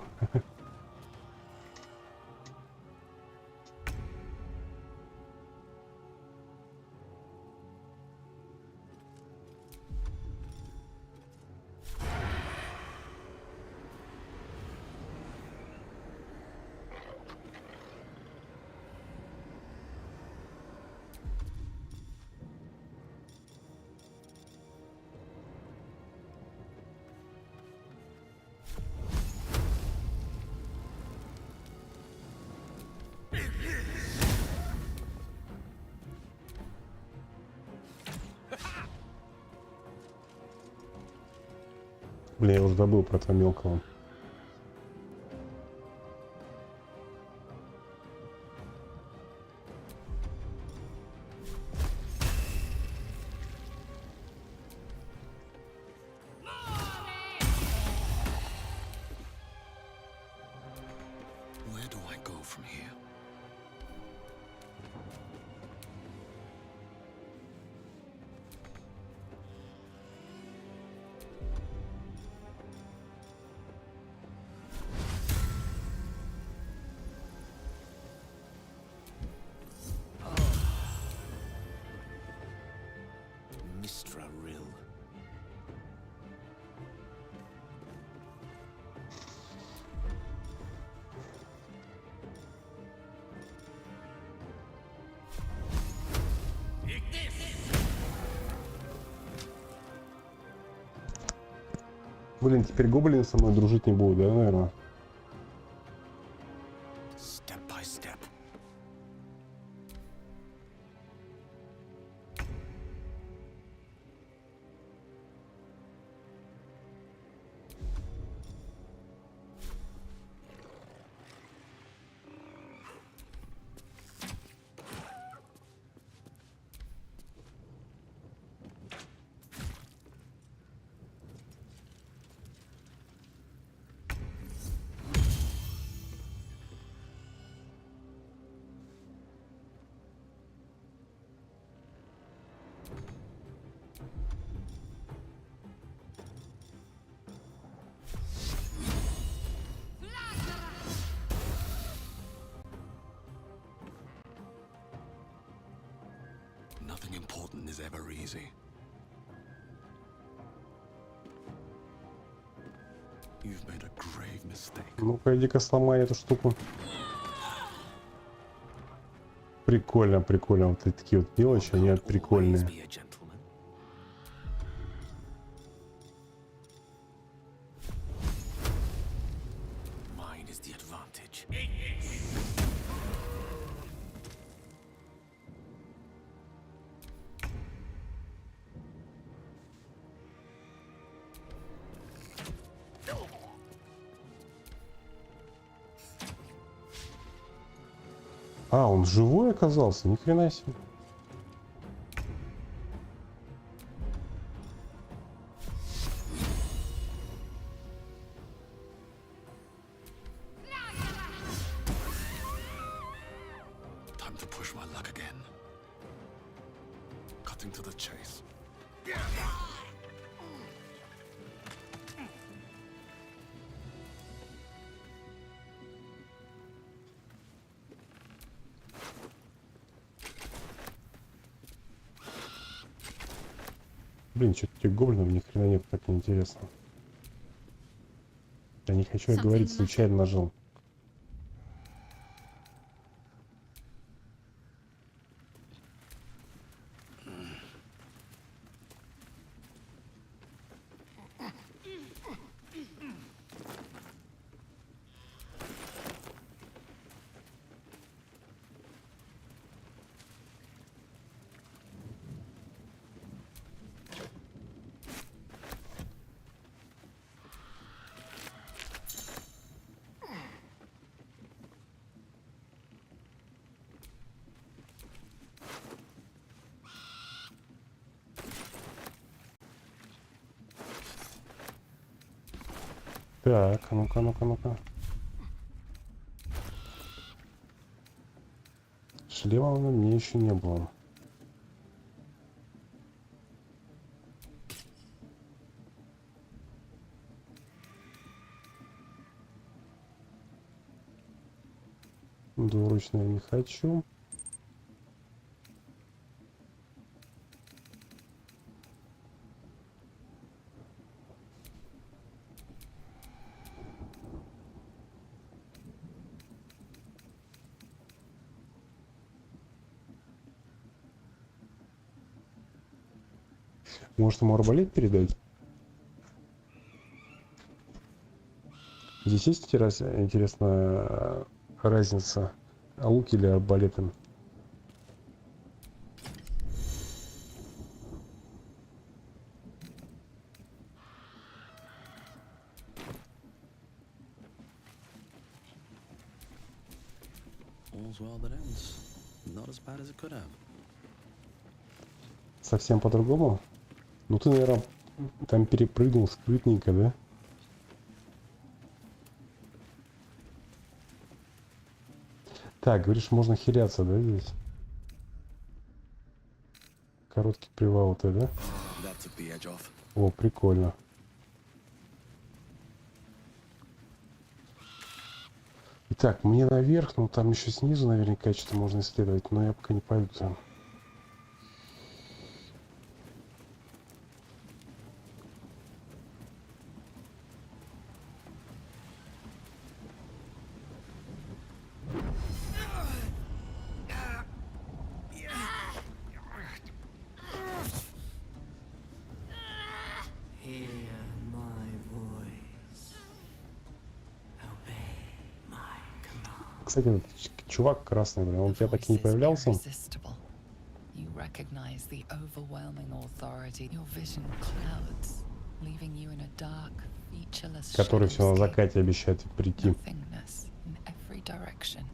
Speaker 3: Блин, я уже забыл про этого мелкого.
Speaker 5: Where do I go from here? Mistra Rill.
Speaker 3: Блин, теперь гоблины со мной дружить не будут, да, наверное?
Speaker 5: nothing is ever easy. You've made a grave mistake.
Speaker 3: Ну-ка, иди-ка сломай эту штуку. Прикольно, прикольно. Вот такие вот мелочи, они прикольные.
Speaker 5: Mine is the advantage.
Speaker 3: А, он живой оказался? Ни хрена себе.
Speaker 5: Time to push my luck again. Cutting to the chase.
Speaker 3: Блин, что-то этих гоблинов ни хрена нет, так неинтересно. Я не хочу я говорить, случайно нажал. Так, а ну-ка, ну-ка, ну-ка. Шлема на мне еще не было. Двуручного не хочу. Может, ему арбалет передать? Здесь есть интересная разница, лук или арбалетом?
Speaker 9: All's well that ends. Not as bad as it could have.
Speaker 3: Совсем по-другому? Ну ты, наверное, там перепрыгнул скрытненько, да? Так, говоришь, можно хиляться, да, здесь? Короткий привал-то, да? О, прикольно. Итак, мне наверх, ну там еще снизу наверняка что-то можно исследовать, но я пока не пойду там. Кстати, вот чувак красный, блин, он у тебя так и не появлялся?
Speaker 8: You recognize the overwhelming authority. Your vision clouds, leaving you in a dark, featureless
Speaker 3: Который все на закате обещает прийти.
Speaker 8: nothingness in every direction.